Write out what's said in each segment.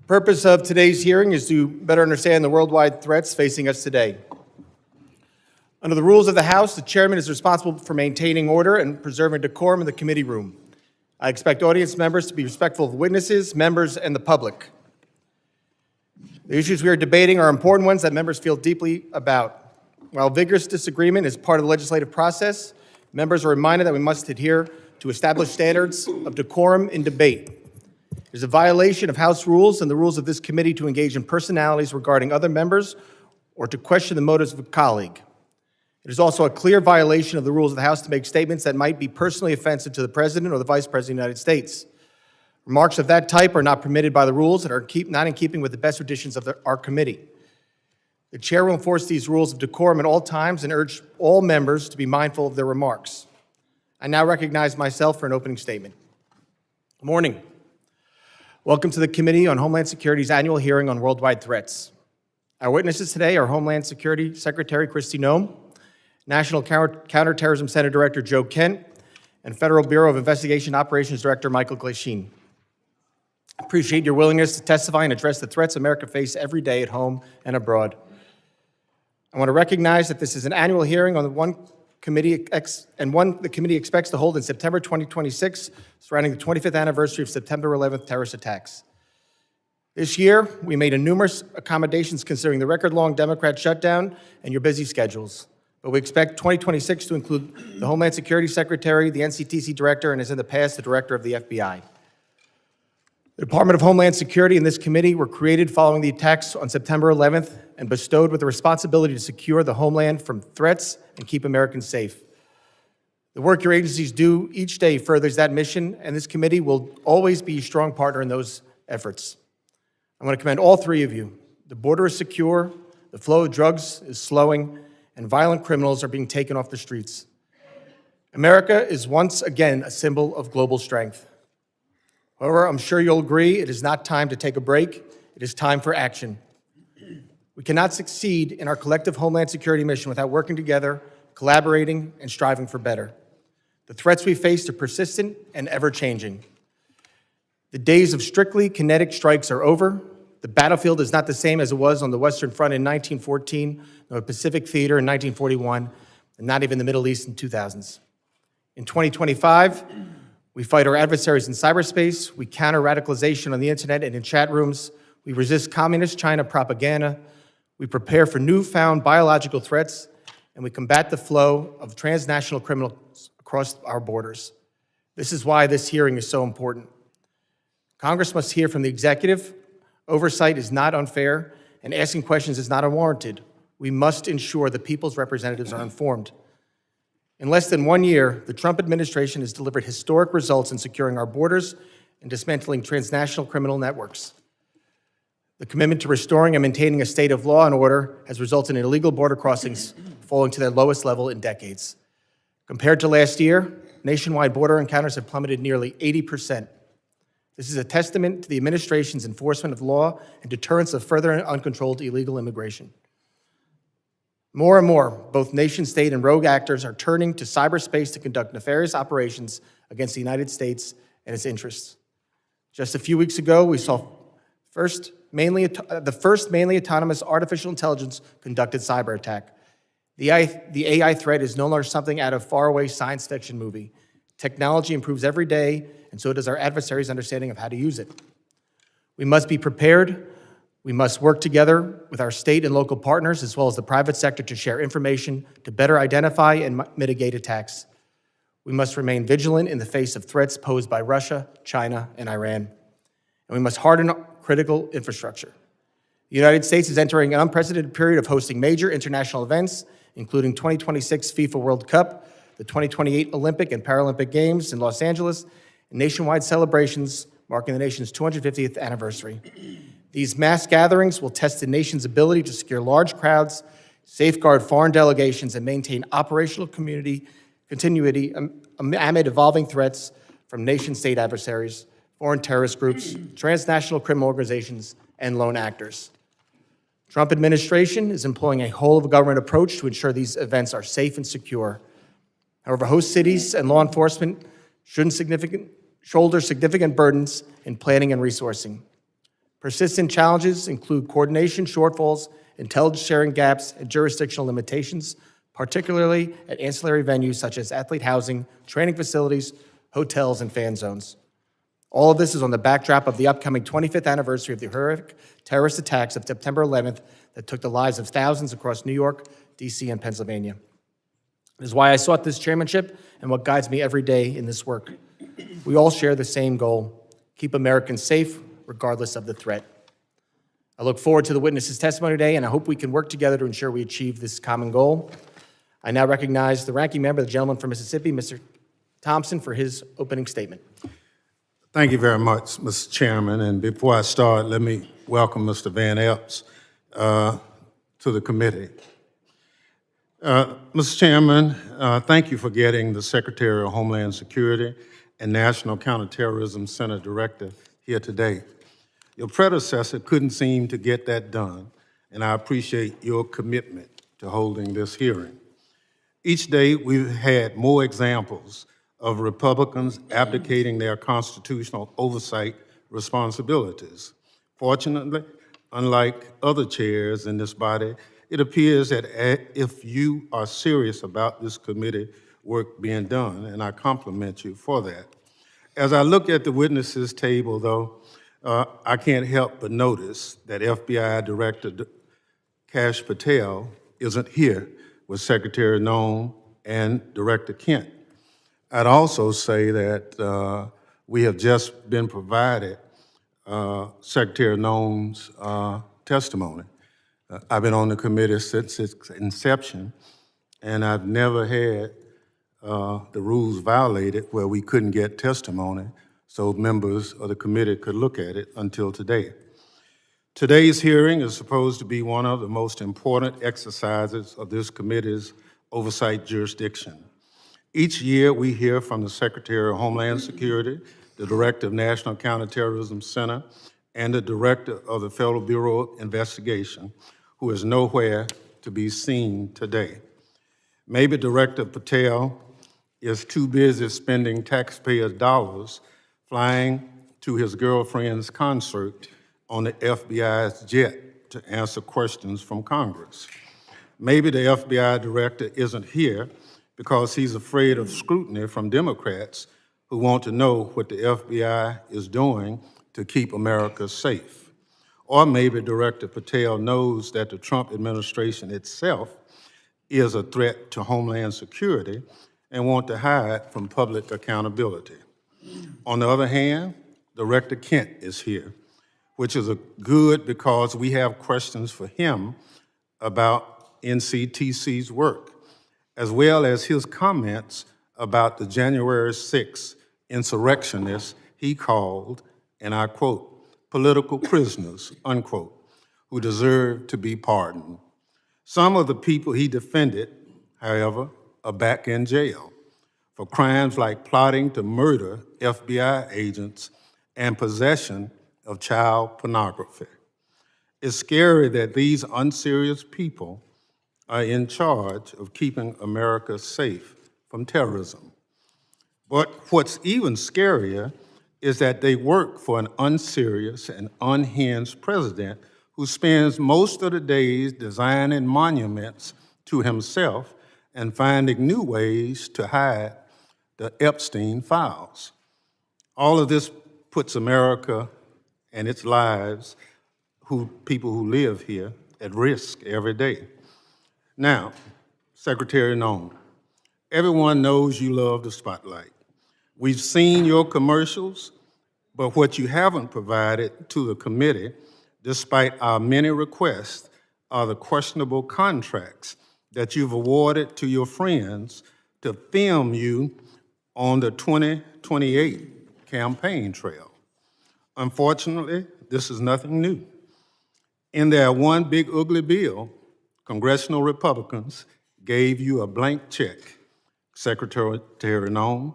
Purpose of today's hearing is to better understand the worldwide threats facing us today. Under the rules of the House, the chairman is responsible for maintaining order and preserving decorum in the committee room. I expect audience members to be respectful of witnesses, members, and the public. The issues we are debating are important ones that members feel deeply about. While vigorous disagreement is part of the legislative process, members are reminded that we must adhere to established standards of decorum in debate. It is a violation of House rules and the rules of this committee to engage in personalities regarding other members or to question the motives of a colleague. It is also a clear violation of the rules of the House to make statements that might be personally offensive to the President or the Vice President of the United States. Remarks of that type are not permitted by the rules and are not in keeping with the best traditions of our committee. The chair will enforce these rules of decorum at all times and urge all members to be mindful of their remarks. I now recognize myself for an opening statement. Good morning. Welcome to the Committee on Homeland Security's annual hearing on worldwide threats. Our witnesses today are Homeland Security Secretary Kristi Noem, National Counterterrorism Center Director Joe Kent, and Federal Bureau of Investigation Operations Director Michael Glasheen. I appreciate your willingness to testify and address the threats America faces every day at home and abroad. I want to recognize that this is an annual hearing on the one the committee expects to hold in September 2026, surrounding the 25th anniversary of September 11th terrorist attacks. This year, we made numerous accommodations considering the record-long Democrat shutdown and your busy schedules. But we expect 2026 to include the Homeland Security Secretary, the NCTC Director, and as in the past, the Director of the FBI. The Department of Homeland Security and this committee were created following the attacks on September 11th and bestowed with the responsibility to secure the homeland from threats and keep Americans safe. The work your agencies do each day furthers that mission, and this committee will always be a strong partner in those efforts. I want to commend all three of you. The border is secure, the flow of drugs is slowing, and violent criminals are being taken off the streets. America is once again a symbol of global strength. However, I'm sure you'll agree it is not time to take a break. It is time for action. We cannot succeed in our collective Homeland Security mission without working together, collaborating, and striving for better. The threats we face are persistent and ever-changing. The days of strictly kinetic strikes are over. The battlefield is not the same as it was on the Western Front in 1914, nor Pacific Theater in 1941, and not even the Middle East in 2000s. In 2025, we fight our adversaries in cyberspace, we counter radicalization on the internet and in chat rooms, we resist communist China propaganda, we prepare for newfound biological threats, and we combat the flow of transnational criminals across our borders. This is why this hearing is so important. Congress must hear from the executive. Oversight is not unfair, and asking questions is not unwarranted. We must ensure the people's representatives are informed. In less than 1 year, the Trump administration has delivered historic results in securing our borders and dismantling transnational criminal networks. The commitment to restoring and maintaining a state of law and order has resulted in illegal border crossings falling to their lowest level in decades. Compared to last year, nationwide border encounters have plummeted nearly 80%. This is a testament to the administration's enforcement of law and deterrence of further uncontrolled illegal immigration. More and more, both nation-state and rogue actors are turning to cyberspace to conduct nefarious operations against the United States and its interests. Just a few weeks ago, we saw the first mainly autonomous artificial intelligence conducted cyber attack. The AI threat is no longer something out of faraway science fiction movie. Technology improves every day, and so does our adversaries' understanding of how to use it. We must be prepared. We must work together with our state and local partners, as well as the private sector, to share information to better identify and mitigate attacks. We must remain vigilant in the face of threats posed by Russia, China, and Iran. And we must harden critical infrastructure. The United States is entering an unprecedented period of hosting major international events, including 2026 FIFA World Cup, the 2028 Olympic and Paralympic Games in Los Angeles, and nationwide celebrations marking the nation's 250th anniversary. These mass gatherings will test the nation's ability to secure large crowds, safeguard foreign delegations, and maintain operational continuity amid evolving threats from nation-state adversaries, foreign terrorist groups, transnational criminal organizations, and lone actors. Trump administration is employing a whole-of-government approach to ensure these events are safe and secure. However, host cities and law enforcement shouldn't shoulder significant burdens in planning and resourcing. Persistent challenges include coordination shortfalls, intelligence sharing gaps, and jurisdictional limitations, particularly at ancillary venues such as athlete housing, training facilities, hotels, and fan zones. All of this is on the backdrop of the upcoming 25th anniversary of the horrific terrorist attacks of September 11th that took the lives of thousands across New York, D.C., and Pennsylvania. It is why I sought this chairmanship and what guides me every day in this work. We all share the same goal: keep Americans safe, regardless of the threat. I look forward to the witnesses' testimony today, and I hope we can work together to ensure we achieve this common goal. I now recognize the ranking member, the gentleman from Mississippi, Mr. Thompson, for his opening statement. Thank you very much, Mr. Chairman. And before I start, let me welcome Mr. Van Epps to the committee. Mr. Chairman, thank you for getting the Secretary of Homeland Security and National Counterterrorism Center Director here today. Your predecessor couldn't seem to get that done, and I appreciate your commitment to holding this hearing. Each day, we've had more examples of Republicans abdicating their constitutional oversight responsibilities. Fortunately, unlike other chairs in this body, it appears that if you are serious about this committee work being done, and I compliment you for that. As I look at the witnesses table, though, I can't help but notice that FBI Director Kash Patel isn't here with Secretary Noem and Director Kent. I'd also say that we have just been provided Secretary Noem's testimony. I've been on the committee since its inception, and I've never had the rules violated where we couldn't get testimony so members of the committee could look at it until today. Today's hearing is supposed to be one of the most important exercises of this committee's oversight jurisdiction. Each year, we hear from the Secretary of Homeland Security, the Director of National Counterterrorism Center, and the Director of the Federal Bureau of Investigation, who is nowhere to be seen today. Maybe Director Patel is too busy spending taxpayers' dollars flying to his girlfriend's concert on the FBI's jet to answer questions from Congress. Maybe the FBI director isn't here because he's afraid of scrutiny from Democrats who want to know what the FBI is doing to keep America safe. Or maybe Director Patel knows that the Trump administration itself is a threat to Homeland Security and want to hide from public accountability. On the other hand, Director Kent is here, which is good because we have questions for him about NCTC's work, as well as his comments about the January 6th insurrectionists he called, and I quote, political prisoners, unquote, who deserve to be pardoned. Some of the people he defended, however, are back in jail for crimes like plotting to murder FBI agents and possession of child pornography. It's scary that these unserious people are in charge of keeping America safe from terrorism. But what's even scarier is that they work for an unserious and unhinged president who spends most of the days designing monuments to himself and finding new ways to hide the Epstein files. All of this puts America and its lives, people who live here, at risk every day. Now, Secretary Noem, everyone knows you love the spotlight. We've seen your commercials, but what you haven't provided to the committee, despite our many requests, are the questionable contracts that you've awarded to your friends to film you on the 2028 campaign trail. Unfortunately, this is nothing new. In their one big ugly bill, congressional Republicans gave you a blank check, Secretary Noem,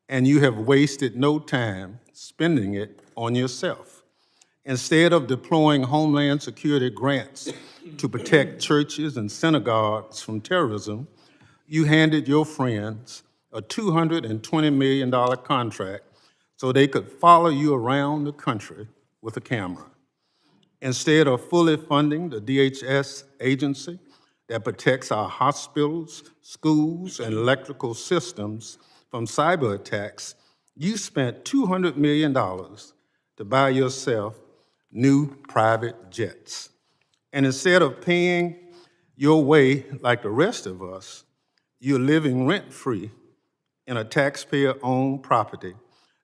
and you have wasted no time spending it on yourself. Instead of deploying Homeland Security grants to protect churches and synagogues from terrorism, you handed your friends a $220 million contract so they could follow you around the country with a camera. Instead of fully funding the DHS agency that protects our hospitals, schools, and electrical systems from cyber attacks, you spent $200 million to buy yourself new private jets. And instead of paying your way like the rest of us, you're living rent-free in a taxpayer-owned property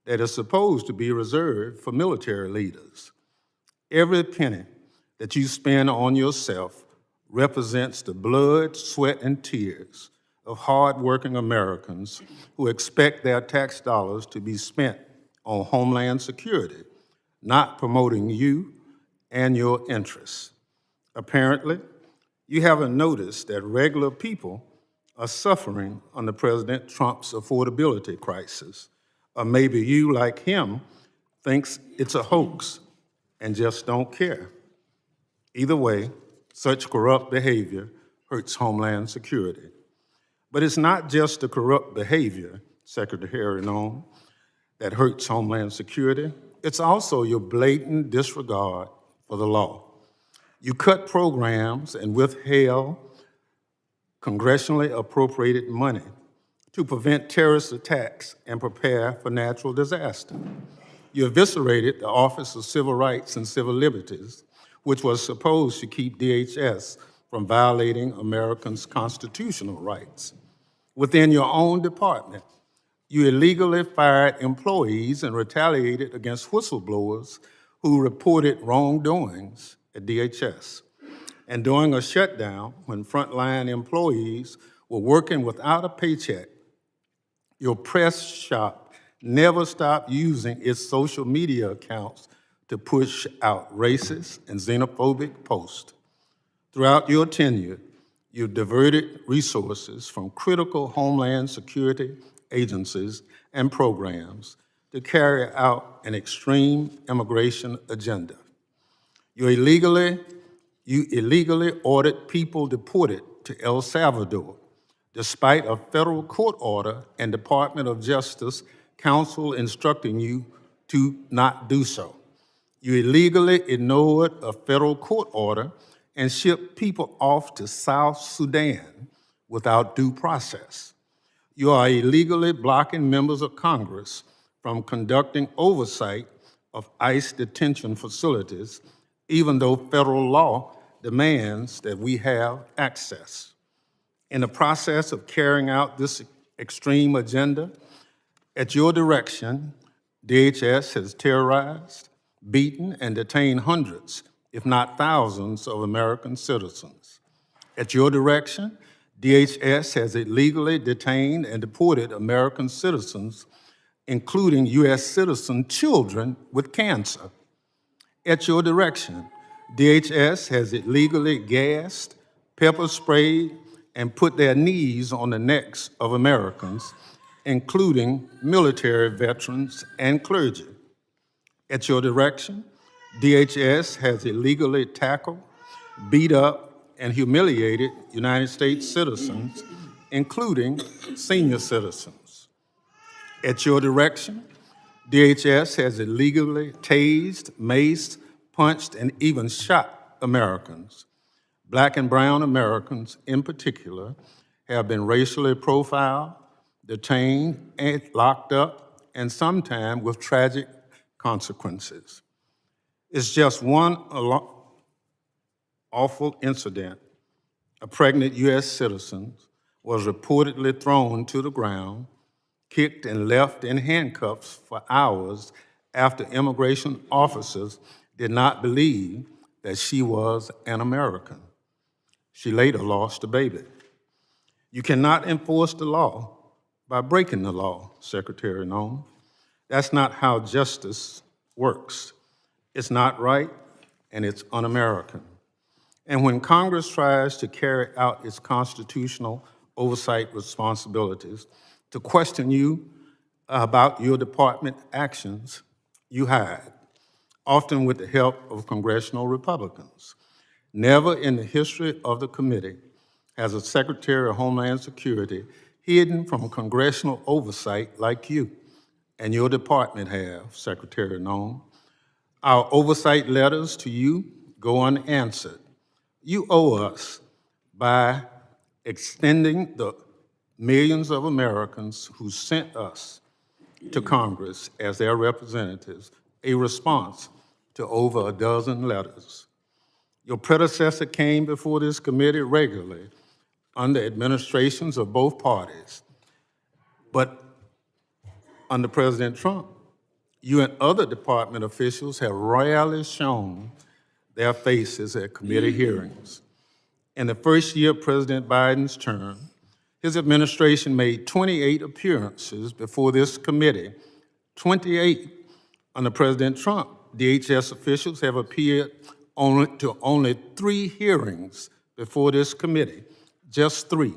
that is supposed to be reserved for military leaders. Every penny that you spend on yourself represents the blood, sweat, and tears of hardworking Americans who expect their tax dollars to be spent on Homeland Security, not promoting you and your interests. Apparently, you haven't noticed that regular people are suffering under President Trump's affordability crisis. Or maybe you, like him, thinks it's a hoax and just don't care. Either way, such corrupt behavior hurts Homeland Security. But it's not just the corrupt behavior, Secretary Noem, that hurts Homeland Security. It's also your blatant disregard for the law. You cut programs and withheld congressionally appropriated money to prevent terrorist attacks and prepare for natural disaster. You eviscerated the Office of Civil Rights and Civil Liberties, which was supposed to keep DHS from violating Americans' constitutional rights. Within your own department, you illegally fired employees and retaliated against whistleblowers who reported wrongdoings at DHS. And during a shutdown, when frontline employees were working without a paycheck, your press shop never stopped using its social media accounts to push out racist and xenophobic posts. Throughout your tenure, you've diverted resources from critical Homeland Security agencies and programs to carry out an extreme immigration agenda. You illegally ordered people deported to El Salvador, despite a federal court order and Department of Justice counsel instructing you to not do so. You illegally ignored a federal court order and shipped people off to South Sudan without due process. You are illegally blocking members of Congress from conducting oversight of ICE detention facilities, even though federal law demands that we have access. In the process of carrying out this extreme agenda, at your direction, DHS has terrorized, beaten, and detained hundreds, if not thousands, of American citizens. At your direction, DHS has illegally detained and deported American citizens, including U.S. citizen children with cancer. At your direction, DHS has illegally gassed, pepper sprayed, and put their knees on the necks of Americans, including military veterans and clergy. At your direction, DHS has illegally tackled, beat up, and humiliated United States citizens, including senior citizens. At your direction, DHS has illegally tased, maced, punched, and even shot Americans. Black and brown Americans, in particular, have been racially profiled, detained, and locked up, and sometimes with tragic consequences. It's just one awful incident. A pregnant U.S. citizen was reportedly thrown to the ground, kicked and left in handcuffs for hours after immigration officers did not believe that she was an American. She later lost a baby. You cannot enforce the law by breaking the law, Secretary Noem. That's not how justice works. It's not right, and it's un-American. And when Congress tries to carry out its constitutional oversight responsibilities to question you about your department actions, you hide, often with the help of congressional Republicans. Never in the history of the committee has a Secretary of Homeland Security hidden from congressional oversight like you. and your department have, Secretary Noem. Our oversight letters to you go unanswered. You owe us by extending the millions of Americans who sent us to Congress as their representatives a response to over a dozen letters. Your predecessor came before this committee regularly under administrations of both parties, but under President Trump, you and other department officials have rarely shown their faces at committee hearings. In the first year of President Biden's term, his administration made 28 appearances before this committee. 28. Under President Trump, DHS officials have appeared only 3 hearings before this committee, just 3.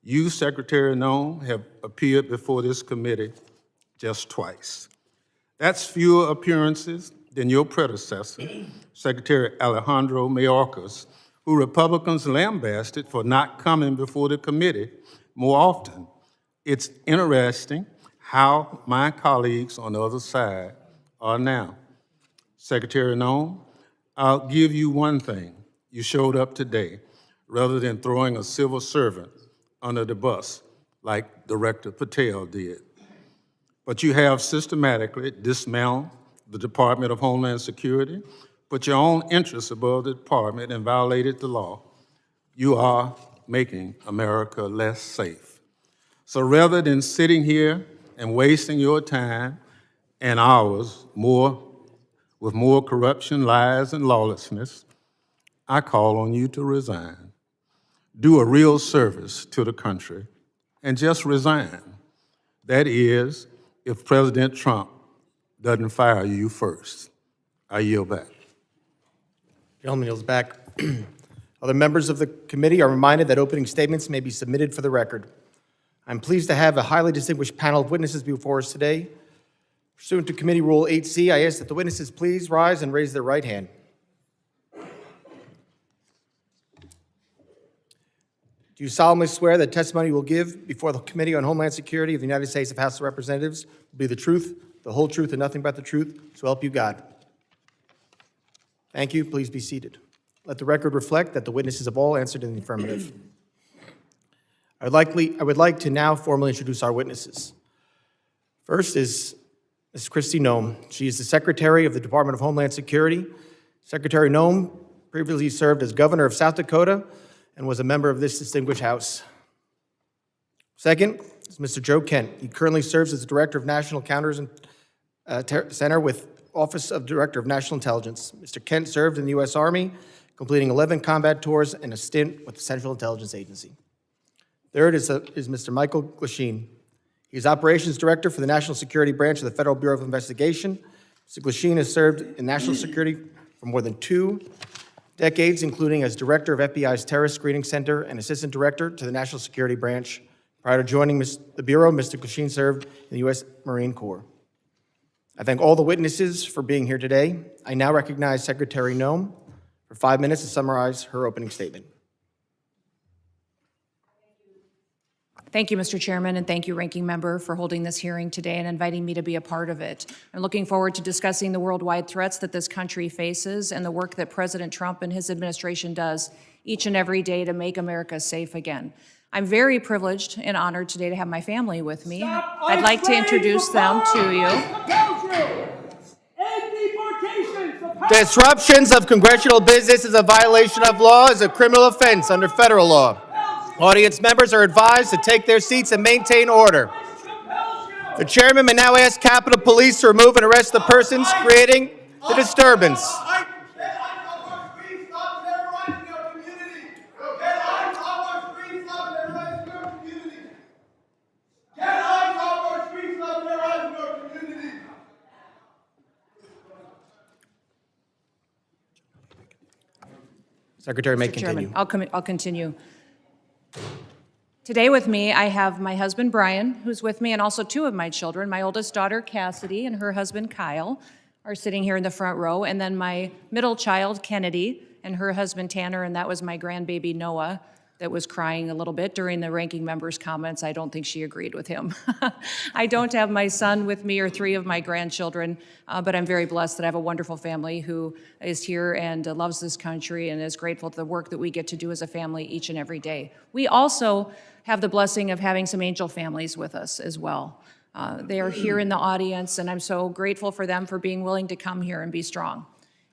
You, Secretary Noem, have appeared before this committee just twice. That's fewer appearances than your predecessor, Secretary Alejandro Mayorkas, who Republicans lambasted for not coming before the committee more often. It's interesting how my colleagues on the other side are now. Secretary Noem, I'll give you one thing. You showed up today rather than throwing a civil servant under the bus like Director Patel did. But you have systematically dismantled the Department of Homeland Security, put your own interests above the department, and violated the law. You are making America less safe. So rather than sitting here and wasting your time and ours with more corruption, lies, and lawlessness, I call on you to resign. Do a real service to the country and just resign. That is, if President Trump doesn't fire you first. I yield back. Gentleman yields back. Other members of the committee are reminded that opening statements may be submitted for the record. I'm pleased to have a highly distinguished panel of witnesses before us today. Pursuant to Committee Rule 8C, I ask that the witnesses please rise and raise their right hand. Do you solemnly swear that testimony you will give before the Committee on Homeland Security of the United States House of Representatives will be the truth, the whole truth, and nothing but the truth, so help you God? Thank you. Please be seated. Let the record reflect that the witnesses have all answered in the affirmative. I would like to now formally introduce our witnesses. First is Ms. Kristi Noem. She is the Secretary of the Department of Homeland Security. Secretary Noem previously served as Governor of South Dakota and was a member of this distinguished House. Second is Mr. Joe Kent. He currently serves as the Director of National Counterterrorism Center with Office of Director of National Intelligence. Mr. Kent served in the U.S. Army, completing 11 combat tours and a stint with the Central Intelligence Agency. Third is Mr. Michael Glasheen. He is Operations Director for the National Security Branch of the Federal Bureau of Investigation. Mr. Glasheen has served in national security for more than 2 decades, including as Director of FBI's Terrorist Screening Center and Assistant Director to the National Security Branch. Prior to joining the Bureau, Mr. Glasheen served in the U.S. Marine Corps. I thank all the witnesses for being here today. I now recognize Secretary Noem for 5 minutes to summarize her opening statement. Thank you, Mr. Chairman, and thank you, Ranking Member, for holding this hearing today and inviting me to be a part of it. I'm looking forward to discussing the worldwide threats that this country faces and the work that President Trump and his administration does each and every day to make America safe again. I'm very privileged and honored today to have my family with me. I'd like to introduce them to you. Disruptions of congressional business is a violation of law, is a criminal offense under federal law. Audience members are advised to take their seats and maintain order. The chairman may now ask Capitol Police to remove and arrest the persons creating the disturbance. Secretary may continue. Chairman, I'll continue. Today with me, I have my husband, Brian, who's with me, and also 2 of my children. My oldest daughter, Cassidy, and her husband, Kyle, are sitting here in the front row. And then my middle child, Kennedy, and her husband, Tanner, and that was my grandbaby, Noah, that was crying a little bit during the ranking member's comments. I don't think she agreed with him. I don't have my son with me or 3 of my grandchildren, but I'm very blessed that I have a wonderful family who is here and loves this country and is grateful for the work that we get to do as a family each and every day. We also have the blessing of having some angel families with us as well. They are here in the audience, and I'm so grateful for them for being willing to come here and be strong.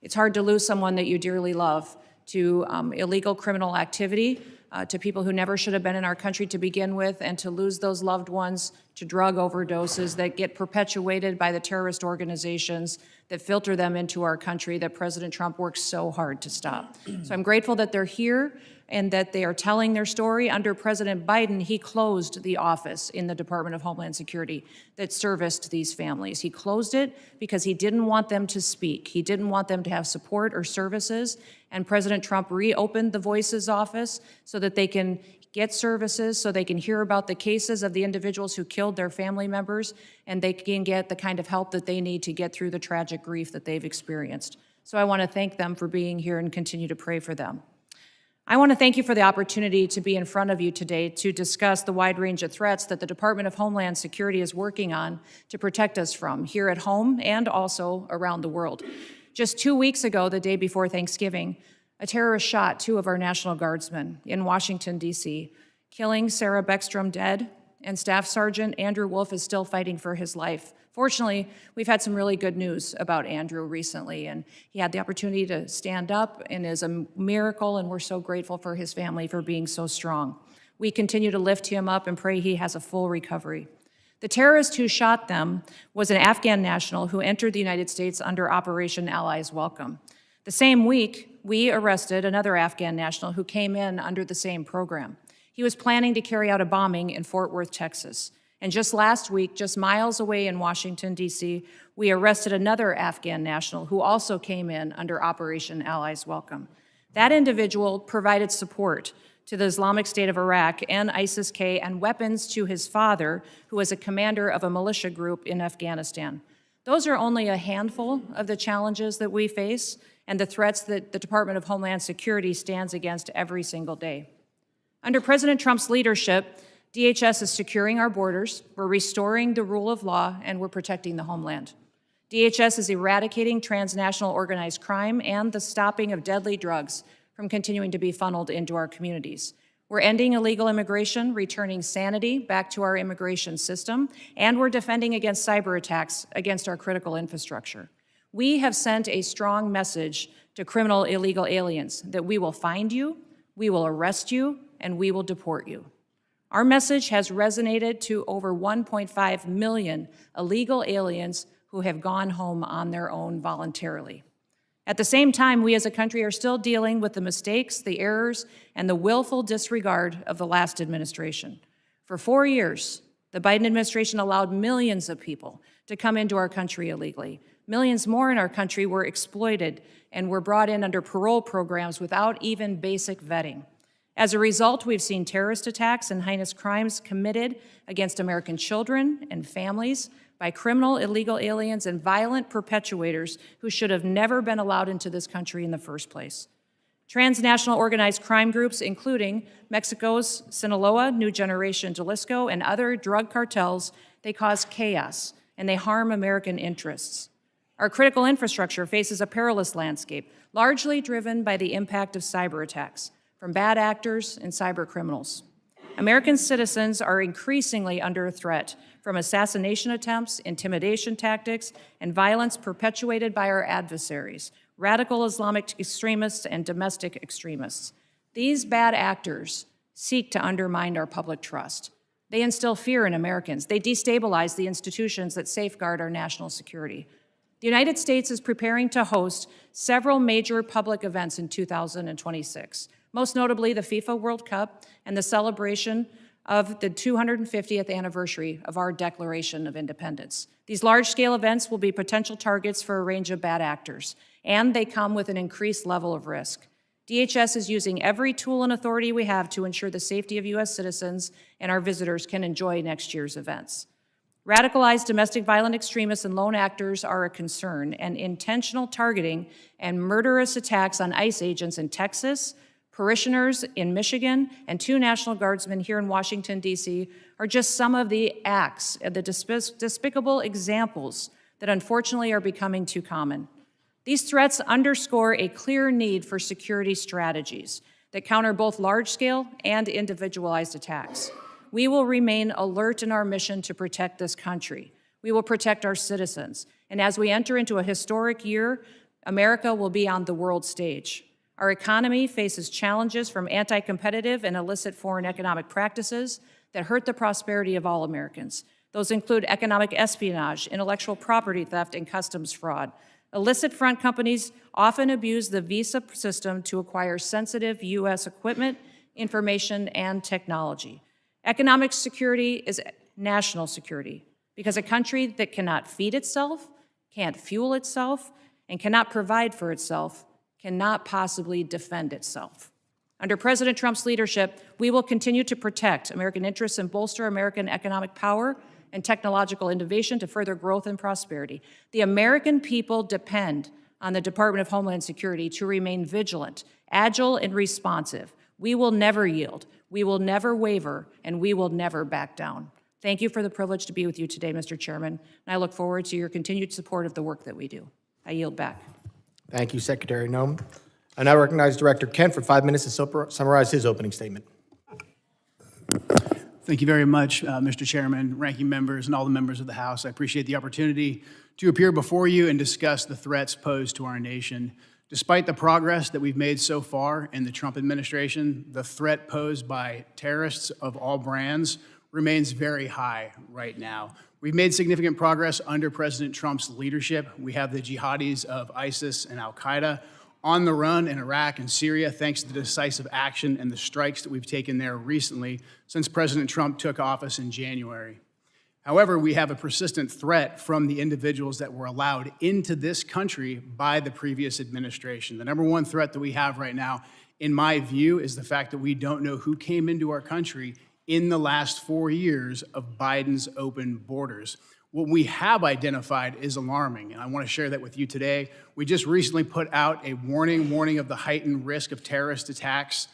It's hard to lose someone that you dearly love to illegal criminal activity, to people who never should have been in our country to begin with, and to lose those loved ones to drug overdoses that get perpetuated by the terrorist organizations that filter them into our country that President Trump works so hard to stop. So I'm grateful that they're here and that they are telling their story. Under President Biden, he closed the office in the Department of Homeland Security that serviced these families. He closed it because he didn't want them to speak. He didn't want them to have support or services, and President Trump reopened the Voices office so that they can get services, so they can hear about the cases of the individuals who killed their family members, and they can get the kind of help that they need to get through the tragic grief that they've experienced. So I want to thank them for being here and continue to pray for them. I want to thank you for the opportunity to be in front of you today to discuss the wide range of threats that the Department of Homeland Security is working on to protect us from here at home and also around the world. Just 2 weeks ago, the day before Thanksgiving, a terrorist shot 2 of our National Guardsmen in Washington, D.C., killing Sarah Beckstrom dead, and Staff Sergeant Andrew Wolf is still fighting for his life. Fortunately, we've had some really good news about Andrew recently, and he had the opportunity to stand up and is a miracle, and we're so grateful for his family for being so strong. We continue to lift him up and pray he has a full recovery. The terrorist who shot them was an Afghan national who entered the United States under Operation Allies Welcome. The same week, we arrested another Afghan national who came in under the same program. He was planning to carry out a bombing in Fort Worth, Texas. And just last week, just miles away in Washington, D.C., we arrested another Afghan national who also came in under Operation Allies Welcome. That individual provided support to the Islamic State of Iraq and ISIS-K and weapons to his father, who was a commander of a militia group in Afghanistan. Those are only a handful of the challenges that we face and the threats that the Department of Homeland Security stands against every single day. Under President Trump's leadership, DHS is securing our borders, we're restoring the rule of law, and we're protecting the homeland. DHS is eradicating transnational organized crime and the stopping of deadly drugs from continuing to be funneled into our communities. We're ending illegal immigration, returning sanity back to our immigration system, and we're defending against cyber attacks against our critical infrastructure. We have sent a strong message to criminal illegal aliens that we will find you, we will arrest you, and we will deport you. Our message has resonated to over 1.5 million illegal aliens who have gone home on their own voluntarily. At the same time, we as a country are still dealing with the mistakes, the errors, and the willful disregard of the last administration. For 4 years, the Biden administration allowed millions of people to come into our country illegally. Millions more in our country were exploited and were brought in under parole programs without even basic vetting. As a result, we've seen terrorist attacks and heinous crimes committed against American children and families by criminal illegal aliens and violent perpetuators who should have never been allowed into this country in the first place. Transnational organized crime groups, including Mexico's Sinaloa, New Generation Jalisco, and other drug cartels, they cause chaos and they harm American interests. Our critical infrastructure faces a perilous landscape, largely driven by the impact of cyber attacks from bad actors and cyber criminals. American citizens are increasingly under threat from assassination attempts, intimidation tactics, and violence perpetuated by our adversaries, radical Islamic extremists and domestic extremists. These bad actors seek to undermine our public trust. They instill fear in Americans. They destabilize the institutions that safeguard our national security. The United States is preparing to host several major public events in 2026. Most notably the FIFA World Cup and the celebration of the 250th anniversary of our Declaration of Independence. These large-scale events will be potential targets for a range of bad actors, and they come with an increased level of risk. DHS is using every tool and authority we have to ensure the safety of U.S. citizens and our visitors can enjoy next year's events. Radicalized domestic violent extremists and lone actors are a concern, and intentional targeting and murderous attacks on ICE agents in Texas, parishioners in Michigan, and 2 National Guardsmen here in Washington, D.C. are just some of the acts and the despicable examples that unfortunately are becoming too common. These threats underscore a clear need for security strategies that counter both large-scale and individualized attacks. We will remain alert in our mission to protect this country. We will protect our citizens. And as we enter into a historic year, America will be on the world stage. Our economy faces challenges from anti-competitive and illicit foreign economic practices that hurt the prosperity of all Americans. Those include economic espionage, intellectual property theft, and customs fraud. Illicit front companies often abuse the visa system to acquire sensitive U.S. equipment, information, and technology. Economic security is national security because a country that cannot feed itself, can't fuel itself, and cannot provide for itself cannot possibly defend itself. Under President Trump's leadership, we will continue to protect American interests and bolster American economic power and technological innovation to further growth and prosperity. The American people depend on the Department of Homeland Security to remain vigilant, agile, and responsive. We will never yield, we will never waver, and we will never back down. Thank you for the privilege to be with you today, Mr. Chairman, and I look forward to your continued support of the work that we do. I yield back. Thank you, Secretary Noem. I now recognize Director Kent for 5 minutes to summarize his opening statement. Thank you very much, Mr. Chairman, ranking members, and all the members of the House. I appreciate the opportunity to appear before you and discuss the threats posed to our nation. Despite the progress that we've made so far in the Trump administration, the threat posed by terrorists of all brands remains very high right now. We've made significant progress under President Trump's leadership. We have the jihadis of ISIS and al-Qaeda on the run in Iraq and Syria, thanks to the decisive action and the strikes that we've taken there recently since President Trump took office in January. However, we have a persistent threat from the individuals that were allowed into this country by the previous administration. The number one threat that we have right now, in my view, is the fact that we don't know who came into our country in the last 4 years of Biden's open borders. What we have identified is alarming, and I want to share that with you today. We just recently put out a warning of the heightened risk of terrorist attacks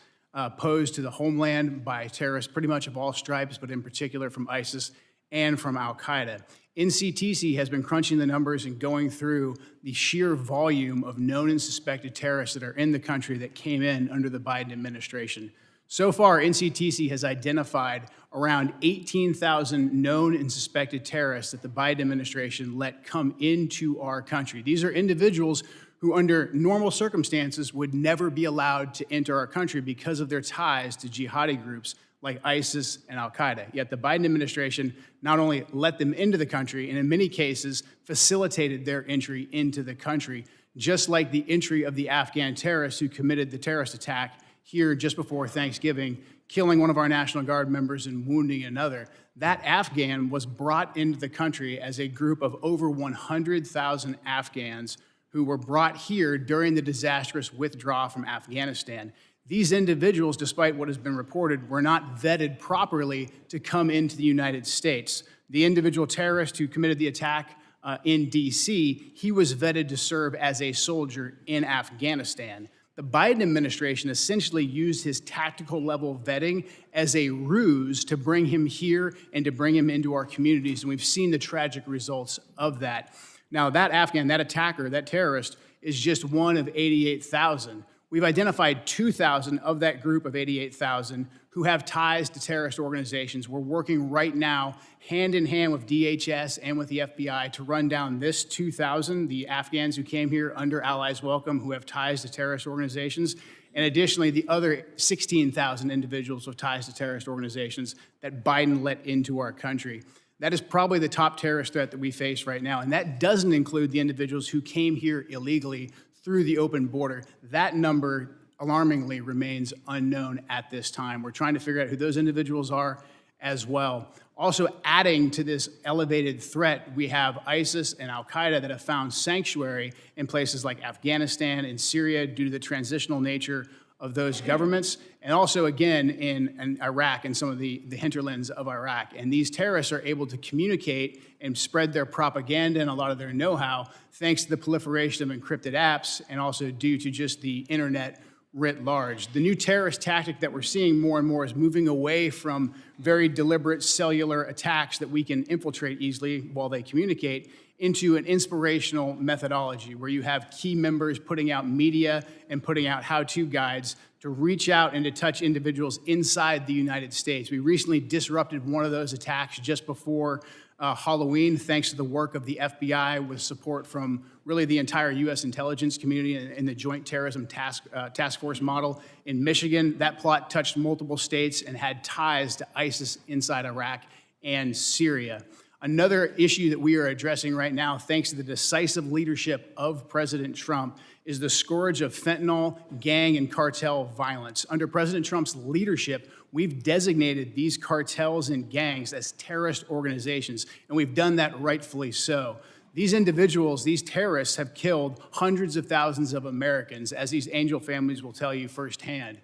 posed to the homeland by terrorists pretty much of all stripes, but in particular from ISIS and from al-Qaeda. NCTC has been crunching the numbers and going through the sheer volume of known and suspected terrorists that are in the country that came in under the Biden administration. So far, NCTC has identified around 18,000 known and suspected terrorists that the Biden administration let come into our country. These are individuals who, under normal circumstances, would never be allowed to enter our country because of their ties to jihadi groups like ISIS and al-Qaeda. Yet the Biden administration not only let them into the country, and in many cases facilitated their entry into the country, just like the entry of the Afghan terrorists who committed the terrorist attack here just before Thanksgiving, killing one of our National Guard members and wounding another. That Afghan was brought into the country as a group of over 100,000 Afghans who were brought here during the disastrous withdrawal from Afghanistan. These individuals, despite what has been reported, were not vetted properly to come into the United States. The individual terrorist who committed the attack in D.C., he was vetted to serve as a soldier in Afghanistan. The Biden administration essentially used his tactical level vetting as a ruse to bring him here and to bring him into our communities, and we've seen the tragic results of that. Now, that Afghan, that attacker, that terrorist, is just one of 88,000. We've identified 2,000 of that group of 88,000 who have ties to terrorist organizations. We're working right now, hand in hand with DHS and with the FBI, to run down this 2,000, the Afghans who came here under Allies Welcome, who have ties to terrorist organizations, and additionally, the other 16,000 individuals with ties to terrorist organizations that Biden let into our country. That is probably the top terrorist threat that we face right now, and that doesn't include the individuals who came here illegally through the open border. That number, alarmingly, remains unknown at this time. We're trying to figure out who those individuals are as well. Also, adding to this elevated threat, we have ISIS and al-Qaeda that have found sanctuary in places like Afghanistan and Syria due to the transitional nature of those governments, and also, again, in Iraq and some of the hinterlands of Iraq. And these terrorists are able to communicate and spread their propaganda and a lot of their know-how thanks to the proliferation of encrypted apps and also due to just the internet writ large. The new terrorist tactic that we're seeing more and more is moving away from very deliberate cellular attacks that we can infiltrate easily while they communicate into an inspirational methodology where you have key members putting out media and putting out how-to guides to reach out and to touch individuals inside the United States. We recently disrupted one of those attacks just before Halloween, thanks to the work of the FBI with support from really the entire U.S. intelligence community and the Joint Terrorism Task Force model in Michigan. That plot touched multiple states and had ties to ISIS inside Iraq and Syria. Another issue that we are addressing right now, thanks to the decisive leadership of President Trump, is the scourge of fentanyl, gang, and cartel violence. Under President Trump's leadership, we've designated these cartels and gangs as terrorist organizations, and we've done that rightfully so. These individuals, these terrorists, have killed hundreds of thousands of Americans, as these angel families will tell you firsthand.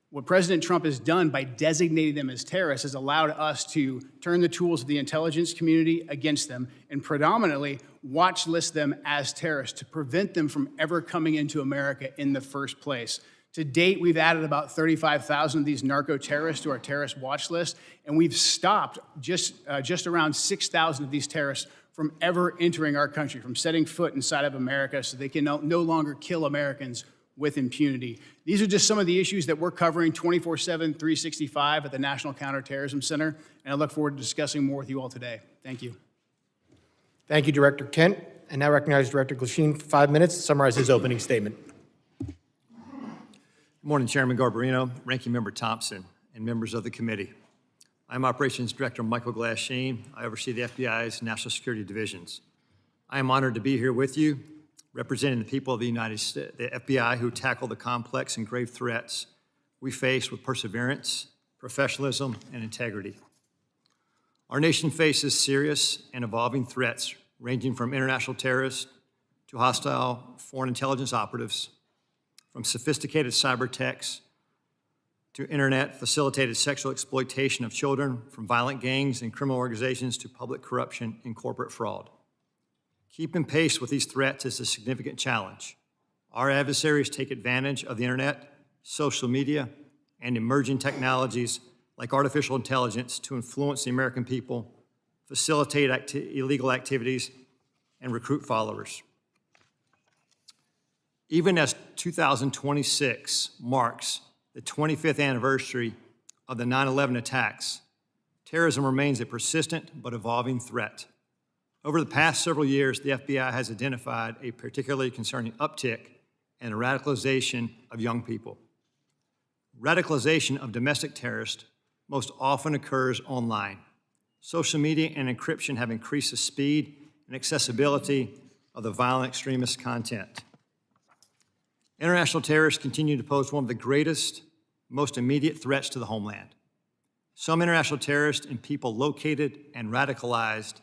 What President Trump has done by designating them as terrorists has allowed us to turn the tools of the intelligence community against them and predominantly watch list them as terrorists to prevent them from ever coming into America in the first place. To date, we've added about 35,000 of these narco-terrorists to our terrorist watch list, and we've stopped just around 6,000 of these terrorists from ever entering our country, from setting foot inside of America so they can no longer kill Americans with impunity. These are just some of the issues that we're covering 24/7, 365 at the National Counterterrorism Center, and I look forward to discussing more with you all today. Thank you. Thank you, Director Kent. And now recognize Director Glasheen for 5 minutes to summarize his opening statement. Good morning, Chairman Garbarino, Ranking Member Thompson, and members of the committee. I'm Operations Director Michael Glasheen. I oversee the FBI's National Security Divisions. I am honored to be here with you, representing the people of the United States, the FBI, who tackle the complex and grave threats we face with perseverance, professionalism, and integrity. Our nation faces serious and evolving threats, ranging from international terrorists to hostile foreign intelligence operatives, from sophisticated cyber attacks to internet-facilitated sexual exploitation of children, from violent gangs and criminal organizations to public corruption and corporate fraud. Keeping pace with these threats is a significant challenge. Our adversaries take advantage of the internet, social media, and emerging technologies like artificial intelligence to influence the American people, facilitate illegal activities, and recruit followers. Even as 2026 marks the 25th anniversary of the 9/11 attacks, terrorism remains a persistent but evolving threat. Over the past several years, the FBI has identified a particularly concerning uptick in the radicalization of young people. Radicalization of domestic terrorists most often occurs online. Social media and encryption have increased the speed and accessibility of the violent extremist content. International terrorists continue to pose one of the greatest, most immediate threats to the homeland. Some international terrorists and people located and radicalized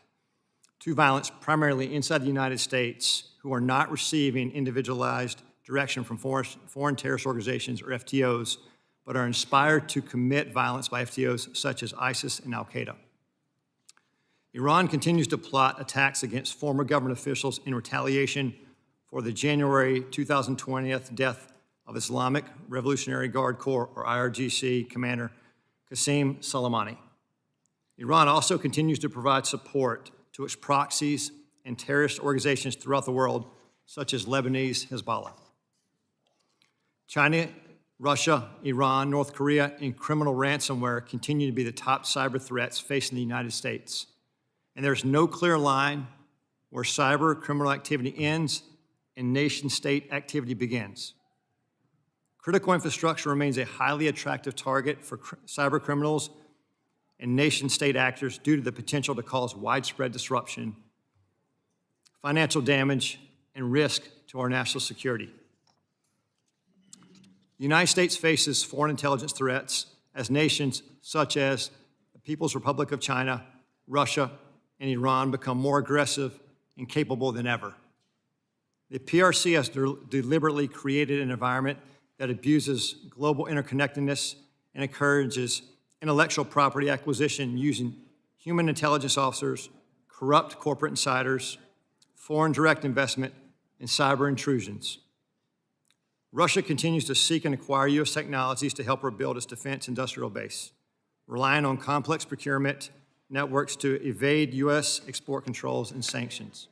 to violence primarily inside the United States who are not receiving individualized direction from foreign terrorist organizations or FTOs, but are inspired to commit violence by FTOs such as ISIS and Al-Qaeda. Iran continues to plot attacks against former government officials in retaliation for the January 2020 death of Islamic Revolutionary Guard Corps, or IRGC, Commander Qasem Soleimani. Iran also continues to provide support to its proxies and terrorist organizations throughout the world, such as Lebanese Hezbollah. China, Russia, Iran, North Korea, and criminal ransomware continue to be the top cyber threats facing the United States. And there's no clear line where cyber criminal activity ends and nation-state activity begins. Critical infrastructure remains a highly attractive target for cyber criminals and nation-state actors due to the potential to cause widespread disruption, financial damage, and risk to our national security. The United States faces foreign intelligence threats as nations such as the People's Republic of China, Russia, and Iran become more aggressive and capable than ever. The PRC has deliberately created an environment that abuses global interconnectedness and encourages intellectual property acquisition using human intelligence officers, corrupt corporate insiders, foreign direct investment, and cyber intrusions. Russia continues to seek and acquire U.S. technologies to help rebuild its defense industrial base, relying on complex procurement networks to evade U.S. export controls and sanctions.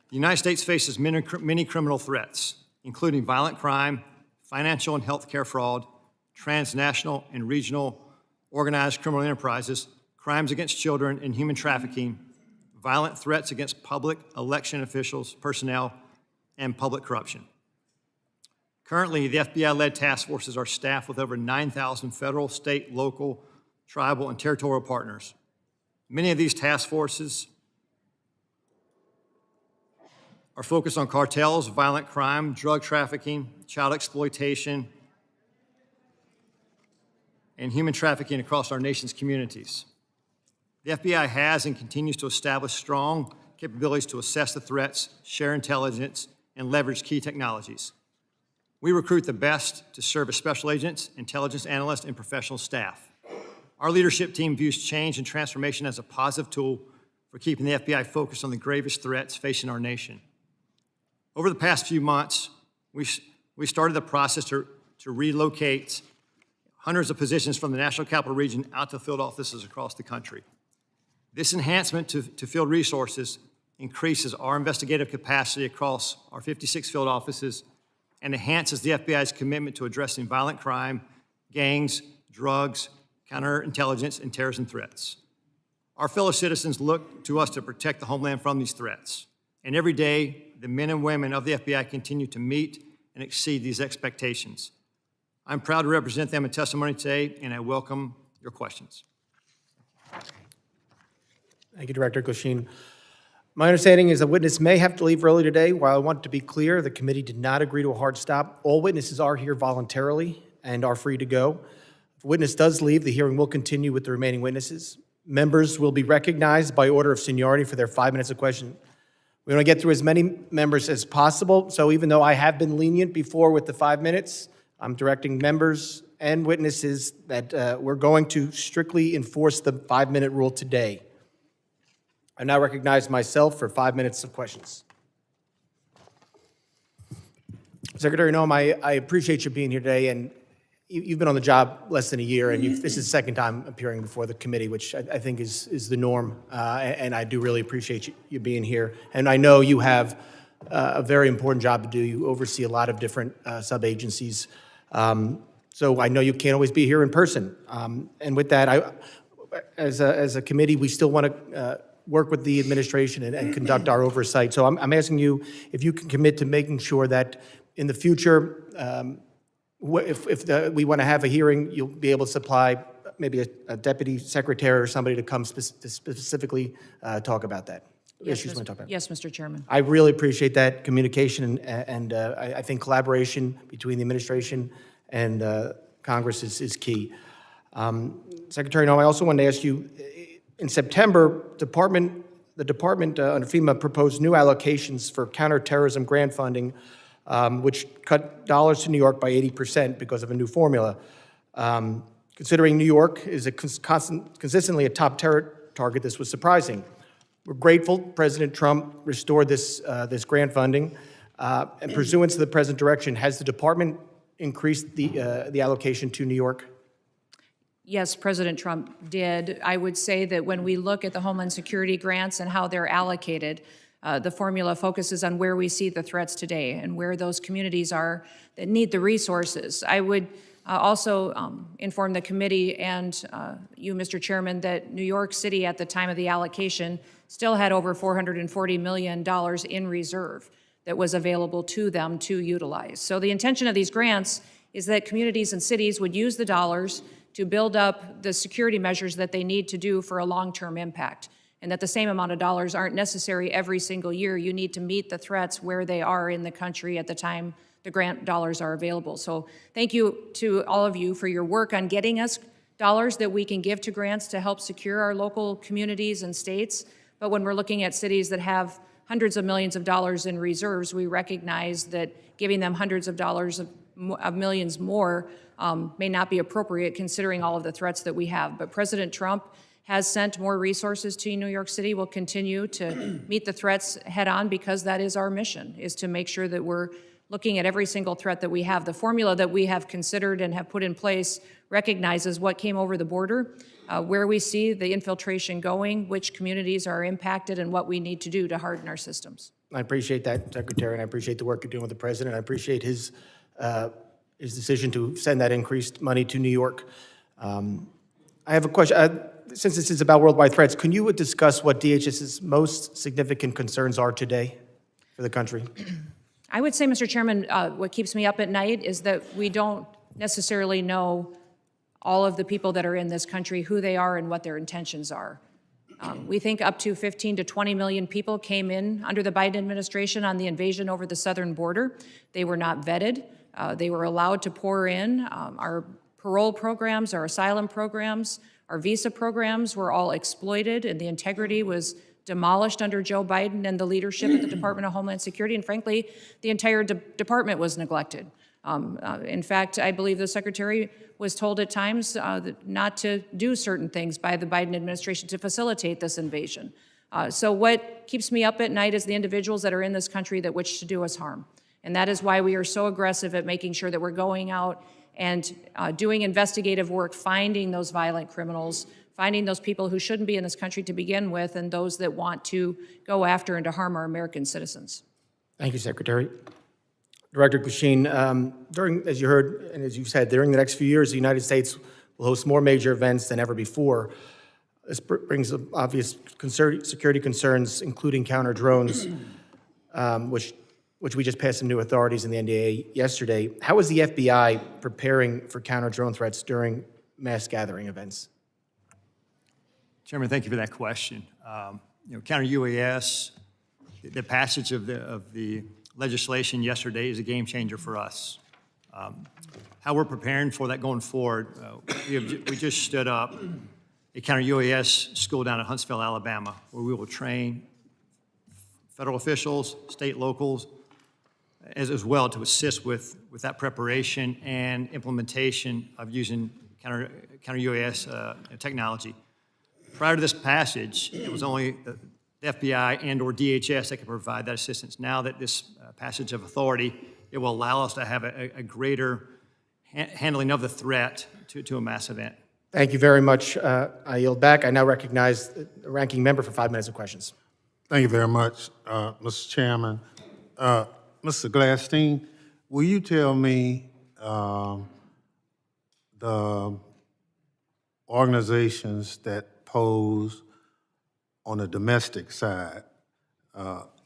The United States faces many criminal threats, including violent crime, financial and healthcare fraud, transnational and regional organized criminal enterprises, crimes against children, and human trafficking, violent threats against public election officials, personnel, and public corruption. Currently, the FBI-led task forces are staffed with over 9,000 federal, state, local, tribal, and territorial partners. Many of these task forces are focused on cartels, violent crime, drug trafficking, child exploitation, and human trafficking across our nation's communities. The FBI has and continues to establish strong capabilities to assess the threats, share intelligence, and leverage key technologies. We recruit the best to serve as special agents, intelligence analysts, and professional staff. Our leadership team views change and transformation as a positive tool for keeping the FBI focused on the gravest threats facing our nation. Over the past few months, we started the process to relocate hundreds of positions from the National Capital Region out to field offices across the country. This enhancement to field resources increases our investigative capacity across our 56 field offices and enhances the FBI's commitment to addressing violent crime, gangs, drugs, counterintelligence, and terrorism threats. Our fellow citizens look to us to protect the homeland from these threats. And every day, the men and women of the FBI continue to meet and exceed these expectations. I'm proud to represent them in testimony today, and I welcome your questions. Thank you, Director Glasheen. My understanding is a witness may have to leave early today. While I want to be clear, the committee did not agree to a hard stop. All witnesses are here voluntarily and are free to go. If a witness does leave, the hearing will continue with the remaining witnesses. Members will be recognized by order of seniority for their 5 minutes of question. We want to get through as many members as possible, so even though I have been lenient before with the 5 minutes, I'm directing members and witnesses that we're going to strictly enforce the 5-minute rule today. I now recognize myself for 5 minutes of questions. Secretary Noem, I appreciate you being here today, and you've been on the job less than a year, and this is the second time appearing before the committee, which I think is the norm, and I do really appreciate you being here. And I know you have a very important job to do. You oversee a lot of different sub-agencies, so I know you can't always be here in person. And with that, as a committee, we still want to work with the administration and conduct our oversight. So I'm asking you if you can commit to making sure that in the future, if we want to have a hearing, you'll be able to supply maybe a deputy secretary or somebody to come to specifically talk about that. Yes, Issues we want to talk about. Yes, Mr. Chairman. I really appreciate that communication, and I think collaboration between the administration and Congress is key. Secretary Noem, I also wanted to ask you, in September, the department under FEMA proposed new allocations for counterterrorism grant funding, which cut dollars to New York by 80% because of a new formula. Considering New York is consistently a top terror target, this was surprising. We're grateful President Trump restored this grant funding. And pursuant to the present direction, has the department increased the allocation to New York? Yes, President Trump did. I would say that when we look at the Homeland Security grants and how they're allocated, the formula focuses on where we see the threats today and where those communities are that need the resources. I would also inform the committee and you, Mr. Chairman, that New York City at the time of the allocation still had over $440 million in reserve that was available to them to utilize. So the intention of these grants is that communities and cities would use the dollars to build up the security measures that they need to do for a long-term impact, and that the same amount of dollars aren't necessary every single year. You need to meet the threats where they are in the country at the time the grant dollars are available. So thank you to all of you for your work on getting us dollars that we can give to grants to help secure our local communities and states. But when we're looking at cities that have hundreds of millions of dollars in reserves, we recognize that giving them hundreds of dollars of millions more may not be appropriate considering all of the threats that we have. But President Trump has sent more resources to New York City. We'll continue to meet the threats head on because that is our mission, is to make sure that we're looking at every single threat that we have. The formula that we have considered and have put in place recognizes what came over the border, where we see the infiltration going, which communities are impacted, and what we need to do to harden our systems. I appreciate that, Secretary, and I appreciate the work you're doing with the President. I appreciate his decision to send that increased money to New York. I have a question. Since this is about worldwide threats, can you discuss what DHS's most significant concerns are today for the country? I would say, Mr. Chairman, what keeps me up at night is that we don't necessarily know all of the people that are in this country, who they are and what their intentions are. We think up to 15 to 20 million people came in under the Biden administration on the invasion over the southern border. They were not vetted. They were allowed to pour in. Our parole programs, our asylum programs, our visa programs were all exploited, and the integrity was demolished under Joe Biden and the leadership at the Department of Homeland Security, and frankly, the entire department was neglected. In fact, I believe the Secretary was told at times not to do certain things by the Biden administration to facilitate this invasion. So what keeps me up at night is the individuals that are in this country that wish to do us harm. And that is why we are so aggressive at making sure that we're going out and doing investigative work, finding those violent criminals, finding those people who shouldn't be in this country to begin with, and those that want to go after and to harm our American citizens. Thank you, Secretary. Director Glasheen, as you heard and as you said, during the next few years, the United States will host more major events than ever before. This brings up obvious security concerns, including counter drones, which we just passed some new authorities in the NDAA yesterday. How is the FBI preparing for counter drone threats during mass gathering events? Chairman, thank you for that question. Counter UAS, the passage of the legislation yesterday is a game changer for us. How we're preparing for that going forward, we just stood up a counter UAS school down in Huntsville, Alabama, where we will train federal officials, state locals, as well to assist with that preparation and implementation of using counter UAS technology. Prior to this passage, it was only the FBI and or DHS that could provide that assistance. Now that this passage of authority, it will allow us to have a greater handling of the threat to a mass event. Thank you very much. I yield back. I now recognize the ranking member for 5 minutes of questions. Thank you very much, Mr. Chairman. Mr. Glasheen, will you tell me the organizations that pose on the domestic side,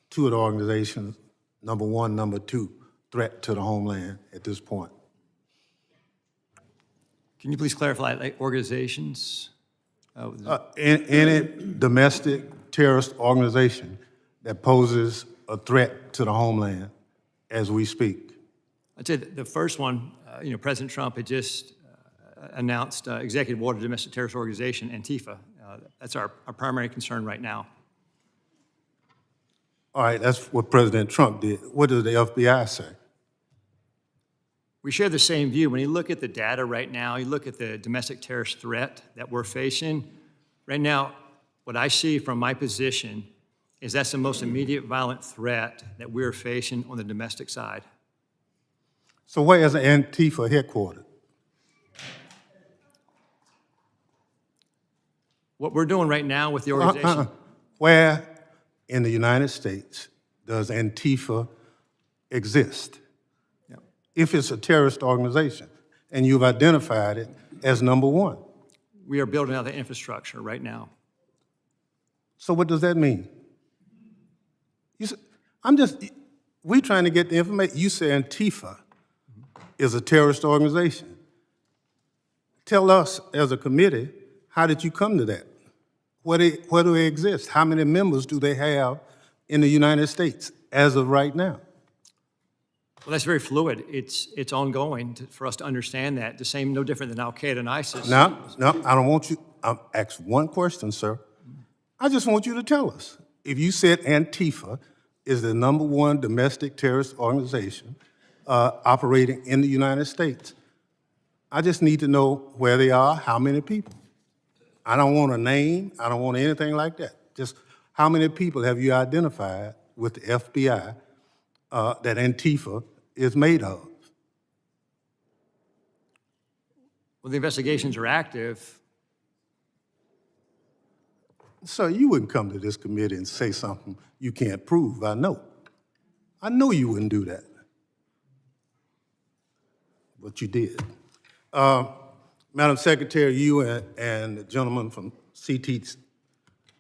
two of the organizations, number one, number two, threat to the homeland at this point? Can you please clarify, like organizations? Any domestic terrorist organization that poses a threat to the homeland as we speak? I'd say the first one, President Trump had just announced executive order domestic terrorist organization, Antifa. That's our primary concern right now. All right, that's what President Trump did. What does the FBI say? We share the same view. When you look at the data right now, you look at the domestic terrorist threat that we're facing, right now, what I see from my position is that's the most immediate violent threat that we're facing on the domestic side. So where is Antifa headquartered? What we're doing right now with the organization. Where in the United States does Antifa exist? Yeah. If it's a terrorist organization, and you've identified it as number one. We are building out the infrastructure right now. So what does that mean? We're trying to get the information. You say Antifa is a terrorist organization. Tell us as a committee, how did you come to that? Where do they exist? How many members do they have in the United States as of right now? Well, that's very fluid. It's ongoing for us to understand that. The same, no different than Al-Qaeda and ISIS. No, I don't want you. I'll ask one question, sir. I just want you to tell us. If you said Antifa is the number one domestic terrorist organization operating in the United States, I just need to know where they are, how many people. I don't want a name. I don't want anything like that. Just how many people have you identified with the FBI that Antifa is made of. Well, the investigations are active. So you wouldn't come to this committee and say something you can't prove, I know. I know you wouldn't do that. But you did. Madam Secretary, you and the gentleman from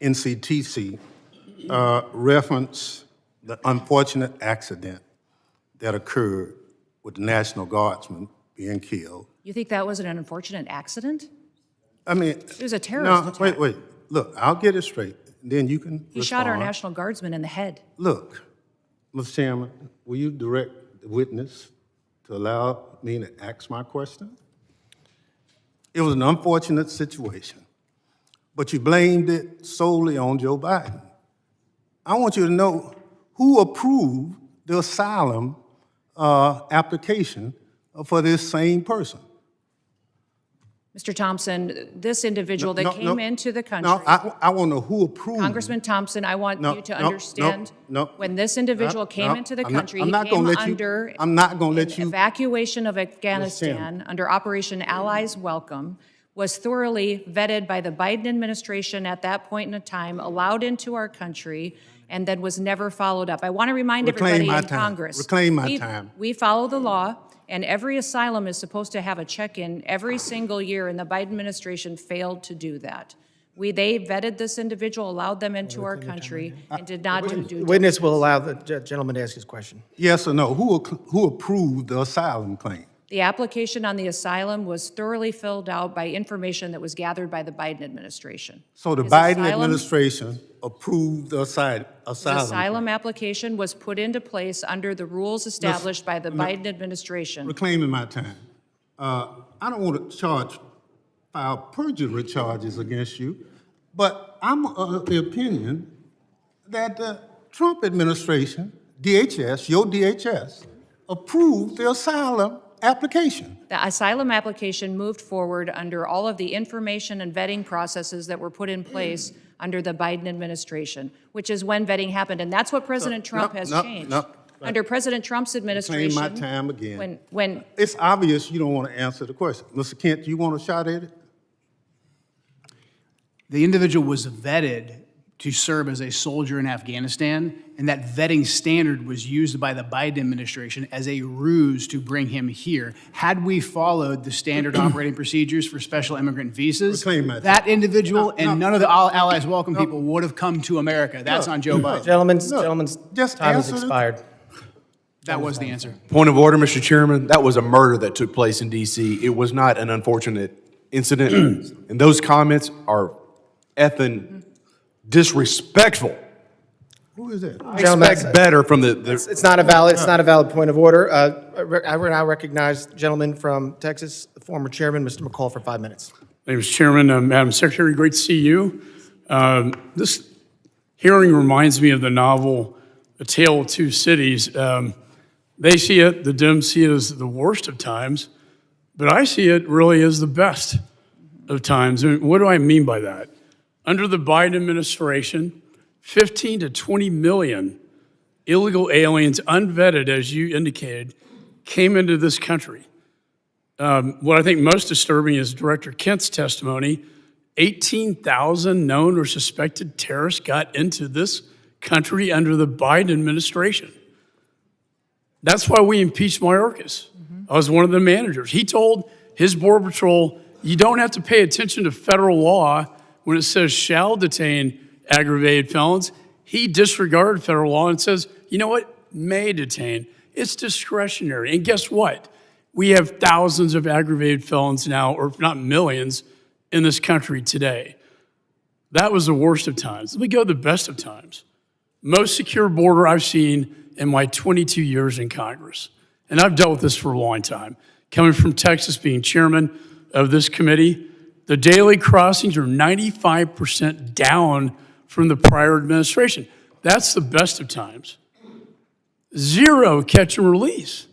NCTC referenced the unfortunate accident that occurred with the National Guardsman being killed. You think that was an unfortunate accident? I mean, It was a terrorist attack. wait. Look, I'll get it straight. Then you can He shot our respond. National Guardsman in the head. Look, Mr. Chairman, will you direct the witness to allow me to ask my question? It was an unfortunate situation, but you blamed it solely on Joe Biden. I want you to know who approved the asylum application for this same person. Mr. Thompson, this individual that No, came no, into the country. No, I want to know who approved. Congressman Thompson, I want No, you to no, understand, no, when this individual came no, into the I'm not- country, I'm he not came gonna let you- under I'm not gonna let an you- evacuation of Afghanistan under Operation Allies Welcome, was thoroughly vetted by the Biden administration at that point in time, allowed into our country, and then was never followed up. I want to remind Reclaim everybody my in time. Congress. Reclaim my time. We follow the law, and every asylum is supposed to have a check-in every single year, and the Biden administration failed to do that. They vetted this individual, allowed them into our country, and did not do due The diligence. witness will allow the gentleman to ask his question. Yes or no? Who approved the asylum claim? The application on the asylum was thoroughly filled out by information that was gathered by the Biden administration. So the His Biden asylum- administration approved the asylum. His asylum application was put into place under the rules established by the Biden administration. Reclaiming my time. I don't want to file perjury charges against you, but I'm of the opinion that the Trump administration, DHS, your DHS, approved the asylum application. The asylum application moved forward under all of the information and vetting processes that were put in place under the Biden administration, which is when vetting happened. And that's what President Trump has changed. Under President Trump's administration. Reclaim my time again. When It's obvious you don't want to answer the question. Mr. Kent, do you want a shot at it? The individual was vetted to serve as a soldier in Afghanistan, and that vetting standard was used by the Biden administration as a ruse to bring him here. Had we followed the standard operating procedures for special immigrant visas, Reclaim that. that individual and none of the Allies Welcome people would have come to America. That's on Joe Biden. Gentleman's just time has answer the- expired. That was the answer. Point of order, Mr. Chairman. That was a murder that took place in D.C. It was not an unfortunate incident. And those comments are effing disrespectful. Who is that? Gentlemen, Expect better from the It's not a valid point of order. I will now recognize the gentleman from Texas, the former chairman, Mr. McCall, for 5 minutes. Thank you, Mr. Chairman. Madam Secretary, great to see you. This hearing reminds me of the novel A Tale of Two Cities. They see it, the Dems see it as the worst of times, but I see it really as the best of times. And what do I mean by that? Under the Biden administration, 15 to 20 million illegal aliens, unvetted, as you indicated, came into this country. What I think most disturbing is Director Kent's testimony. 18,000 known or suspected terrorists got into this country under the Biden administration. That's why we impeached Mayorkas. I was one of the managers. He told his Border Patrol, you don't have to pay attention to federal law when it says shall detain aggravated felons. He disregarded federal law and says, you know what, may detain. It's discretionary. And guess what? We have thousands of aggravated felons now, or if not millions, in this country today. That was the worst of times. Let me go to the best of times. Most secure border I've seen in my 22 years in Congress. And I've dealt with this for a long time. Coming from Texas, being chairman of this committee, the daily crossings are 95% down from the prior administration. That's the best of times. Zero catch and release.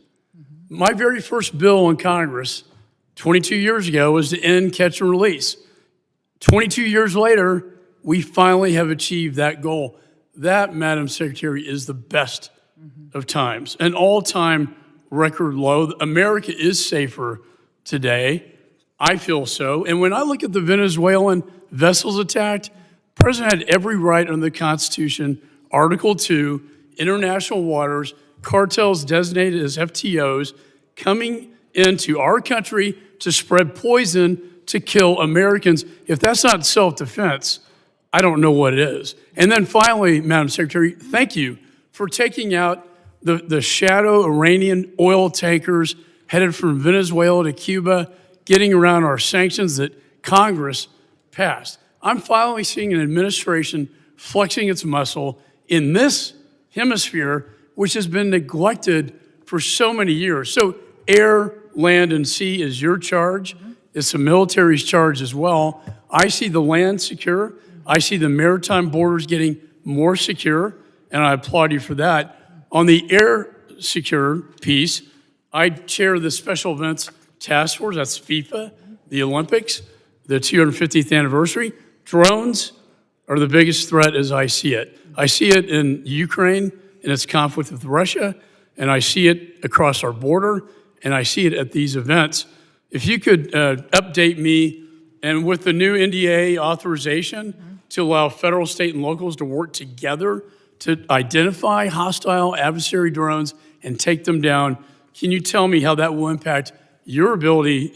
My very first bill in Congress 22 years ago was to end catch and release. 22 years later, we finally have achieved that goal. That, Madam Secretary, is the best of times, an all-time record low. America is safer today. I feel so. And when I look at the Venezuelan vessels attacked, the president had every right under the Constitution, Article 2, international waters, cartels designated as FTOs, coming into our country to spread poison to kill Americans. If that's not self-defense, I don't know what it is. And then finally, Madam Secretary, thank you for taking out the shadow Iranian oil tankers headed from Venezuela to Cuba, getting around our sanctions that Congress passed. I'm finally seeing an administration flexing its muscle in this hemisphere, which has been neglected for so many years. So air, land, and sea is your charge. It's the military's charge as well. I see the land secure. I see the maritime borders getting more secure, and I applaud you for that. On the air secure piece, I chair the Special Events Task Force. That's FIFA, the Olympics, the 250th anniversary. Drones are the biggest threat as I see it. I see it in Ukraine in its conflict with Russia, and I see it across our border, and I see it at these events. If you could update me, and with the new NDA authorization to allow federal, state, and locals to work together to identify hostile adversary drones and take them down, can you tell me how that will impact your ability,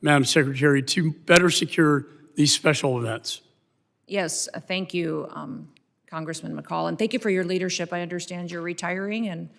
Madam Secretary, to better secure these special events? Yes, thank you, Congressman McCall, and thank you for your leadership. I understand you're retiring, and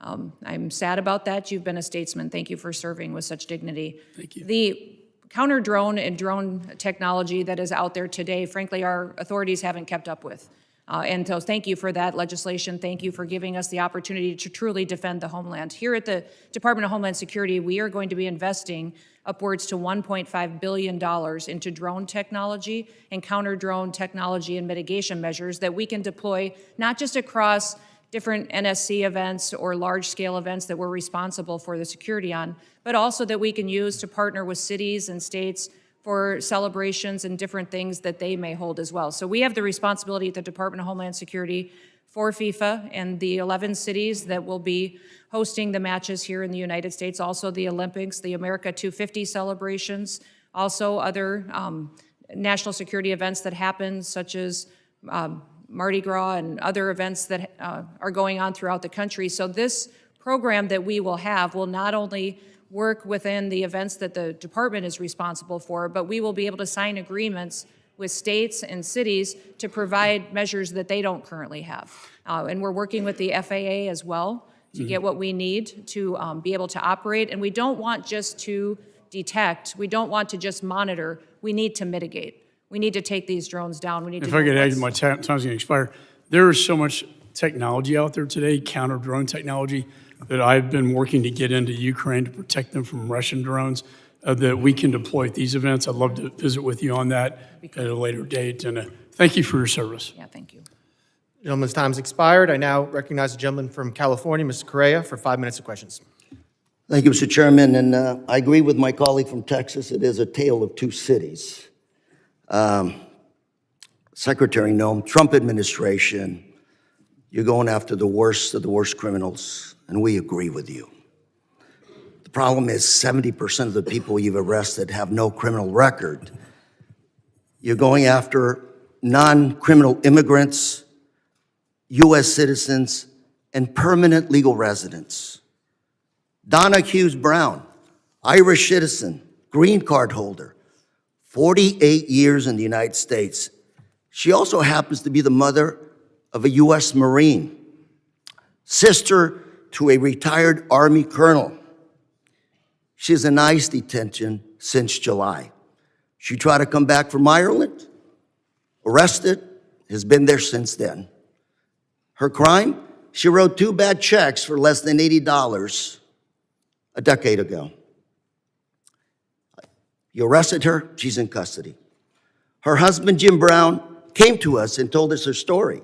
I'm sad about that. You've been a statesman. Thank you for serving with such dignity. Thank you. The counter-drone and drone technology that is out there today, frankly, our authorities haven't kept up with. And so thank you for that legislation. Thank you for giving us the opportunity to truly defend the homeland. Here at the Department of Homeland Security, we are going to be investing upwards to $1.5 billion into drone technology and counter-drone technology and mitigation measures that we can deploy not just across different NSC events or large-scale events that we're responsible for the security on, but also that we can use to partner with cities and states for celebrations and different things that they may hold as well. So we have the responsibility at the Department of Homeland Security for FIFA and the 11 cities that will be hosting the matches here in the United States, also the Olympics, the America 250 celebrations, also other national security events that happen, such as Mardi Gras and other events that are going on throughout the country. So this program that we will have will not only work within the events that the department is responsible for, but we will be able to sign agreements with states and cities to provide measures that they don't currently have. And we're working with the FAA as well to get what we need to be able to operate. And we don't want just to detect, we don't want to just monitor, we need to mitigate. We need to take these drones down. We need to. If I could add, my time's going to expire. There is so much technology out there today, counter-drone technology, that I've been working to get into Ukraine to protect them from Russian drones that we can deploy at these events. I'd love to visit with you on that at a later date. And thank you for your service. Yeah, thank you. Gentleman's time's expired. I now recognize the gentleman from California, Mr. Correa, for 5 minutes of questions. Thank you, Mr. Chairman. And I agree with my colleague from Texas. It is a tale of two cities. Secretary Noem, Trump administration, you're going after the worst of the worst criminals, and we agree with you. The problem is 70% of the people you've arrested have no criminal record. You're going after non-criminal immigrants, U.S. citizens, and permanent legal residents. Donna Hughes Brown, Irish citizen, green card holder, 48 years in the United States. She also happens to be the mother of a U.S. Marine, sister to a retired Army colonel. She's in ICE detention since July. She tried to come back from Ireland, arrested, has been there since then. Her crime? She wrote 2 bad checks for less than $80 a decade ago. You arrested her, she's in custody. Her husband, Jim Brown, came to us and told us her story.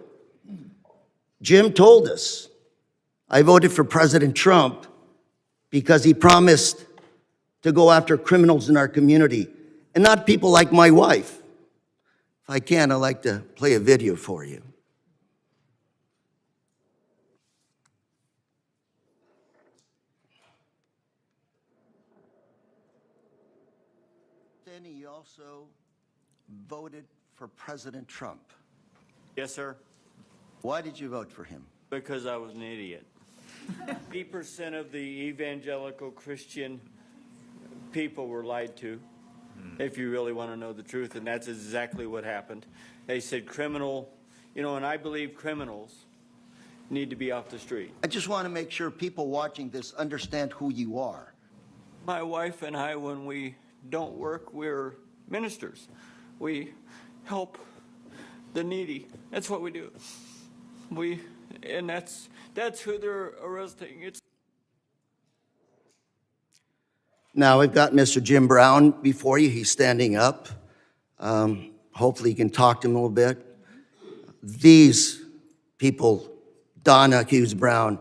Jim told us, I voted for President Trump because he promised to go after criminals in our community and not people like my wife. If I can, I'd like to play a video for you. understanding you also voted for President Trump. Yes, sir, Why did you vote for him? because I was an idiot. 80% of the evangelical Christian people were lied to, if you really want to know the truth, and that's exactly what happened. They said criminal, and I believe criminals need to be off the street. I just want to make sure people watching this understand who you are. My wife and I, when we don't work, we're ministers. We help the needy. That's what we do. And that's who they're arresting. It's Now, we've got Mr. Jim Brown before you. He's standing up. Hopefully you can talk to him a little bit. These people, Donna Hughes Brown,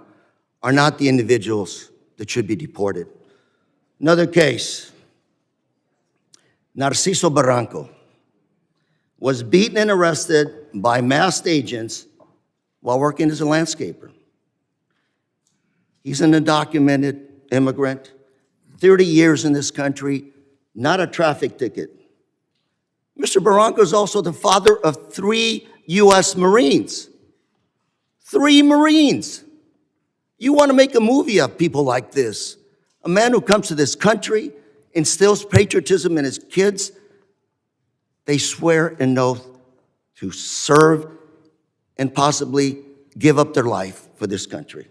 are not the individuals that should be deported. Another case, Narciso Barranco was beaten and arrested by masked agents while working as a landscaper. He's an undocumented immigrant, 30 years in this country, not a traffic ticket. Mr. Barranco is also the father of 3 U.S. Marines. 3 Marines. You want to make a movie of people like this. A man who comes to this country, instills patriotism in his kids. They swear an oath to serve and possibly give up their life for this country.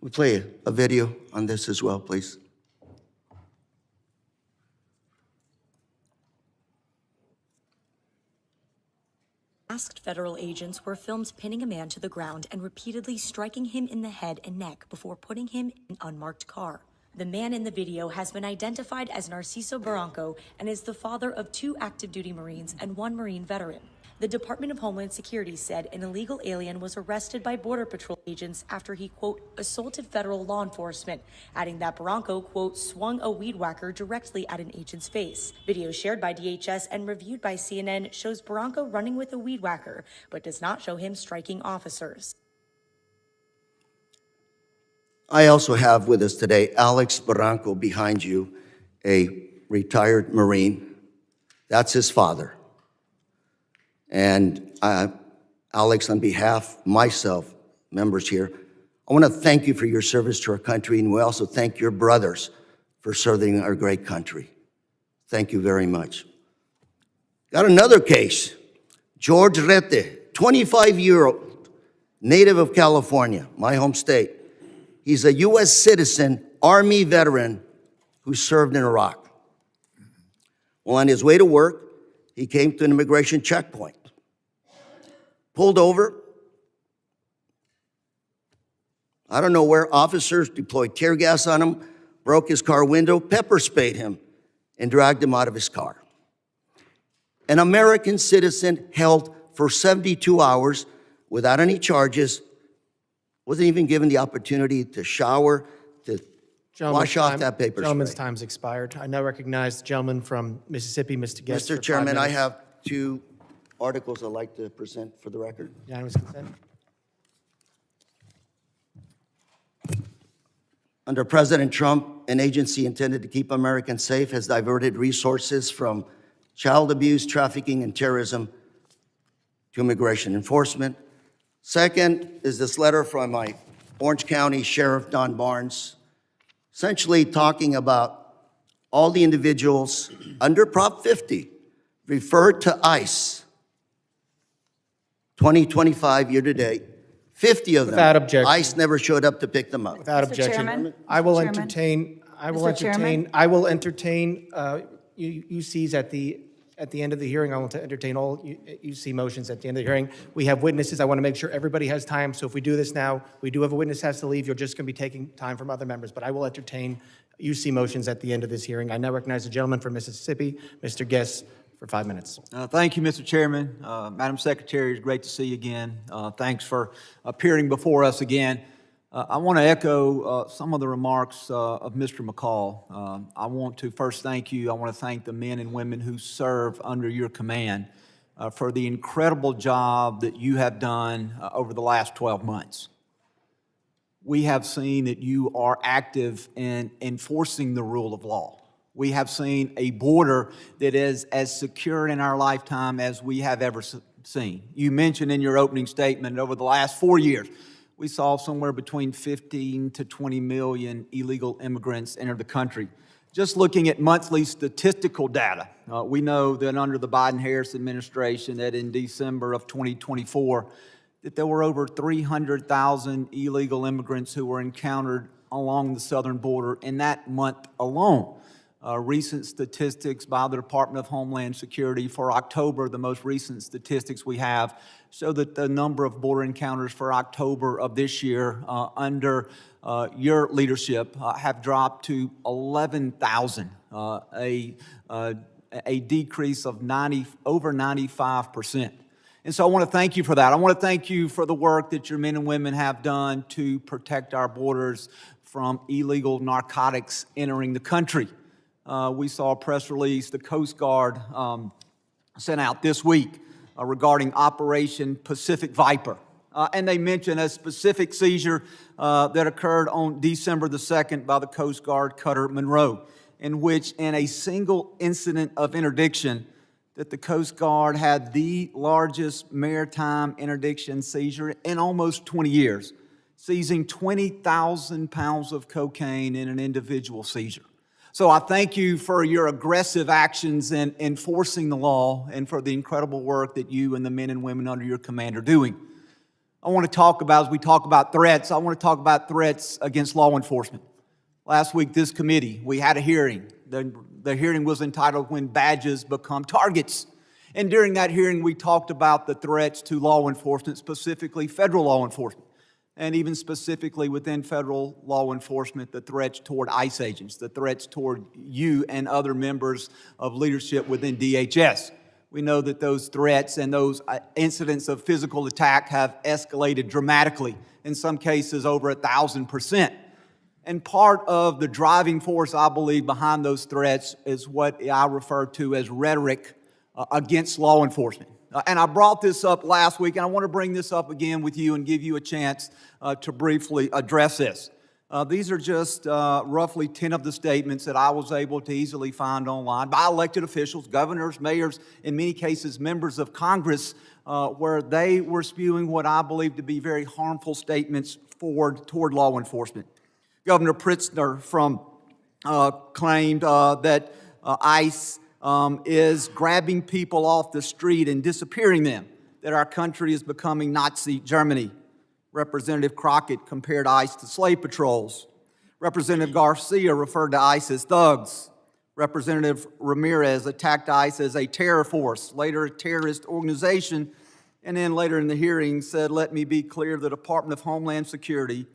We play a video on this as well, please. Masked federal agents were filmed pinning a man to the ground and repeatedly striking him in the head and neck before putting him in an unmarked car. The man in the video has been identified as Narciso Barranco and is the father of 2 active duty Marines and 1 Marine veteran. The Department of Homeland Security said an illegal alien was arrested by Border Patrol agents after he, quote, assaulted federal law enforcement, adding that Barranco, quote, swung a weed whacker directly at an agent's face. Video shared by DHS and reviewed by CNN shows Barranco running with a weed whacker, but does not show him striking officers. I also have with us today Alex Barranco behind you, a retired Marine. That's his father. And Alex, on behalf of myself, members here, I want to thank you for your service to our country, and we also thank your brothers for serving our great country. Thank you very much. Got another case. George Rete, 25-year-old, native of California, my home state. He's a U.S. citizen, Army veteran who served in Iraq. Well, on his way to work, he came to an immigration checkpoint. Pulled over. I don't know where officers deployed tear gas on him, broke his car window, pepper sprayed him, and dragged him out of his car. An American citizen held for 72 hours without any charges, wasn't even given the opportunity to shower, to wash off that paper Gentleman's spray. time's expired. I now recognize the gentleman from Mississippi, Mr. Guest. Mr. Chairman, I have 2 articles I'd like to present for the record. Unanimous consent. Under President Trump, an agency intended to keep Americans safe has diverted resources from child abuse, trafficking, and terrorism to immigration enforcement. Second is this letter from my Orange County Sheriff, Don Barnes, essentially talking about all the individuals under Prop 50 referred to ICE 2025 year to date, 50 of them. Without objection. ICE never showed up to pick them up. Without Mr. objection. Chairman? I will Mr. Chairman? entertain, Chairman? I will entertain UCs at the end of the hearing. I will entertain all UC motions at the end of the hearing. We have witnesses. I want to make sure everybody has time. So if we do this now, we do have a witness has to leave. You're just going to be taking time from other members. But I will entertain UC motions at the end of this hearing. I now recognize the gentleman from Mississippi, Mr. Guest, for 5 minutes. Thank you, Mr. Chairman. Madam Secretary, it's great to see you again. Thanks for appearing before us again. I want to echo some of the remarks of Mr. McCall. I want to first thank you. I want to thank the men and women who serve under your command for the incredible job that you have done over the last 12 months. we have seen that you are active in enforcing the rule of law. We have seen a border that is as secure in our lifetime as we have ever seen. You mentioned in your opening statement over the last 4 years, we saw somewhere between 15 to 20 million illegal immigrants enter the country. Just looking at monthly statistical data, we know that under the Biden-Harris administration, that in December of 2024, that there were over 300,000 illegal immigrants who were encountered along the southern border in that month alone. Recent statistics by the Department of Homeland Security for October, the most recent statistics we have, show that the number of border encounters for October of this year under your leadership have dropped to 11,000, a decrease of over 95%. And so I want to thank you for that. I want to thank you for the work that your men and women have done to protect our borders from illegal narcotics entering the country. We saw a press release the Coast Guard sent out this week regarding Operation Pacific Viper. And they mentioned a specific seizure that occurred on December the 2nd by the Coast Guard cutter Monroe, in which in a single incident of interdiction that the Coast Guard had the largest maritime interdiction seizure in almost 20 years, seizing 20,000 pounds of cocaine in an individual seizure. So I thank you for your aggressive actions in enforcing the law and for the incredible work that you and the men and women under your command are doing. I want to talk about, as we talk about threats, I want to talk about threats against law enforcement. Last week, this committee, we had a hearing. The hearing was entitled When Badges Become Targets. And during that hearing, we talked about the threats to law enforcement, specifically federal law enforcement. And even specifically within federal law enforcement, the threats toward ICE agents, the threats toward you and other members of leadership within DHS. We know that those threats and those incidents of physical attack have escalated dramatically, in some cases over 1,000%. And part of the driving force, I believe, behind those threats is what I refer to as rhetoric against law enforcement. And I brought this up last week, and I want to bring this up again with you and give you a chance to briefly address this. These are just roughly 10 of the statements that I was able to easily find online by elected officials, governors, mayors, in many cases members of Congress, where they were spewing what I believe to be very harmful statements toward law enforcement. Governor Pritzker claimed that ICE is grabbing people off the street and disappearing them, that our country is becoming Nazi Germany. Representative Crockett compared ICE to slave patrols. Representative Garcia referred to ICE as thugs. Representative Ramirez attacked ICE as a terror force, later a terrorist organization, and then later in the hearing said, let me be clear, the Department of Homeland Security,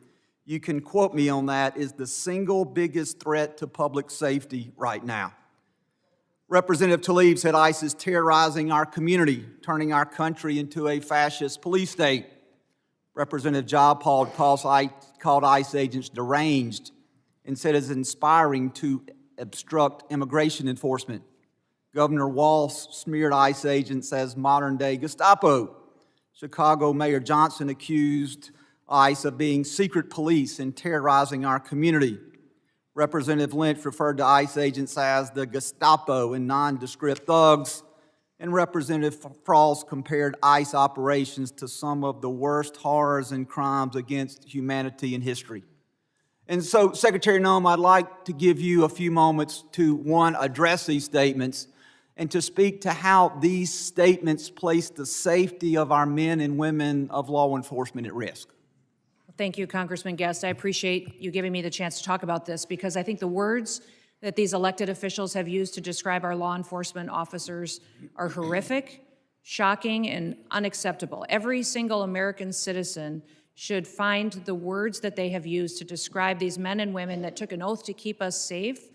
you can quote me on that, is the single biggest threat to public safety right now. Representative Tlaib said ICE is terrorizing our community, turning our country into a fascist police state. Representative Jayapal called ICE agents deranged and said it's inspiring to obstruct immigration enforcement. Governor Walz smeared ICE agents as modern-day Gestapo. Chicago Mayor Johnson accused ICE of being secret police and terrorizing our community. Representative Lynch referred to ICE agents as the Gestapo and nondescript thugs. And Representative Frost compared ICE operations to some of the worst horrors and crimes against humanity in history. And so, Secretary Noem, I'd like to give you a few moments to, one, address these statements and to speak to how these statements place the safety of our men and women of law enforcement at risk. Thank you, Congressman Guest. I appreciate you giving me the chance to talk about this because I think the words that these elected officials have used to describe our law enforcement officers are horrific, shocking, and unacceptable. Every single American citizen should find the words that they have used to describe these men and women that took an oath to keep us safe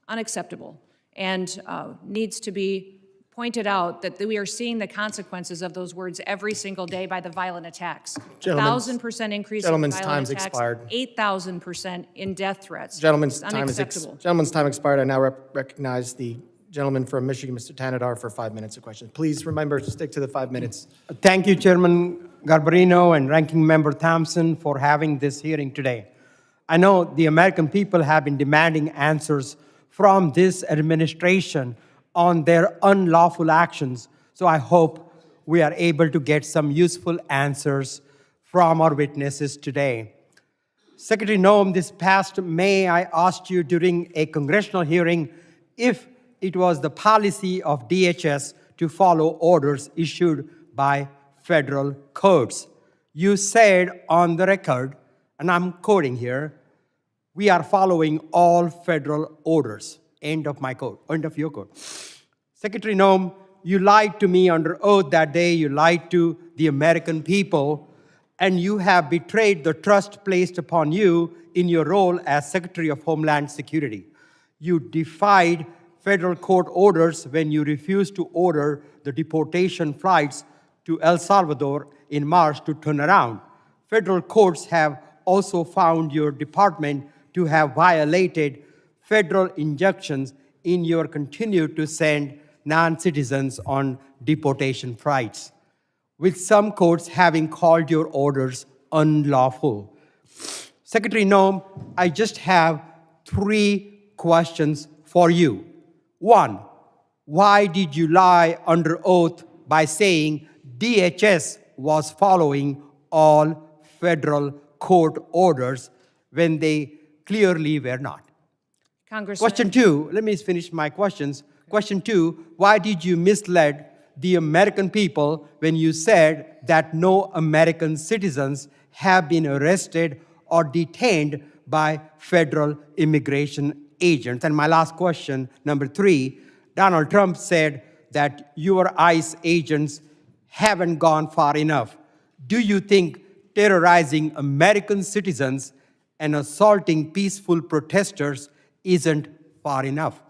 unacceptable and needs to be pointed out that we are seeing the consequences of those words every single day by the violent attacks. 1,000% increase in violent time's attacks, expired. 8,000% in death threats. Gentleman's It's time is unacceptable. Gentleman's time expired. I now recognize the Gentleman from Michigan, Mr. Tanadar, for 5 minutes of questions. Please remember to stick to the 5 minutes. Thank you, Chairman Garbarino and Ranking Member Thompson, for having this hearing today. I know the American people have been demanding answers from this administration on their unlawful actions, so I hope we are able to get some useful answers from our witnesses today. Secretary Noem, this past May, I asked you during a congressional hearing if it was the policy of DHS to follow orders issued by federal courts. You said on the record, and I'm quoting here, "We are following all federal orders." End of my quote, end of your quote. Secretary Noem, you lied to me under oath that day. You lied to the American people, and you have betrayed the trust placed upon you in your role as Secretary of Homeland Security. You defied federal court orders when you refused to order the deportation flights to El Salvador in March to turn around. Federal courts have also found your department to have violated federal injunctions in your continue to send non-citizens on deportation flights, with some courts having called your orders unlawful. Secretary Noem, I just have 3 questions for you. 1, why did you lie under oath by saying DHS was following all federal court orders when they clearly were not? Congressman. Question 2, let me finish my questions. Question 2, why did you mislead the American people when you said that no American citizens have been arrested or detained by federal immigration agents? And my last question, number 3, Donald Trump said that your ICE agents haven't gone far enough. Do you think terrorizing American citizens and assaulting peaceful protesters isn't far enough?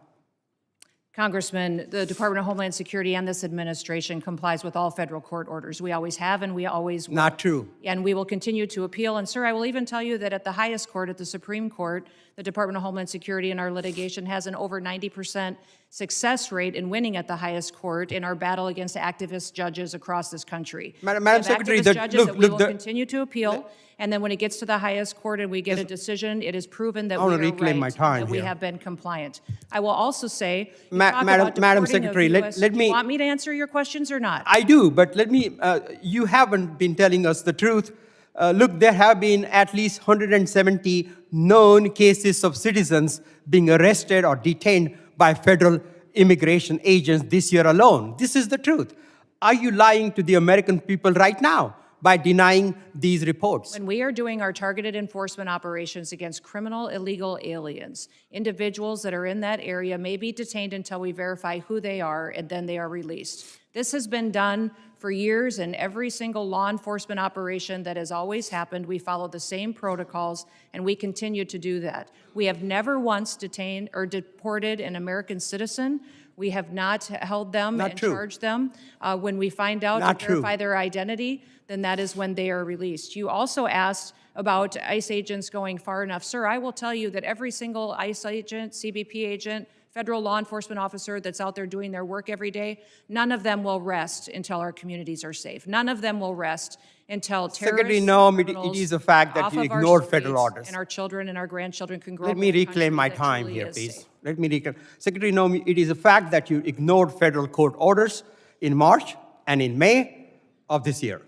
Congressman, the Department of Homeland Security and this administration complies with all federal court orders. We always have and we always will. Not true. And we will continue to appeal. And sir, I will even tell you that at the highest court, at the Supreme Court, the Department of Homeland Security in our litigation has an over 90% success rate in winning at the highest court in our battle against activist judges across this country. Madam Secretary, activist judges that we will continue to appeal. And then when it gets to the highest court and we get a decision, it is proven that we are reclaim my right, time that we here. have been compliant. I will also say, Madam Secretary, let Do me. you want me to answer your questions or not? I do, but let me, you haven't been telling us the truth. Look, there have been at least 170 known cases of citizens being arrested or detained by federal immigration agents this year alone. This is the truth. Are you lying to the American people right now by denying these reports? When we are doing our targeted enforcement operations against criminal illegal aliens, individuals that are in that area may be detained until we verify who they are, and then they are released. This has been done for years, and every single law enforcement operation that has always happened, we follow the same protocols, and we continue to do that. We have never once detained or deported an American citizen. We have not held them and charged them. When we find out and verify their identity, then that is when they are released. You also asked about ICE agents going far enough. Sir, I will tell you that every single ICE agent, CBP agent, federal law enforcement officer that's out there doing their work every day, none of them will rest until our communities are safe. None of them will rest until Secretary terrorists, Noem, criminals it is a fact that off you of our ignored federal streets orders. and our children and our grandchildren can grow Let up me in a reclaim country my that time truly here, is please. safe. Let me reclaim. Secretary Noem, it is a fact that you ignored federal court orders in March and in May of this year.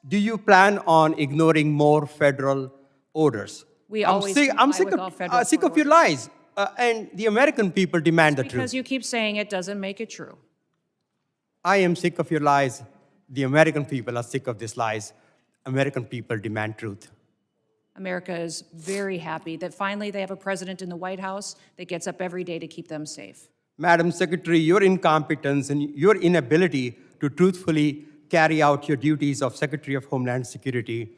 Do you plan on ignoring more federal orders? We always I'm comply with all federal sick court of your orders. lies, and the American people demand the Because truth. you keep saying it doesn't make it true. I am sick of your lies. The American people are sick of these lies. American people demand truth. America is very happy that finally they have a president in the White House that gets up every day to keep them safe. Madam Secretary, your incompetence and your inability to truthfully carry out your duties of Secretary of Homeland Security,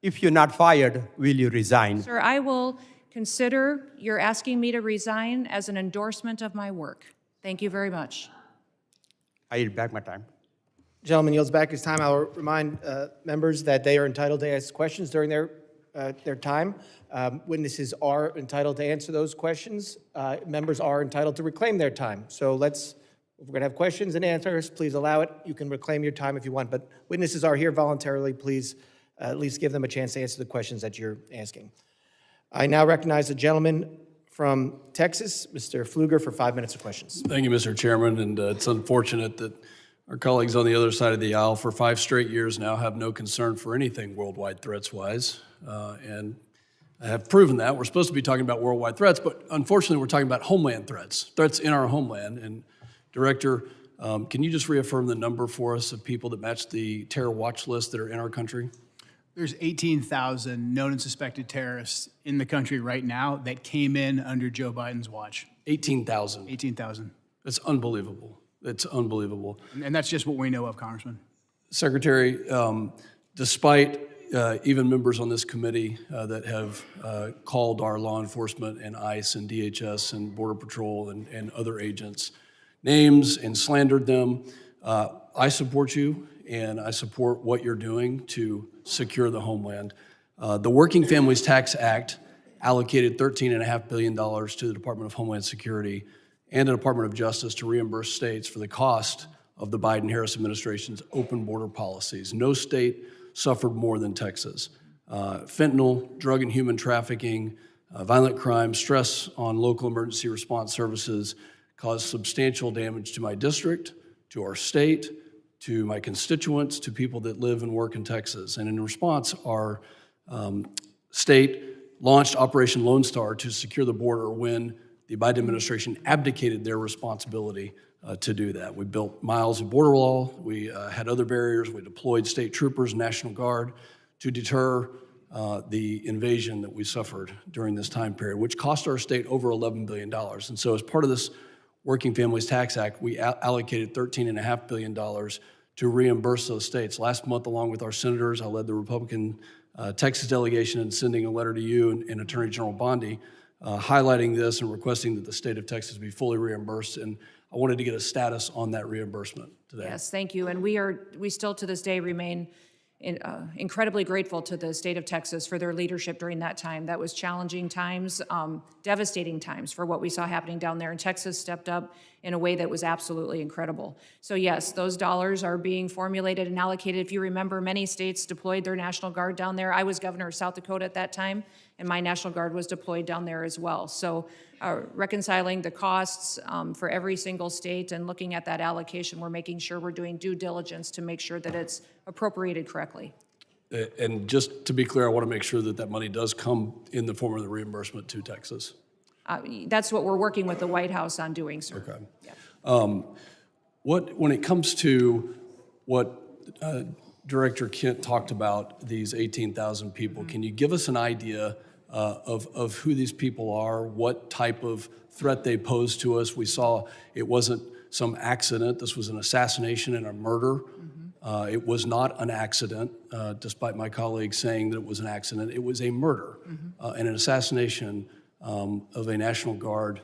if you're not fired, will you resign? Sir, I will consider your asking me to resign as an endorsement of my work. Thank you very much. I yield back my time. Gentleman yields back his time. I'll remind members that they are entitled to ask questions during their their time. Witnesses are entitled to answer those questions. Members are entitled to reclaim their time. So if we're going to have questions and answers, please allow it. You can reclaim your time if you want, but witnesses are here voluntarily. Please at least give them a chance to answer the questions that you're asking. I now recognize the gentleman from Texas, Mr. Pfluger, for 5 minutes of questions. Thank you, Mr. Chairman, and it's unfortunate that our colleagues on the other side of the aisle for 5 straight years now have no concern for anything worldwide threats-wise, and have proven that. We're supposed to be talking about worldwide threats, but unfortunately we're talking about homeland threats in our homeland. And Director, can you just reaffirm the number for us of people that match the terror watch list that are in our country? There's 18,000 known and suspected terrorists in the country right now that came in under Joe Biden's watch. 18,000. 18,000. That's unbelievable. It's unbelievable. And that's just what we know of, Congressman. Secretary, despite even members on this committee that have called our law enforcement and ICE and DHS and Border Patrol and other agents names and slandered them, I support you, and I support what you're doing to secure the homeland. The Working Families Tax Act allocated $13.5 billion to the Department of Homeland Security and the Department of Justice to reimburse states for the cost of the Biden-Harris administration's open border policies. No state suffered more than Texas. Fentanyl, drug and human trafficking, violent crime, stress on local emergency response services caused substantial damage to my district, to our state, to my constituents, to people that live and work in Texas. And in response, our state launched Operation Lone Star to secure the border when the Biden administration abdicated their responsibility to do that. We built miles of border wall, we had other barriers, we deployed state troopers, National Guard to deter the invasion that we suffered during this time period, which cost our state over $11 billion. And so as part of this Working Families Tax Act, we allocated $13.5 billion to reimburse those states. Last month, along with our senators, I led the Republican Texas delegation in sending a letter to you and Attorney General Bondi highlighting this and requesting that the state of Texas be fully reimbursed. And I wanted to get a status on that reimbursement today. Yes, thank you. And we still to this day remain incredibly grateful to the state of Texas for their leadership during that time. That was challenging times, devastating times for what we saw happening down there. And Texas stepped up in a way that was absolutely incredible. So yes, those dollars are being formulated and allocated. If you remember, many states deployed their National Guard down there. I was governor of South Dakota at that time, and my National Guard was deployed down there as well. So reconciling the costs for every single state and looking at that allocation, we're making sure we're doing due diligence to make sure that it's appropriated correctly. And just to be clear, I want to make sure that that money does come in the form of the reimbursement to Texas. That's what we're working with the White House on doing, sir. Okay. Yeah. When it comes to what Director Kent talked about, these 18,000 people, can you give us an idea of who these people are, what type of threat they pose to us? We saw it wasn't some accident. This was an assassination and a murder. It was not an accident, despite my colleagues saying that it was an accident. It was a murder and an assassination of a National Guard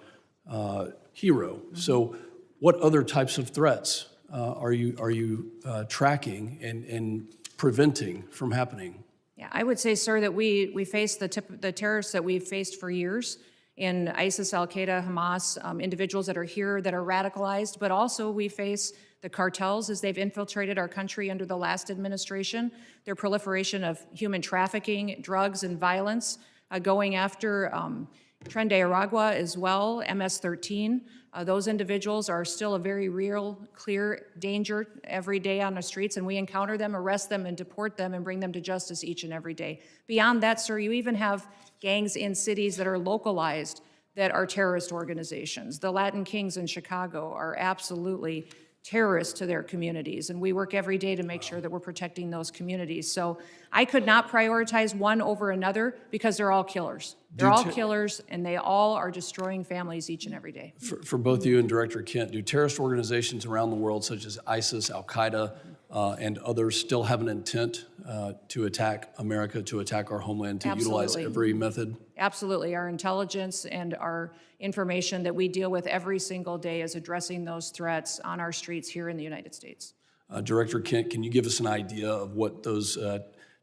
hero. So what other types of threats are you tracking and preventing from happening? Yeah, I would say, sir, that we face the terrorists that we've faced for years in ISIS, Al-Qaeda, Hamas, individuals that are here that are radicalized, but also we face the cartels as they've infiltrated our country under the last administration, their proliferation of human trafficking, drugs, and violence, going after Tren de Aragua as well, MS-13. Those individuals are still a very real, clear danger every day on the streets, and we encounter them, arrest them, and deport them, and bring them to justice each and every day. Beyond that, sir, you even have gangs in cities that are localized that are terrorist organizations. The Latin Kings in Chicago are absolutely terrorists to their communities, and we work every day to make sure that we're protecting those communities. So I could not prioritize one over another because they're all killers. They're all killers, and they all are destroying families each and every day. For both you and Director Kent, do terrorist organizations around the world, such as ISIS, Al-Qaeda, and others, still have an intent to attack America, to attack our homeland, to utilize every method? Absolutely. Our intelligence and our information that we deal with every single day is addressing those threats on our streets here in the United States. Director Kent, can you give us an idea of what those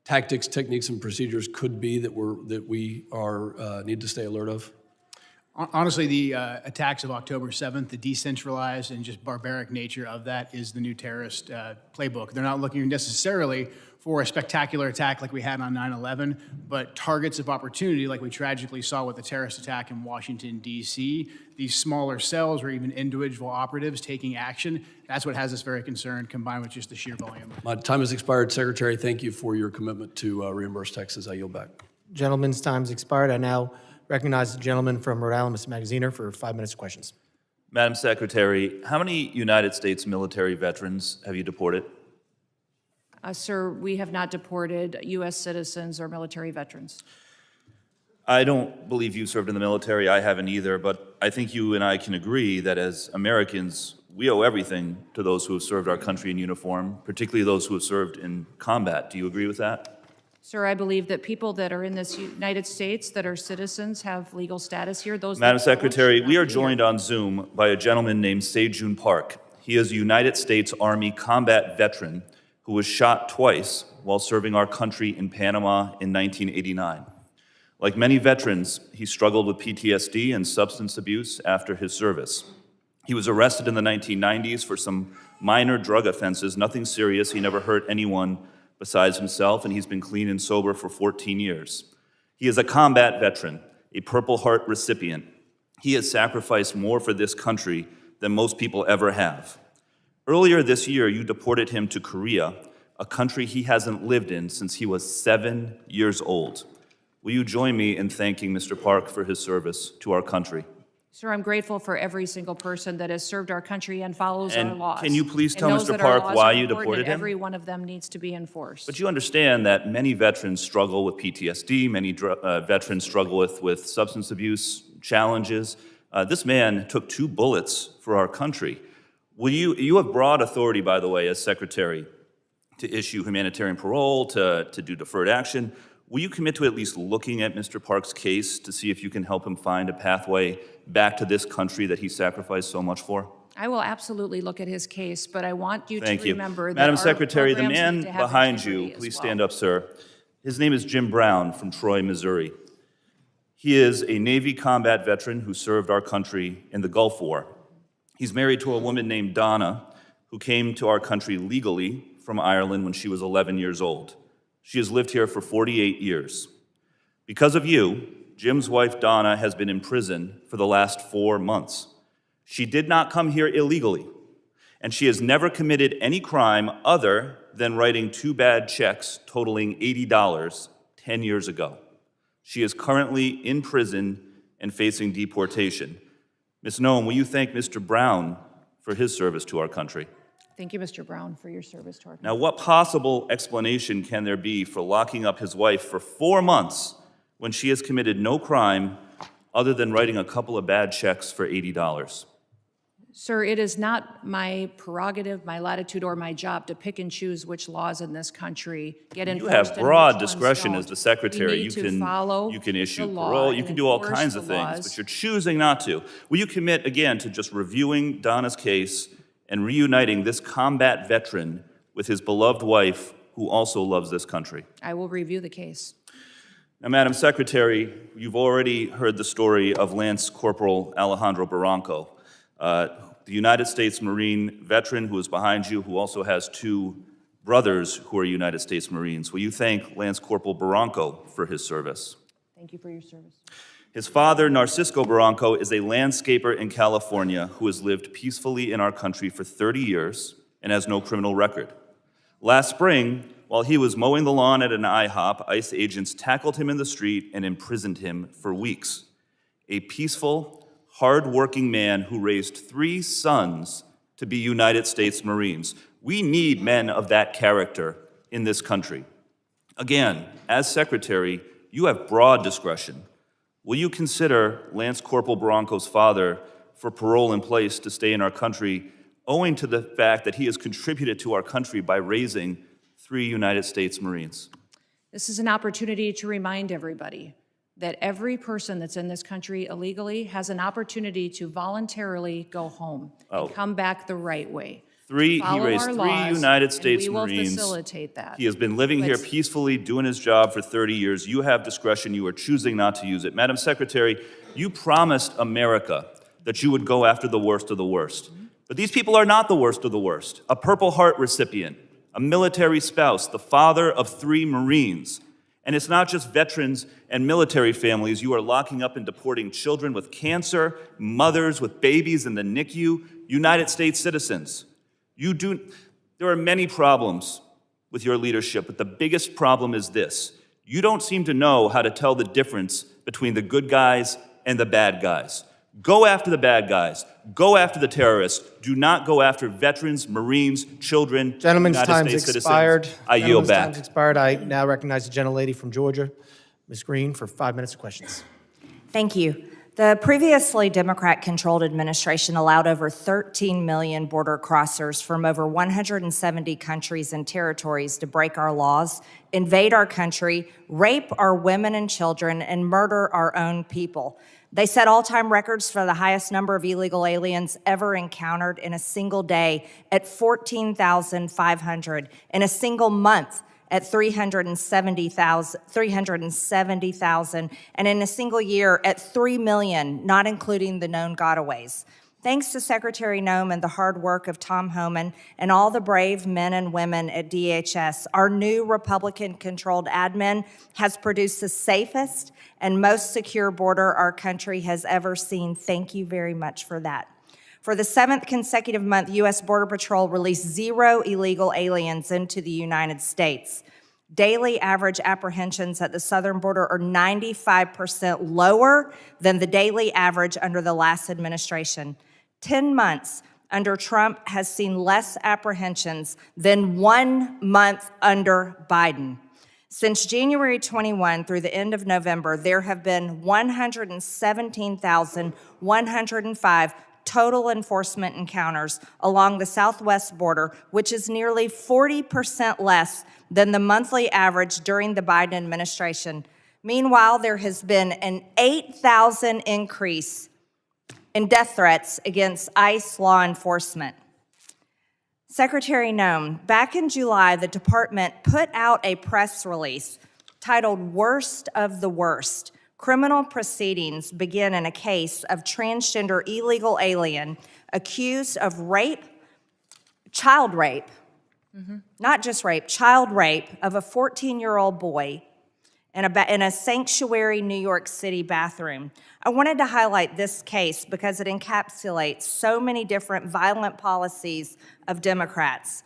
tactics, techniques, and procedures could be that we need to stay alert of? Honestly, the attacks of October 7th, the decentralized and just barbaric nature of that is the new terrorist playbook. They're not looking necessarily for a spectacular attack like we had on 9/11, but targets of opportunity like we tragically saw with the terrorist attack in Washington, D.C., these smaller cells or even individual operatives taking action. That's what has us very concerned, combined with just the sheer volume. My time has expired, Secretary. Thank you for your commitment to reimburse taxes. I yield back. Gentleman's time's expired. I now recognize the gentleman from Rhode Island, Mr. Magaziner, for 5 minutes of questions. Madam Secretary, how many United States military veterans have you deported? Sir, we have not deported U.S. citizens or military veterans. I don't believe you served in the military. I haven't either, but I think you and I can agree that as Americans, we owe everything to those who have served our country in uniform, particularly those who have served in combat. Do you agree with that? Sir, I believe that people that are in this United States that are citizens have legal status here. Those Madam that don't Secretary, should we not are be joined here. on Zoom by a gentleman named Sejun Park. He is a United States Army combat veteran who was shot twice while serving our country in Panama in 1989. Like many veterans, he struggled with PTSD and substance abuse after his service. He was arrested in the 1990s for some minor drug offenses, nothing serious. He never hurt anyone besides himself, and he's been clean and sober for 14 years. He is a combat veteran, a Purple Heart recipient. He has sacrificed more for this country than most people ever have. Earlier this year, you deported him to Korea, a country he hasn't lived in since he was 7 years old. Will you join me in thanking Mr. Park for his service to our country? Sir, I'm grateful for every single person that has served our country and follows And our laws. can you please and tell knows Mr. that our Park laws why are you important deported and him? every one of them needs to be enforced. But you understand that many veterans struggle with PTSD, many veterans struggle with substance abuse challenges. This man took 2 bullets for our country. You have broad authority, by the way, as Secretary, to issue humanitarian parole, to do deferred action. Will you commit to at least looking at Mr. Park's case to see if you can help him find a pathway back to this country that he sacrificed so much for? I will absolutely look at his case, but I want you Thank to you. remember that Madam our Secretary, the programs man need to have behind integrity you, as please well. stand up, sir. His name is Jim Brown from Troy, Missouri. He is a Navy combat veteran who served our country in the Gulf War. He's married to a woman named Donna, who came to our country legally from Ireland when she was 11 years old. She has lived here for 48 years. Because of you, Jim's wife Donna has been in prison for the last 4 months. She did not come here illegally, and she has never committed any crime other than writing 2 bad checks totaling $80 10 years ago. She is currently in prison and facing deportation. Ms. Noem, will you thank Mr. Brown for his service to our country? Thank you, Mr. Brown, for your service to our country. Now, what possible explanation can there be for locking up his wife for 4 months when she has committed no crime other than writing a couple of bad checks for $80? Sir, it is not my prerogative, my latitude, or my job to pick and choose which laws in this country get enforced. You have and broad which ones discretion don't. as the Secretary. We need to follow You can issue the law parole, you and can do all enforce kinds the of things, laws. but you're choosing not to. Will you commit, again, to just reviewing Donna's case and reuniting this combat veteran with his beloved wife, who also loves this country? I will review the case. Now, Madam Secretary, you've already heard the story of Lance Corporal Alejandro Barranco, the United States Marine veteran who is behind you, who also has 2 brothers who are United States Marines. Will you thank Lance Corporal Barranco for his service? Thank you for your service. His father, Narcisco Barranco, is a landscaper in California who has lived peacefully in our country for 30 years and has no criminal record. Last spring, while he was mowing the lawn at an IHOP, ICE agents tackled him in the street and imprisoned him for weeks. A peaceful, hard-working man who raised 3 sons to be United States Marines. We need men of that character in this country. Again, as Secretary, you have broad discretion. Will you consider Lance Corporal Barranco's father for parole in place to stay in our country, owing to the fact that he has contributed to our country by raising 3 United States Marines? This is an opportunity to remind everybody that every person that's in this country illegally has an opportunity to voluntarily go home and come back the right way. He follow raised our 3 laws, United and States we will Marines. facilitate that. He has been living here But- peacefully, doing his job for 30 years. You have discretion. You are choosing not to use it. Madam Secretary, you promised America that you would go after the worst of the worst. But these people are not the worst of the worst. A Purple Heart recipient, a military spouse, the father of 3 Marines. And it's not just veterans and military families. You are locking up and deporting children with cancer, mothers with babies in the NICU, United States citizens. There are many problems with your leadership, but the biggest problem is this. You don't seem to know how to tell the difference between the good guys and the bad guys. Go after the bad guys. Go after the terrorists. Do not go after veterans, Marines, children, Gentleman's United time's States expired. citizens. I yield back. Time's expired. I now recognize the gentlelady from Georgia, Ms. Green, for 5 minutes of questions. Thank you. The previously Democrat-controlled administration allowed over 13 million border crossers from over 170 countries and territories to break our laws, invade our country, rape our women and children, and murder our own people. They set all-time records for the highest number of illegal aliens ever encountered in a single day at 14,500, in a single month at 370,000, and in a single year at 3 million, not including the known gotaways. Thanks to Secretary Noem and the hard work of Tom Homan and all the brave men and women at DHS, our new Republican-controlled admin has produced the safest and most secure border our country has ever seen. Thank you very much for that. For the 7th consecutive month, U.S. Border Patrol released 0 illegal aliens into the United States. Daily average apprehensions at the southern border are 95% lower than the daily average under the last administration. 10 months under Trump has seen less apprehensions than 1 month under Biden. Since January 21 through the end of November, there have been 117,105 total enforcement encounters along the southwest border, which is nearly 40% less than the monthly average during the Biden administration. Meanwhile, there has been an 8,000 increase in death threats against ICE law enforcement. Secretary Noem, back in July, the department put out a press release titled "Worst of the Worst." Criminal proceedings begin in a case of transgender illegal alien accused of rape, child rape, not just rape, child rape of a 14-year-old boy in a sanctuary New York City bathroom. I wanted to highlight this case because it encapsulates so many different violent policies of Democrats.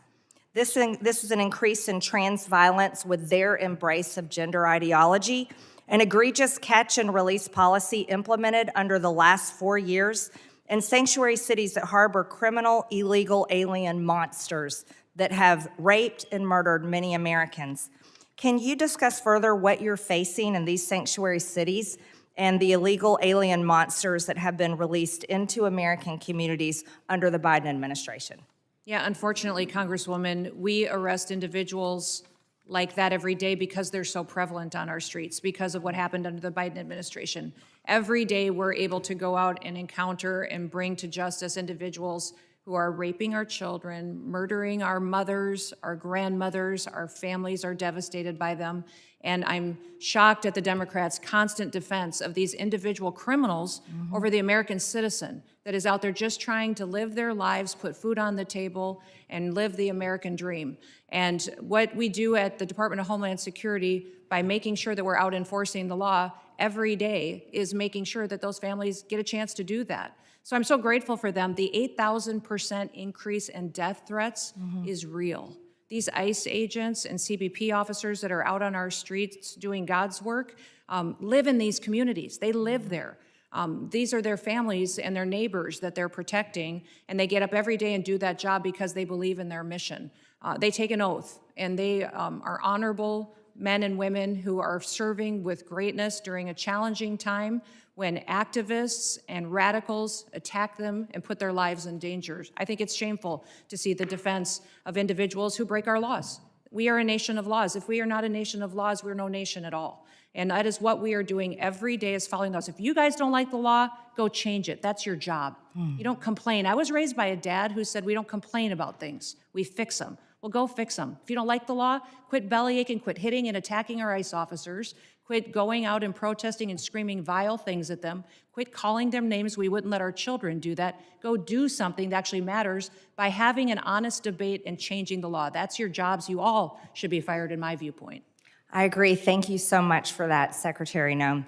This is an increase in trans violence with their embrace of gender ideology, an egregious catch and release policy implemented under the last 4 years, and sanctuary cities that harbor criminal, illegal alien monsters that have raped and murdered many Americans. Can you discuss further what you're facing in these sanctuary cities and the illegal alien monsters that have been released into American communities under the Biden administration? Yeah, unfortunately, Congresswoman, we arrest individuals like that every day because they're so prevalent on our streets, because of what happened under the Biden administration. Every day we're able to go out and encounter and bring to justice individuals who are raping our children, murdering our mothers, our grandmothers, our families are devastated by them. And I'm shocked at the Democrats' constant defense of these individual criminals over the American citizen that is out there just trying to live their lives, put food on the table, and live the American dream. And what we do at the Department of Homeland Security by making sure that we're out enforcing the law every day is making sure that those families get a chance to do that. So I'm so grateful for them. The 8,000% increase in death threats is real. These ICE agents and CBP officers that are out on our streets doing God's work live in these communities. They live there. These are their families and their neighbors that they're protecting, and they get up every day and do that job because they believe in their mission. They take an oath, and they are honorable men and women who are serving with greatness during a challenging time when activists and radicals attack them and put their lives in danger. I think it's shameful to see the defense of individuals who break our laws. We are a nation of laws. If we are not a nation of laws, we're no nation at all. And that is what we are doing every day, is following those. If you guys don't like the law, go change it. That's your job. You don't complain. I was raised by a dad who said we don't complain about things. We fix them. Well, go fix them. If you don't like the law, quit bellyaching, quit hitting and attacking our ICE officers, quit going out and protesting and screaming vile things at them, quit calling them names. We wouldn't let our children do that. Go do something that actually matters by having an honest debate and changing the law. That's your jobs. You all should be fired, in my viewpoint. I agree. Thank you so much for that, Secretary Noem.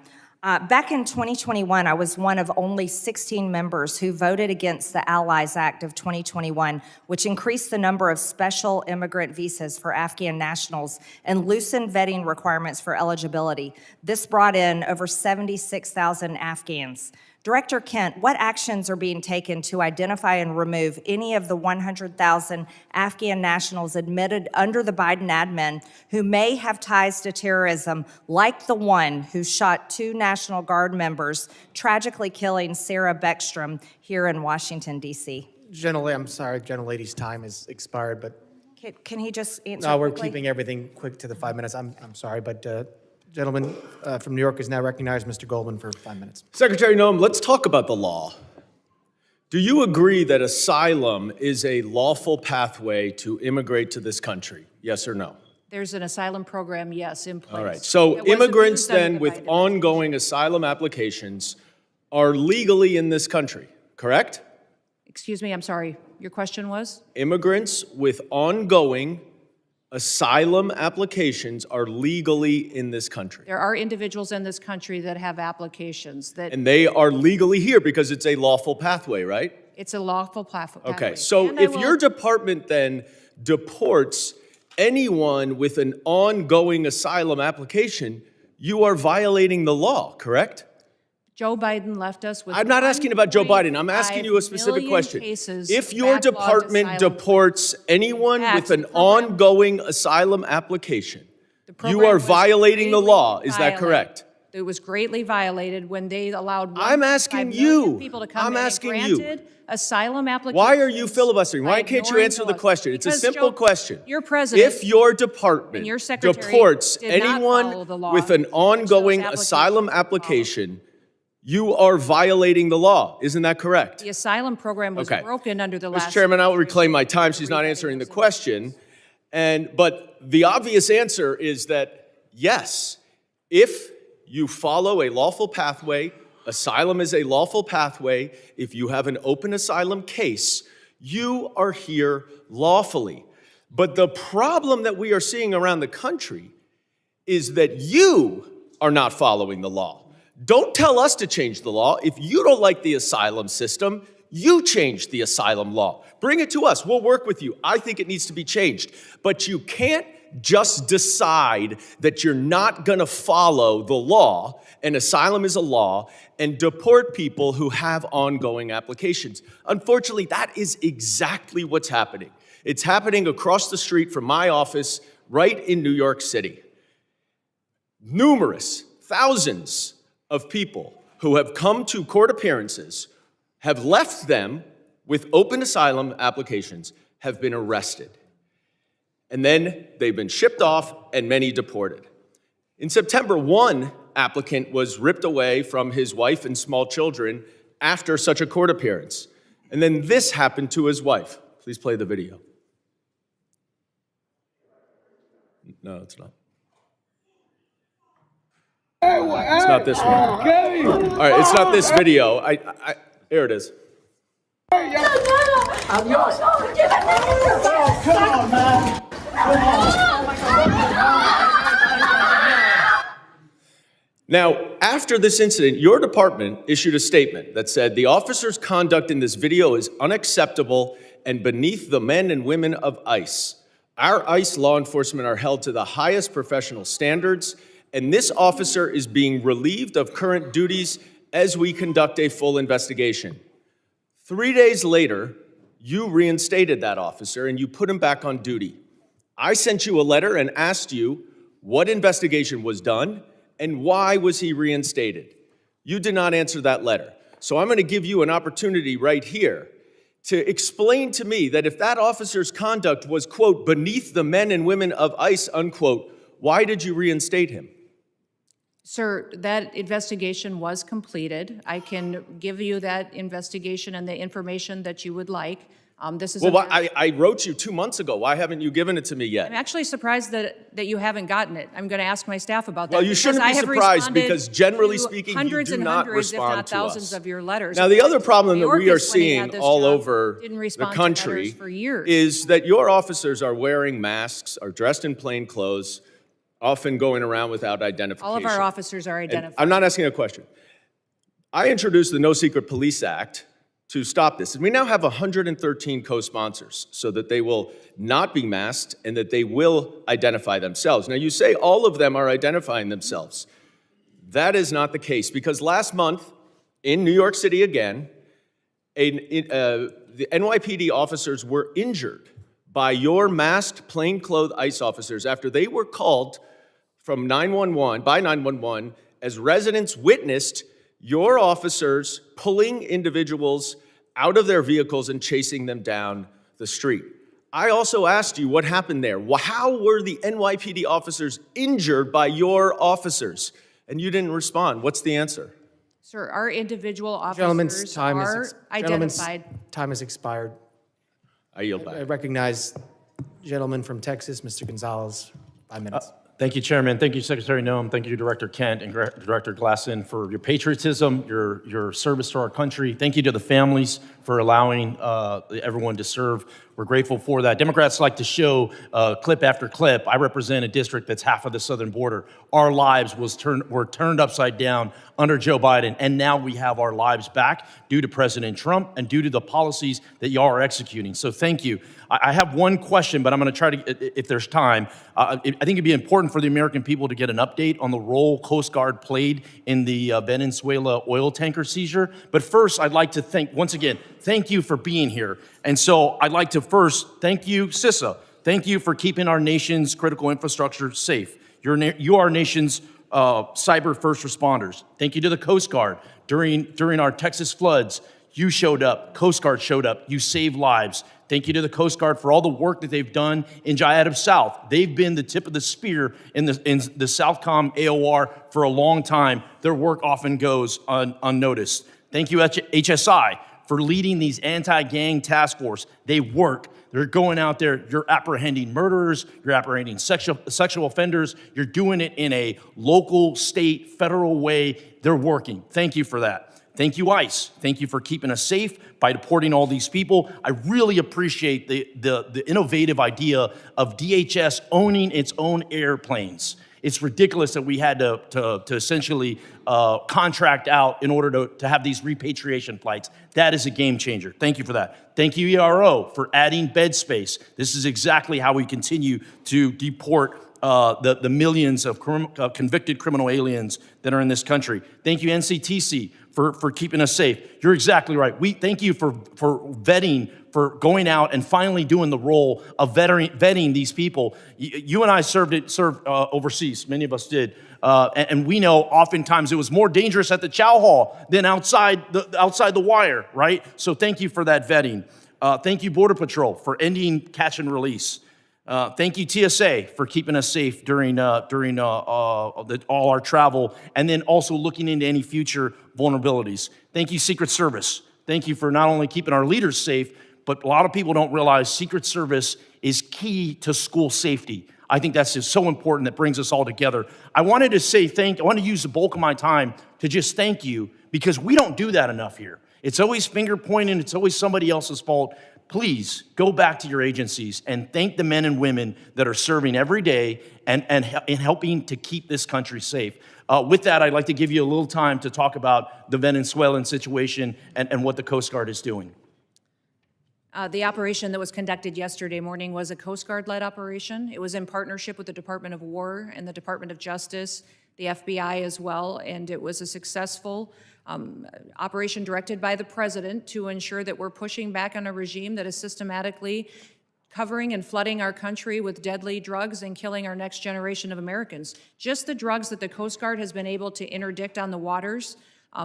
Back in 2021, I was one of only 16 members who voted against the Allies Act of 2021, which increased the number of special immigrant visas for Afghan nationals and loosened vetting requirements for eligibility. This brought in over 76,000 Afghans. Director Kent, what actions are being taken to identify and remove any of the 100,000 Afghan nationals admitted under the Biden admin who may have ties to terrorism, like the one who shot 2 National Guard members, tragically killing Sarah Beckstrom here in Washington, D.C.? I'm sorry, gentlelady's time has expired, but Can he just answer no, we're quickly? keeping everything quick to the 5 minutes. I'm sorry, but gentleman from New York is now recognized, Mr. Goldman, for 5 minutes. Secretary Noem, let's talk about the law. Do you agree that asylum is a lawful pathway to immigrate to this country? Yes or no? There's an asylum program, yes, in place. All right. So It was immigrants abused under then the with Biden ongoing asylum applications are legally in this country, correct? Excuse me, I'm sorry. Your question was? Immigrants with ongoing asylum applications are legally in this country. There are individuals in this country that have applications that And they are legally here because it's a lawful pathway, right? it's a lawful pathway. Okay, so And I if will- your department then deports anyone with an ongoing asylum application, you are violating the law, correct? Joe Biden left us with. I'm not asking about Joe Biden. I'm asking you a 1.5 specific million question. cases If your backlogged department asylum deports anyone fact, with an the program- ongoing asylum application, you program are was violating the greatly law. Is that violated. correct? It was greatly violated when they allowed I'm 1.5 asking million you. people to come I'm in and asking you. granted asylum applications. Why are you filibustering? Why by can't you ignoring answer the the laws. question? It's a Because, simple Joe, question. Your president If your department and your secretary deports did not follow anyone the law, with an which those ongoing applications asylum application, you are violating the law. Isn't that correct? the asylum program was Okay. broken under the last. Mr. Chairman, I will reclaim my time. She's not answering the question. But the obvious answer is that, yes, if you follow a lawful pathway, asylum is a lawful pathway, if you have an open asylum case, you are here lawfully. But the problem that we are seeing around the country is that you are not following the law. Don't tell us to change the law. If you don't like the asylum system, you change the asylum law. Bring it to us. We'll work with you. I think it needs to be changed. But you can't just decide that you're not going to follow the law, and asylum is a law, and deport people who have ongoing applications. Unfortunately, that is exactly what's happening. It's happening across the street from my office right in New York City. Numerous, thousands of people who have come to court appearances, have left them with open asylum applications, have been arrested. And then they've been shipped off and many deported. In September, one applicant was ripped away from his wife and small children after such a court appearance. And then this happened to his wife. Please play the video. No, it's not. It's not this one. All right, it's not this video. Here it is. I'm yours. Come on, man. Now, after this incident, your department issued a statement that said the officer's conduct in this video is unacceptable and beneath the men and women of ICE. Our ICE law enforcement are held to the highest professional standards, and this officer is being relieved of current duties as we conduct a full investigation. 3 days later, you reinstated that officer and you put him back on duty. I sent you a letter and asked you what investigation was done and why was he reinstated. You did not answer that letter. So I'm going to give you an opportunity right here to explain to me that if that officer's conduct was, quote, beneath the men and women of ICE, unquote, why did you reinstate him? Sir, that investigation was completed. I can give you that investigation and the information that you would like. This is a Well, matter- I wrote you 2 months ago. Why haven't you given it to me yet? I'm actually surprised that you haven't gotten it. I'm going to ask my staff about that. Well, you because shouldn't I be have surprised responded because generally to speaking, you hundreds do and not hundreds, if respond not to thousands us. of your letters. Now, the other problem that we are Mayorkas, when he seeing had this all job, over didn't the respond to country letters for years. is that your officers are wearing masks, are dressed in plain clothes, often going around without identification. All of our officers are And identified. I'm not asking a question. I introduced the No Secret Police Act to stop this. And we now have 113 co-sponsors so that they will not be masked and that they will identify themselves. Now, you say all of them are identifying themselves. That is not the case because last month in New York City again, the NYPD officers were injured by your masked plainclothes ICE officers after they were called from 911 as residents witnessed your officers pulling individuals out of their vehicles and chasing them down the street. I also asked you what happened there. How were the NYPD officers injured by your officers? And you didn't respond. What's the answer? Sir, our individual Gentlemen's officers time are is identified. time has expired. I yield back. I recognize gentleman from Texas, Mr. Gonzalez, 5 minutes. Thank you, Chairman. Thank you, Secretary Noem. Thank you, Director Kent and Director Glasheen, for your patriotism, your service to our country. Thank you to the families for allowing everyone to serve. We're grateful for that. Democrats like to show clip after clip. I represent a district that's half of the southern border. Our lives were turned upside down under Joe Biden, and now we have our lives back due to President Trump and due to the policies that y'all are executing. So thank you. I have one question, but I'm going to try to, if there's time. I think it'd be important for the American people to get an update on the role Coast Guard played in the Venezuela oil tanker seizure. But first, I'd like to once again, thank you for being here. And so I'd like to first thank you, CISA. Thank you for keeping our nation's critical infrastructure safe. You are our nation's cyber first responders. Thank you to the Coast Guard. During our Texas floods, you showed up, Coast Guard showed up, you saved lives. Thank you to the Coast Guard for all the work that they've done in Jayada South. They've been the tip of the spear in the Southcom AOR for a long time. Their work often goes unnoticed. Thank you, HSI, for leading these anti-gang task force. They work. They're going out there. You're apprehending murderers. You're apprehending sexual offenders. You're doing it in a local, state, federal way. They're working. Thank you for that. Thank you, ICE. Thank you for keeping us safe by deporting all these people. I really appreciate the innovative idea of DHS owning its own airplanes. It's ridiculous that we had to essentially contract out in order to have these repatriation flights. That is a game changer. Thank you for that. Thank you, ERO, for adding bed space. This is exactly how we continue to deport the millions of convicted criminal aliens that are in this country. Thank you, NCTC, for keeping us safe. You're exactly right. We thank you for vetting, for going out and finally doing the role of vetting these people. You and I served overseas. Many of us did. And we know oftentimes it was more dangerous at the chow hall than outside the wire, right? So thank you for that vetting. Thank you, Border Patrol, for ending catch and release. Thank you, TSA, for keeping us safe during all our travel, and then also looking into any future vulnerabilities. Thank you, Secret Service. Thank you for not only keeping our leaders safe, but a lot of people don't realize Secret Service is key to school safety. I think that's just so important. That brings us all together. I wanted to say I want to use the bulk of my time to just thank you, because we don't do that enough here. It's always finger pointing. It's always somebody else's fault. Please go back to your agencies and thank the men and women that are serving every day and helping to keep this country safe. With that, I'd like to give you a little time to talk about the Venezuelan situation and what the Coast Guard is doing. The operation that was conducted yesterday morning was a Coast Guard-led operation. It was in partnership with the Department of War and the Department of Justice, the FBI as well, and it was a successful operation directed by the president to ensure that we're pushing back on a regime that is systematically covering and flooding our country with deadly drugs and killing our next generation of Americans. Just the drugs that the Coast Guard has been able to interdict on the waters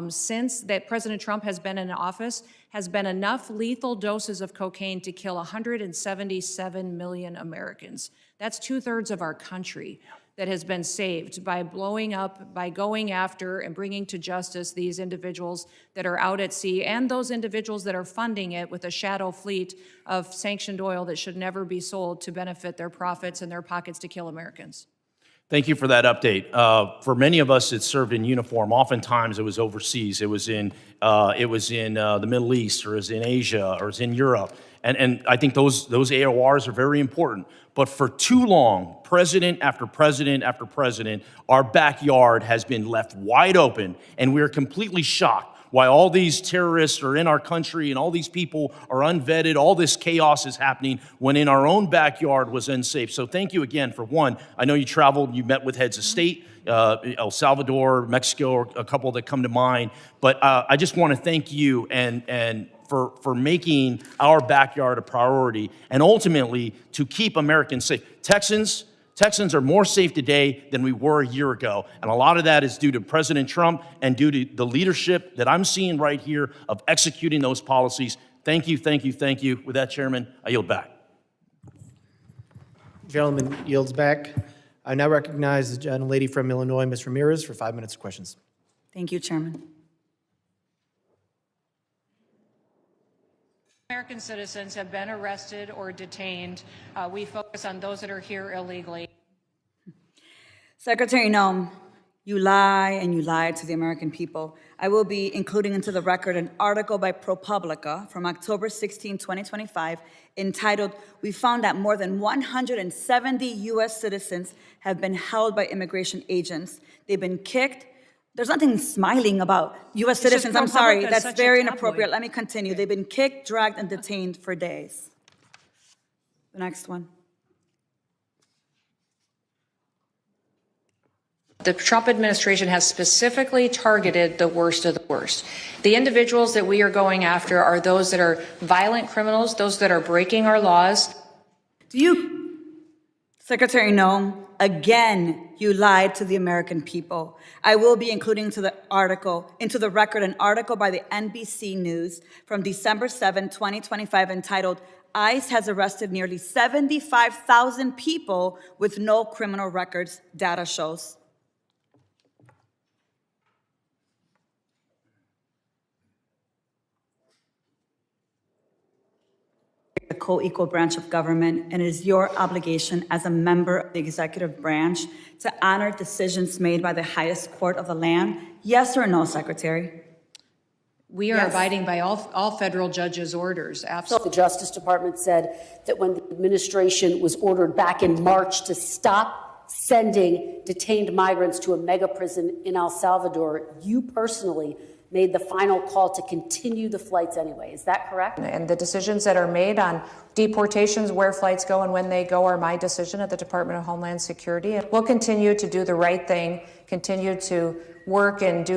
since that President Trump has been in office has been enough lethal doses of cocaine to kill 177 million Americans. That's 2/3 of our country. that has been saved by blowing up, by going after and bringing to justice these individuals that are out at sea and those individuals that are funding it with a shadow fleet of sanctioned oil that should never be sold to benefit their profits and their pockets to kill Americans. Thank you for that update. For many of us that served in uniform, oftentimes it was overseas. It was in the Middle East, or it was in Asia, or it was in Europe. And I think those AORs are very important. But for too long, president after president after president, our backyard has been left wide open, and we're completely shocked why all these terrorists are in our country and all these people are unvetted, all this chaos is happening when in our own backyard was unsafe. So thank you again for one. I know you traveled, you met with heads of state, El Salvador, Mexico, a couple that come to mind. But I just want to thank you and for making our backyard a priority and ultimately to keep Americans safe. Texans are more safe today than we were a year ago. And a lot of that is due to President Trump and due to the leadership that I'm seeing right here of executing those policies. Thank you, thank you, thank you. With that, Chairman, I yield back. Gentleman yields back. I now recognize the gentlelady from Illinois, Ms. Ramirez, for 5 minutes of questions. Thank you, Chairman. American citizens have been arrested or detained. We focus on those that are here illegally. Secretary Noem, you lie and you lied to the American people. I will be including into the record an article by ProPublica from October 16, 2025, entitled, "We found that more than 170 U.S. citizens have been held by immigration agents. They've been kicked." There's nothing smiling about U.S. citizens. I'm sorry, that's very inappropriate. Let me continue. They've been kicked, dragged, and detained for days. The next one. The Trump administration has specifically targeted the worst of the worst. The individuals that we are going after are those that are violent criminals, those that are breaking our laws. Secretary Noem, again, you lied to the American people. I will be including into the record an article by the NBC News from December 7, 2025, entitled, "ICE has arrested nearly 75,000 people with no criminal records, data shows." A co-equal branch of government, and it is your obligation as a member of the executive branch to honor decisions made by the highest court of the land. Yes or no, Secretary? We are abiding by all federal judges' orders, absolutely. The Justice Department said that when the administration was ordered back in March to stop sending detained migrants to a mega prison in El Salvador, you personally made the final call to continue the flights anyway. Is that correct? And the decisions that are made on deportations, where flights go and when they go, are my decision at the Department of Homeland Security. And we'll continue to do the right thing, continue to work and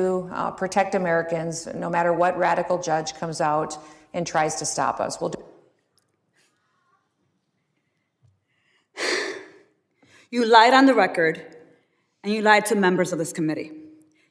protect Americans, no matter what radical judge comes out and tries to stop us. We'll do. You lied on the record, and you lied to members of this committee.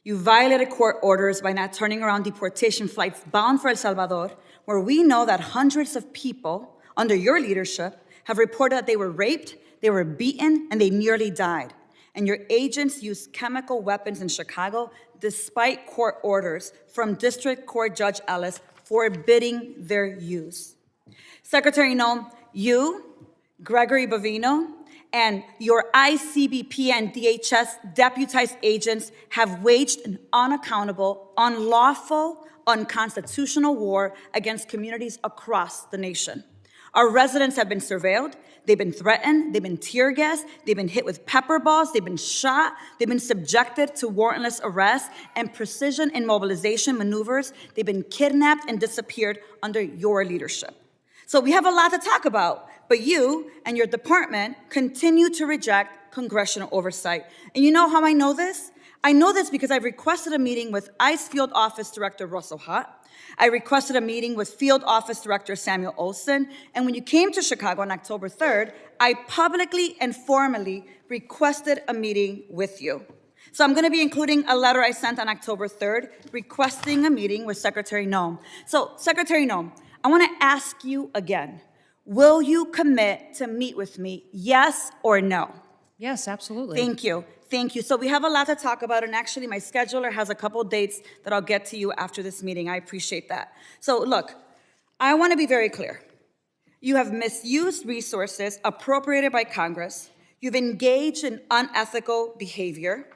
You violated court orders by not turning around deportation flights bound for El Salvador, where we know that hundreds of people under your leadership have reported that they were raped, they were beaten, and they nearly died. And your agents used chemical weapons in Chicago despite court orders from District Court Judge Ellis forbidding their use. Secretary Noem, you, Gregory Bovino, and your ICBP and DHS deputized agents have waged an unaccountable, unlawful, unconstitutional war against communities across the nation. Our residents have been surveilled, they've been threatened, they've been tear gassed, they've been hit with pepper balls, they've been shot, they've been subjected to warrantless arrest and precision immobilization maneuvers, they've been kidnapped and disappeared under your leadership. So we have a lot to talk about, but you and your department continue to reject congressional oversight. And you know how I know this? I know this because I've requested a meeting with ICE Field Office Director Russell Hott. I requested a meeting with Field Office Director Samuel Olson. And when you came to Chicago on October 3rd, I publicly and formally requested a meeting with you. So I'm going to be including a letter I sent on October 3rd requesting a meeting with Secretary Noem. So, Secretary Noem, I want to ask you again, will you commit to meet with me, yes or no? Yes, absolutely. Thank you. Thank you. So we have a lot to talk about, and actually my scheduler has a couple dates that I'll get to you after this meeting. I appreciate that. So look, I want to be very clear. You have misused resources appropriated by Congress. You've engaged in unethical behavior.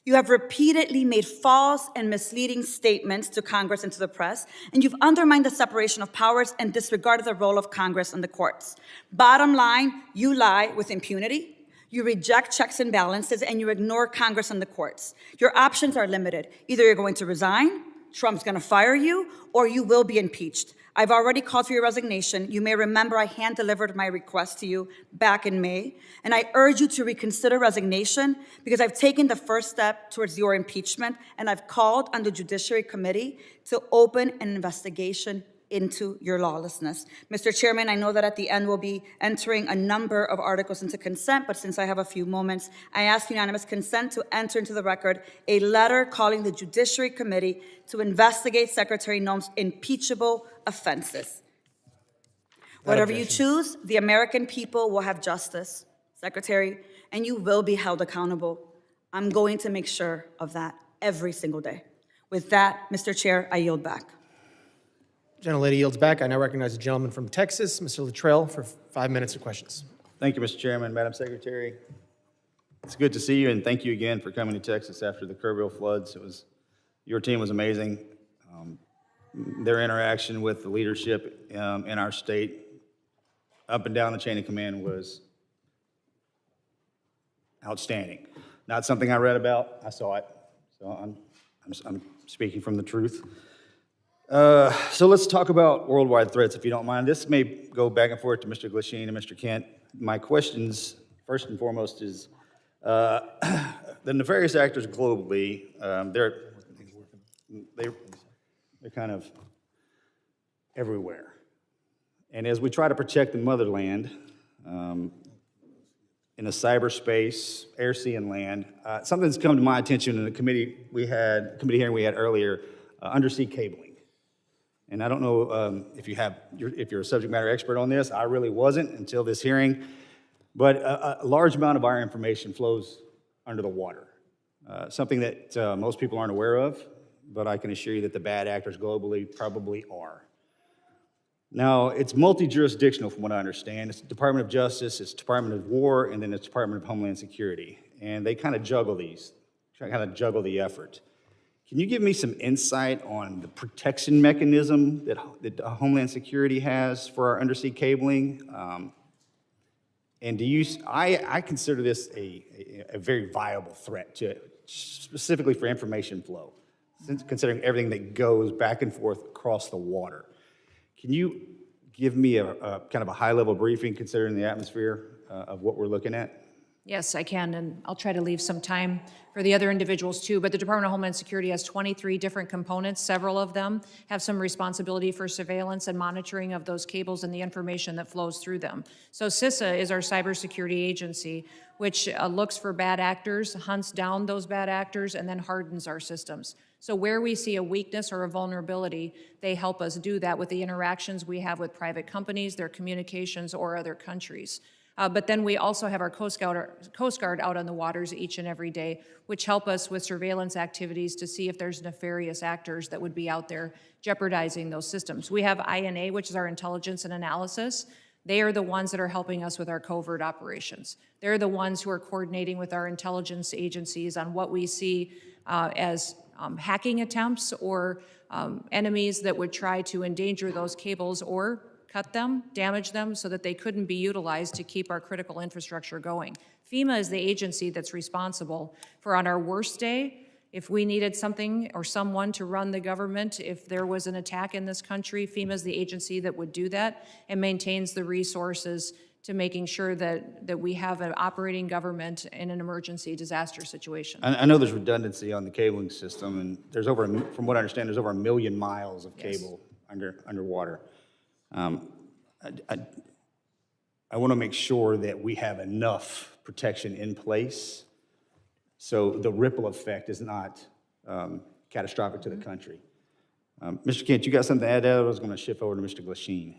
You have repeatedly made false and misleading statements to Congress and to the press, and you've undermined the separation of powers and disregarded the role of Congress and the courts. Bottom line, you lie with impunity. You reject checks and balances, and you ignore Congress and the courts. Your options are limited. Either you're going to resign, Trump's going to fire you, or you will be impeached. I've already called for your resignation. You may remember I hand-delivered my request to you back in May, and I urge you to reconsider resignation because I've taken the first step towards your impeachment, and I've called on the Judiciary Committee to open an investigation into your lawlessness. Mr. Chairman, I know that at the end we'll be entering a number of articles into consent, but since I have a few moments, I ask unanimous consent to enter into the record a letter calling the Judiciary Committee to investigate Secretary Noem's impeachable offenses. Whatever you choose, the American people will have justice, Secretary, and you will be held accountable. I'm going to make sure of that every single day. With that, Mr. Chair, I yield back. Gentlelady yields back. I now recognize the gentleman from Texas, Mr. Luttrell, for 5 minutes of questions. Thank you, Mr. Chairman, Madam Secretary. It's good to see you, and thank you again for coming to Texas after the Kerrville floods. Your team was amazing. Their interaction with the leadership in our state, up and down the chain of command, was outstanding. Not something I read about, I saw it. So I'm speaking from the truth. So let's talk about worldwide threats, if you don't mind. This may go back and forth to Mr. Glasheen and Mr. Kent. My questions, first and foremost, is the nefarious actors globally, they're kind of everywhere. And as we try to protect the motherland in the cyberspace, air, sea, and land, something that's come to my attention in the committee hearing we had earlier, undersea cabling. And I don't know if you're a subject matter expert on this. I really wasn't until this hearing. But a large amount of our information flows under the water, something that most people aren't aware of, but I can assure you that the bad actors globally probably are. Now, it's multi-jurisdictional from what I understand. It's the Department of Justice, it's Department of War, and then it's Department of Homeland Security. And they kind of juggle the effort. Can you give me some insight on the protection mechanism that Homeland Security has for our undersea cabling? And I consider this a very viable threat specifically for information flow, considering everything that goes back and forth across the water. Can you give me a kind of a high-level briefing considering the atmosphere of what we're looking at? Yes, I can, and I'll try to leave some time for the other individuals too, but the Department of Homeland Security has 23 different components. Several of them have some responsibility for surveillance and monitoring of those cables and the information that flows through them. So CISA is our cybersecurity agency, which looks for bad actors, hunts down those bad actors, and then hardens our systems. So where we see a weakness or a vulnerability, they help us do that with the interactions we have with private companies, their communications, or other countries. But then we also have our Coast Guard out on the waters each and every day, which help us with surveillance activities to see if there's nefarious actors that would be out there jeopardizing those systems. We have INA, which is our intelligence and analysis. They are the ones that are helping us with our covert operations. They're the ones who are coordinating with our intelligence agencies on what we see as hacking attempts or enemies that would try to endanger those cables or cut them, damage them so that they couldn't be utilized to keep our critical infrastructure going. FEMA is the agency that's responsible for, on our worst day, if we needed something or someone to run the government, if there was an attack in this country, FEMA is the agency that would do that and maintains the resources to making sure that we have an operating government in an emergency disaster situation. I know there's redundancy on the cabling system, and there's from what I understand, there's over 1 million miles of cable underwater. I want to make sure that we have enough protection in place so the ripple effect is not catastrophic to the country. Mr. Kent, you got something to add to that? I was going to shift over to Mr. Glasheen.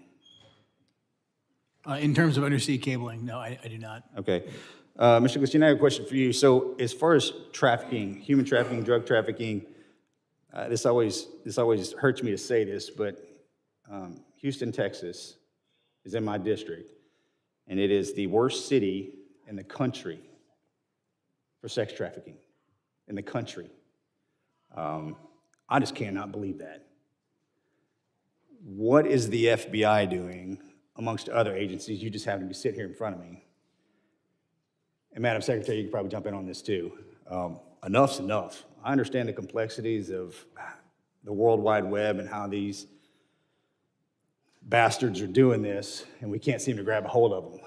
In terms of undersea cabling, no, I do not. Okay. Mr. Glasheen, I have a question for you. So as far as trafficking, human trafficking, drug trafficking, this always hurts me to say this, but Houston, Texas is in my district, and it is the worst city in the country for sex trafficking in the country. I just cannot believe that. What is the FBI doing amongst other agencies? You just happen to be sitting here in front of me. And Madam Secretary, you can probably jump in on this too. Enough's enough. I understand the complexities of the World Wide Web and how these bastards are doing this, and we can't seem to grab a hold of them.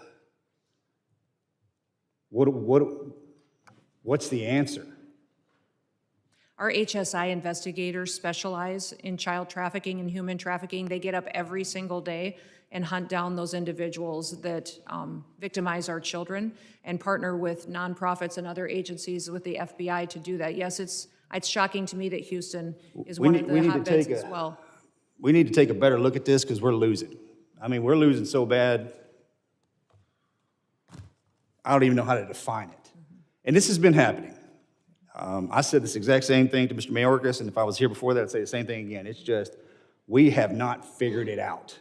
What's the answer? Our HSI investigators specialize in child trafficking and human trafficking. They get up every single day and hunt down those individuals that victimize our children and partner with nonprofits and other agencies with the FBI to do that. Yes, it's shocking to me that Houston is one of the hotbeds as well. We need to take a better look at this because we're losing. I mean, we're losing so bad, I don't even know how to define it. And this has been happening. I said this exact same thing to Mr. Mayorkas, and if I was here before that, I'd say the same thing again. It's just, we have not figured it out.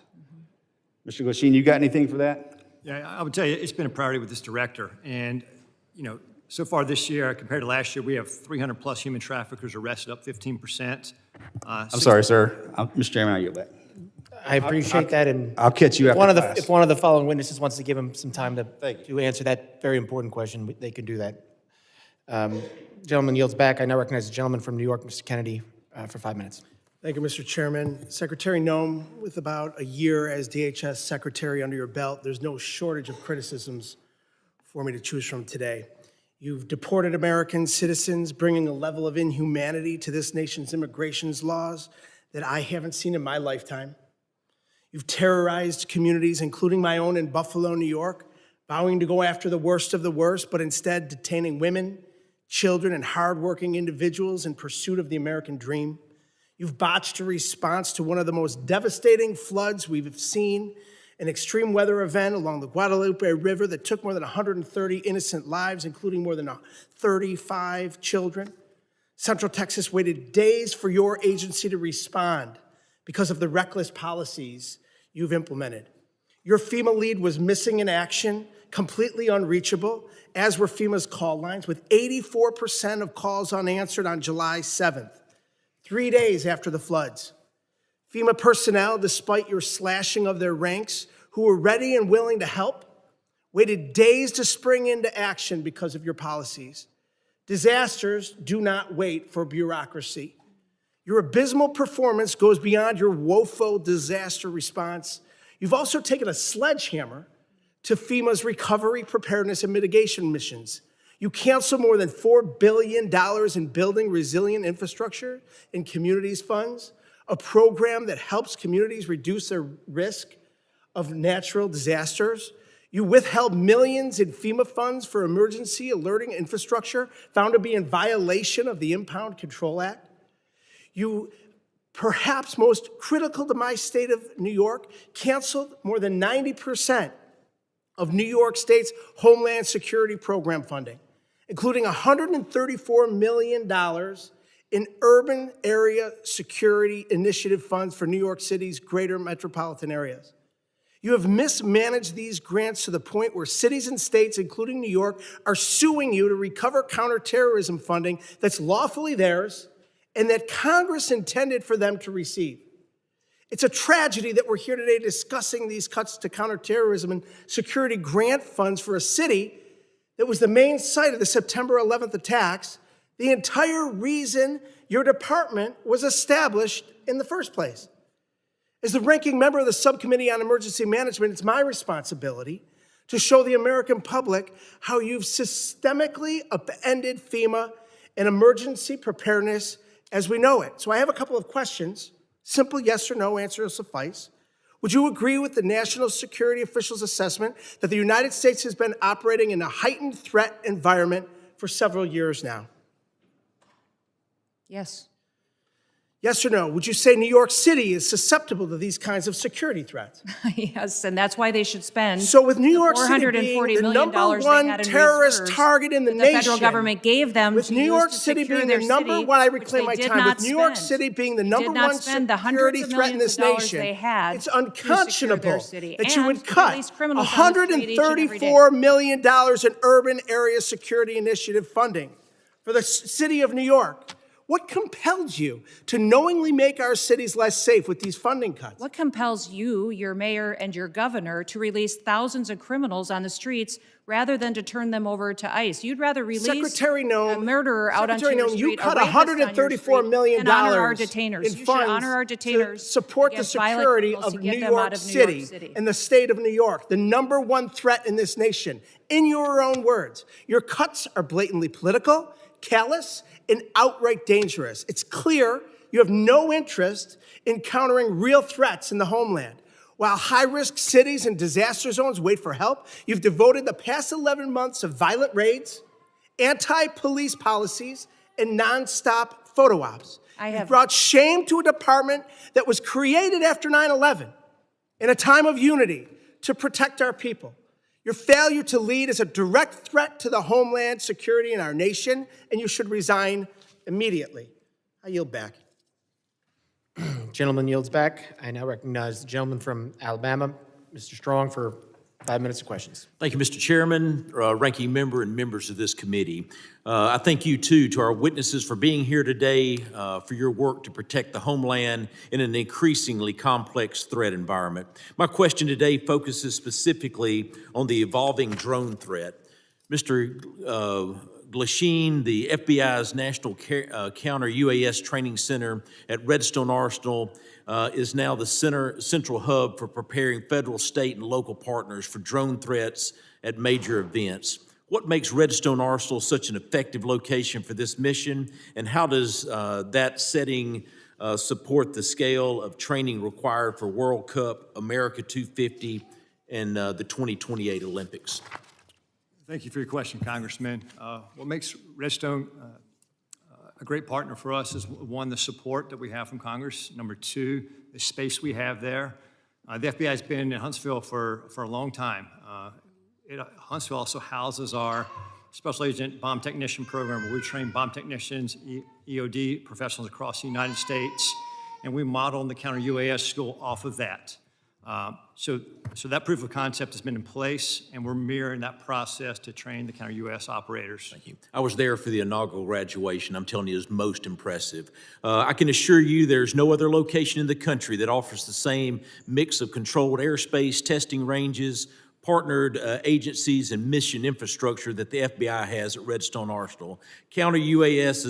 Mr. Glasheen, you got anything for that? Yeah, I would tell you, it's been a priority with this director. And, you know, so far this year, compared to last year, we have 300 plus human traffickers arrested, up 15%. I'm sorry, sir. Mr. Chairman, I yield that. I appreciate that, and I'll catch you after class. If one of the following witnesses wants to give him some time to answer that very important question, they can do that. Gentleman yields back. I now recognize the gentleman from New York, Mr. Kennedy, for 5 minutes. Thank you, Mr. Chairman. Secretary Noem, with about a year as DHS Secretary under your belt, there's no shortage of criticisms for me to choose from today. You've deported American citizens, bringing a level of inhumanity to this nation's immigration laws that I haven't seen in my lifetime. You've terrorized communities, including my own in Buffalo, New York, vowing to go after the worst of the worst, but instead detaining women, children, and hardworking individuals in pursuit of the American dream. You've botched a response to one of the most devastating floods we've seen, an extreme weather event along the Guadalupe River that took more than 130 innocent lives, including more than 35 children. Central Texas waited days for your agency to respond because of the reckless policies you've implemented. Your FEMA lead was missing in action, completely unreachable, as were FEMA's call lines, with 84% of calls unanswered on July 7th, 3 days after the floods. FEMA personnel, despite your slashing of their ranks, who were ready and willing to help, waited days to spring into action because of your policies. Disasters do not wait for bureaucracy. Your abysmal performance goes beyond your woeful disaster response. You've also taken a sledgehammer to FEMA's recovery, preparedness, and mitigation missions. You canceled more than $4 billion in building resilient infrastructure in communities funds, a program that helps communities reduce their risk of natural disasters. You withheld millions in FEMA funds for emergency alerting infrastructure found to be in violation of the Impound Control Act. You, perhaps most critical to my state of New York, canceled more than 90% of New York State's Homeland Security program funding, including $134 million in urban area security initiative funds for New York City's greater metropolitan areas. You have mismanaged these grants to the point where cities and states, including New York, are suing you to recover counterterrorism funding that's lawfully theirs and that Congress intended for them to receive. It's a tragedy that we're here today discussing these cuts to counterterrorism and security grant funds for a city that was the main site of the September 11th attacks, the entire reason your department was established in the first place. As the ranking member of the Subcommittee on Emergency Management, it's my responsibility to show the American public how you've systemically upended FEMA and emergency preparedness as we know it. So I have a couple of questions. Simple yes or no answer will suffice. Would you agree with the national security officials' assessment that the United States has been operating in a heightened threat environment for several years now? Yes. Yes or no? Would you say New York City is susceptible to these kinds of security threats? Yes, and that's why they should spend So with New York the City $440 being the million number they one had in terrorist reserves target in the that nation, the federal government gave them with to New use York to City secure being their the number, city, while I which reclaim they my did time, not with New York spend. City being the They number did not one spend the security hundreds of threat in millions this of dollars nation, they had it's to secure unconscionable their city that you and would to cut release criminals on the street each and every day. $134 million in urban area security initiative funding for the city of New York. What compelled you to knowingly make our cities less safe with these funding cuts? What compels you, your mayor, and your governor to release thousands of criminals on the streets rather than to turn them over to ICE? You'd rather release Secretary Noem, a murderer out onto Secretary your Noem, street, you cut a rapist on your $134 street, million and honor our detainers. in You should funds honor our detainers to support the against violent security criminals of to get New them out York of New York City City. and the state of New York, the number one threat in this nation. In your own words, your cuts are blatantly political, callous, and outright dangerous. It's clear you have no interest in countering real threats in the homeland. While high-risk cities and disaster zones wait for help, you've devoted the past 11 months of violent raids, anti-police policies, and nonstop photo ops. You've brought shame to a department that was created after 9/11 in a time of unity to protect our people. Your failure to lead is a direct threat to the homeland security in our nation, and you should resign immediately. I yield back. Gentleman yields back. I now recognize the gentleman from Alabama, Mr. Strong, for 5 minutes of questions. Thank you, Mr. Chairman, ranking member, and members of this committee. I thank you, too, to our witnesses for being here today, for your work to protect the homeland in an increasingly complex threat environment. My question today focuses specifically on the evolving drone threat. Mr. Glasheen, the FBI's National Counter-UAS Training Center at Redstone Arsenal, is now the central hub for preparing federal, state, and local partners for drone threats at major events. What makes Redstone Arsenal such an effective location for this mission, and how does that setting support the scale of training required for World Cup, America 250, and the 2028 Olympics? Thank you for your question, Congressman. What makes Redstone a great partner for us is, one, the support that we have from Congress. Number two, the space we have there. The FBI has been in Huntsville for a long time. Huntsville also houses our Special Agent Bomb Technician Program, where we train bomb technicians, EOD professionals across the United States, and we model the Counter-UAS school off of that. So that proof of concept has been in place, and we're mirroring that process to train the counter-UAS operators. Thank you. I was there for the inaugural graduation. I'm telling you, it was most impressive. I can assure you there's no other location in the country that offers the same mix of controlled airspace, testing ranges, partnered agencies, and mission infrastructure that the FBI has at Redstone Arsenal. Counter-UAS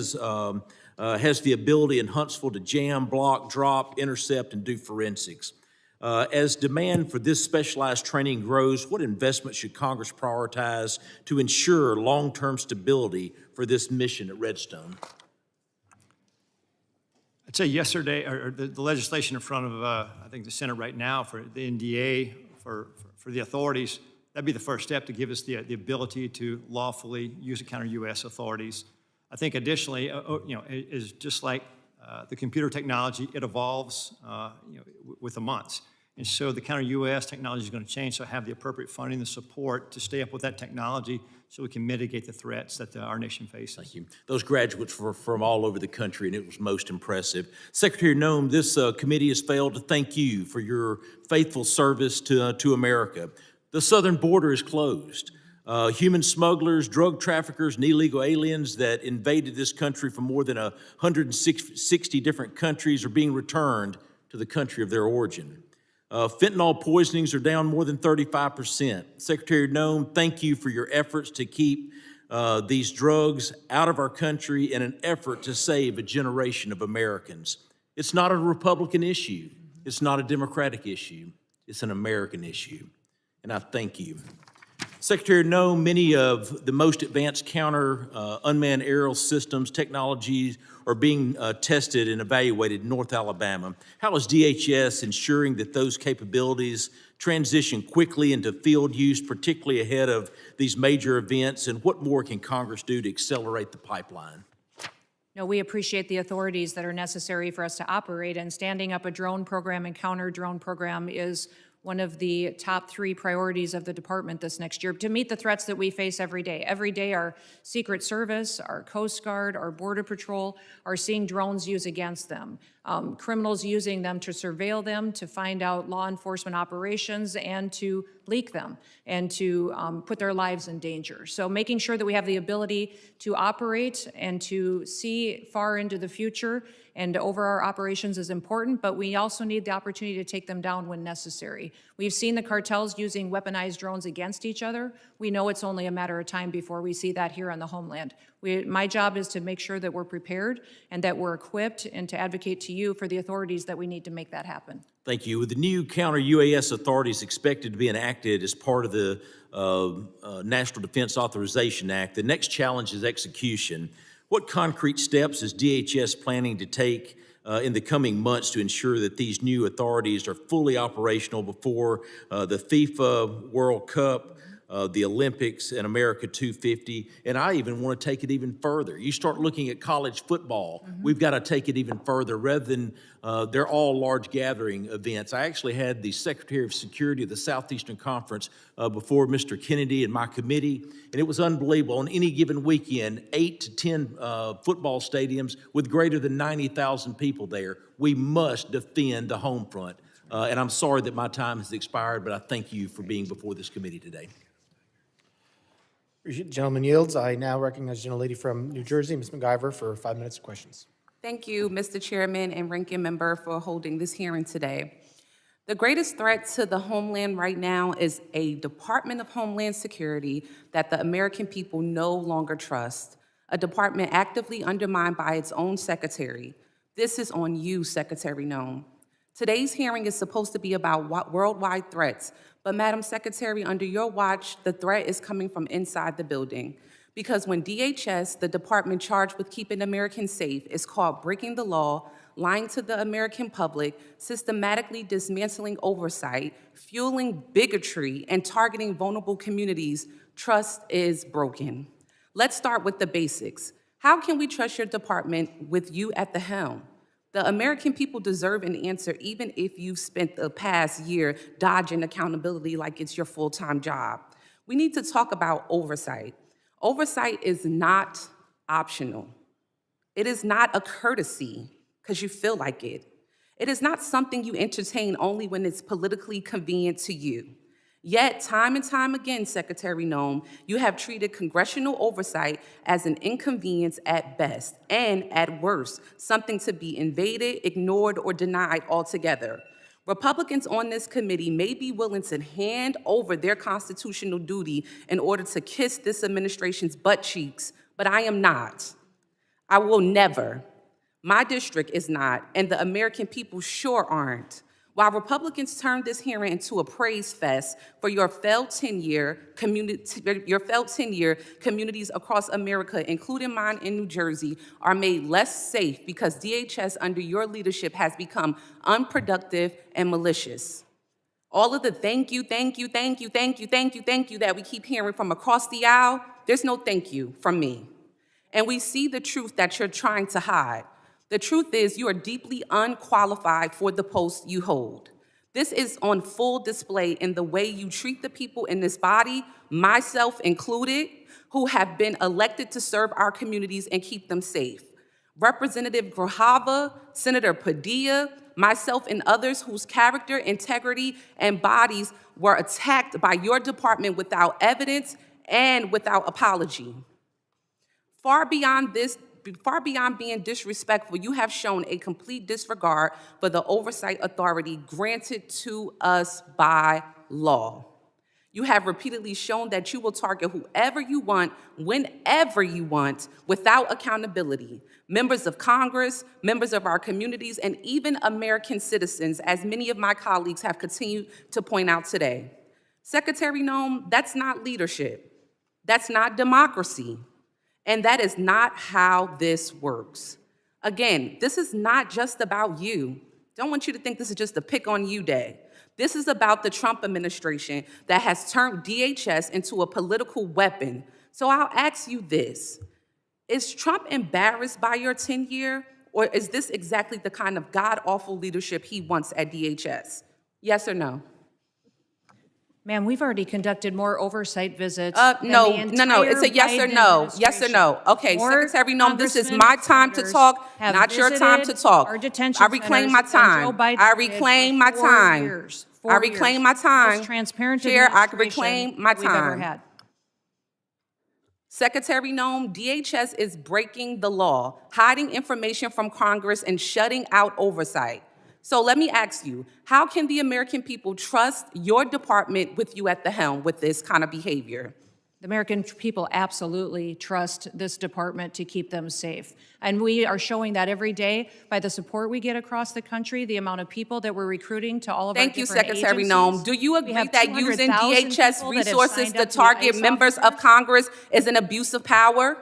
has the ability in Huntsville to jam, block, drop, intercept, and do forensics. As demand for this specialized training grows, what investment should Congress prioritize to ensure long-term stability for this mission at Redstone? I'd say yesterday, or the legislation in front of, I think, the Senate right now for the NDA, for the authorities, that'd be the first step to give us the ability to lawfully use the counter-UAS authorities. I think additionally, is just like the computer technology, it evolves with the months. And so the counter-UAS technology is going to change, so have the appropriate funding and support to stay up with that technology so we can mitigate the threats that our nation faces. Thank you. Those graduates were from all over the country, and it was most impressive. Secretary Noem, this committee has failed to thank you for your faithful service to America. The southern border is closed. Human smugglers, drug traffickers, and illegal aliens that invaded this country from more than 160 different countries are being returned to the country of their origin. Fentanyl poisonings are down more than 35%. Secretary Noem, thank you for your efforts to keep these drugs out of our country in an effort to save a generation of Americans. It's not a Republican issue. It's not a Democratic issue. It's an American issue, and I thank you. Secretary Noem, many of the most advanced counter unmanned aerial systems technologies are being tested and evaluated in North Alabama. How is DHS ensuring that those capabilities transition quickly into field use, particularly ahead of these major events, and what more can Congress do to accelerate the pipeline? No, we appreciate the authorities that are necessary for us to operate, and standing up a drone program and counter-drone program is one of the top 3 priorities of the department this next year to meet the threats that we face every day. Every day, our Secret Service, our Coast Guard, our Border Patrol are seeing drones used against them. Criminals using them to surveil them, to find out law enforcement operations, and to leak them, and to put their lives in danger. So making sure that we have the ability to operate and to see far into the future and over our operations is important, but we also need the opportunity to take them down when necessary. We've seen the cartels using weaponized drones against each other. We know it's only a matter of time before we see that here on the homeland. My job is to make sure that we're prepared and that we're equipped, and to advocate to you for the authorities that we need to make that happen. Thank you. With the new counter-UAS authorities expected to be enacted as part of the National Defense Authorization Act, the next challenge is execution. What concrete steps is DHS planning to take in the coming months to ensure that these new authorities are fully operational before the FIFA World Cup, the Olympics, and America 250? And I even want to take it even further. You start looking at college football, we've got to take it even further. Rather than they're all large gathering events. I actually had the Secretary of Security of the Southeastern Conference before Mr. Kennedy and my committee, and it was unbelievable. On any given weekend, 8 to 10 football stadiums with greater than 90,000 people there. We must defend the home front. And I'm sorry that my time has expired, but I thank you for being before this committee today. Gentleman yields. I now recognize the gentlelady from New Jersey, Ms. McIver, for 5 minutes of questions. Thank you, Mr. Chairman and Ranking Member, for holding this hearing today. The greatest threat to the homeland right now is a Department of Homeland Security that the American people no longer trust, a department actively undermined by its own secretary. This is on you, Secretary Noem. Today's hearing is supposed to be about worldwide threats, but Madam Secretary, under your watch, the threat is coming from inside the building. Because when DHS, the department charged with keeping Americans safe, is caught breaking the law, lying to the American public, systematically dismantling oversight, fueling bigotry, and targeting vulnerable communities, trust is broken. Let's start with the basics. How can we trust your department with you at the helm? The American people deserve an answer, even if you've spent the past year dodging accountability like it's your full-time job. We need to talk about oversight. Oversight is not optional. It is not a courtesy because you feel like it. It is not something you entertain only when it's politically convenient to you. Yet, time and time again, Secretary Noem, you have treated congressional oversight as an inconvenience at best, and at worst, something to be invaded, ignored, or denied altogether. Republicans on this committee may be willing to hand over their constitutional duty in order to kiss this administration's butt cheeks, but I am not. I will never. My district is not, and the American people sure aren't. While Republicans turned this hearing into a praise fest for your failed 10-year communities across America, including mine in New Jersey, are made less safe because DHS under your leadership has become unproductive and malicious. All of the thank you that we keep hearing from across the aisle, there's no thank you from me. And we see the truth that you're trying to hide. The truth is you are deeply unqualified for the post you hold. This is on full display in the way you treat the people in this body, myself included, who have been elected to serve our communities and keep them safe. Representative Grajava, Senator Padilla, myself and others whose character, integrity, and bodies were attacked by your department without evidence and without apology. Far beyond being disrespectful, you have shown a complete disregard for the oversight authority granted to us by law. You have repeatedly shown that you will target whoever you want, whenever you want, without accountability. Members of Congress, members of our communities, and even American citizens, as many of my colleagues have continued to point out today. Secretary Noem, that's not leadership. That's not democracy. And that is not how this works. Again, this is not just about you. Don't want you to think this is just a pick on you day. This is about the Trump administration that has turned DHS into a political weapon. So I'll ask you this. Is Trump embarrassed by your tenure, or is this exactly the kind of god-awful leadership he wants at DHS? Yes or no? Ma'am, we've already conducted more oversight visits. No, it's a yes or no. Yes or no. Okay, Secretary Noem, this is my time to talk, not your time to talk. I reclaim my time. I reclaim my time. I reclaim my time. Chair, I reclaim my time. Secretary Noem, DHS is breaking the law, hiding information from Congress and shutting out oversight. So let me ask you, how can the American people trust your department with you at the helm with this kind of behavior? The American people absolutely trust this department to keep them safe. And we are showing that every day by the support we get across the country, the amount of people that we're recruiting to all of our different agencies. Thank you, Secretary Noem. Do you agree that using DHS resources to target members of Congress is an abuse of power?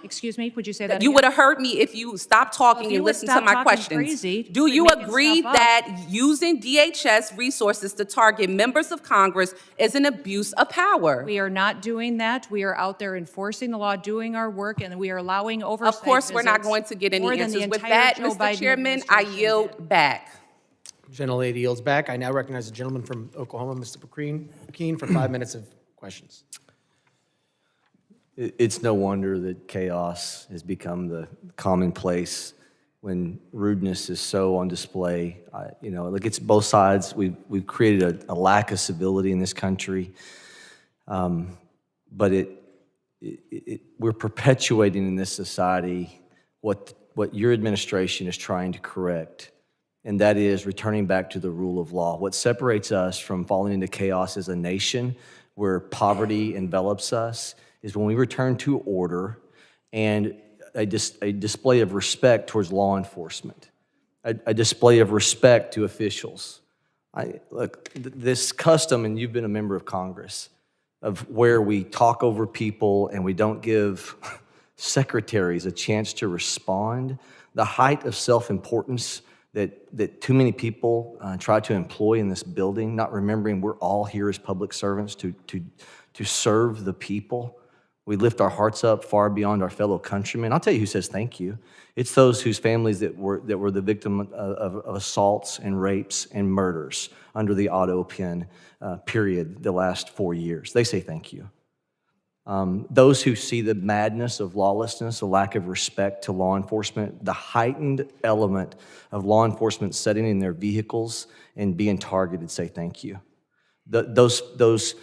Excuse me, would you say that You again? would have heard me if you stopped talking and listened to my questions. Do you agree that using DHS resources to target members of Congress is an abuse of power? We are not doing that. We are out there enforcing the law, doing our work, and we are allowing oversight Of course, we're not going to get any answers. With that, Mr. Chairman, I yield back. Gentlelady yields back. I now recognize the gentleman from Oklahoma, Mr. McKean, for 5 minutes of questions. It's no wonder that chaos has become the commonplace when rudeness is so on display. Like it's both sides. We've created a lack of civility in this country, but we're perpetuating in this society what your administration is trying to correct, and that is returning back to the rule of law. What separates us from falling into chaos as a nation where poverty envelops us is when we return to order and a display of respect towards law enforcement, a display of respect to officials. Look, this custom, and you've been a member of Congress, of where we talk over people and we don't give secretaries a chance to respond, the height of self-importance that too many people try to employ in this building, not remembering we're all here as public servants to serve the people. We lift our hearts up far beyond our fellow countrymen. I'll tell you who says thank you. It's those whose families that were the victim of assaults and rapes and murders under the auto pen period the last 4 years. They say thank you. Those who see the madness of lawlessness, a lack of respect to law enforcement, the heightened element of law enforcement sitting in their vehicles and being targeted, say thank you. Those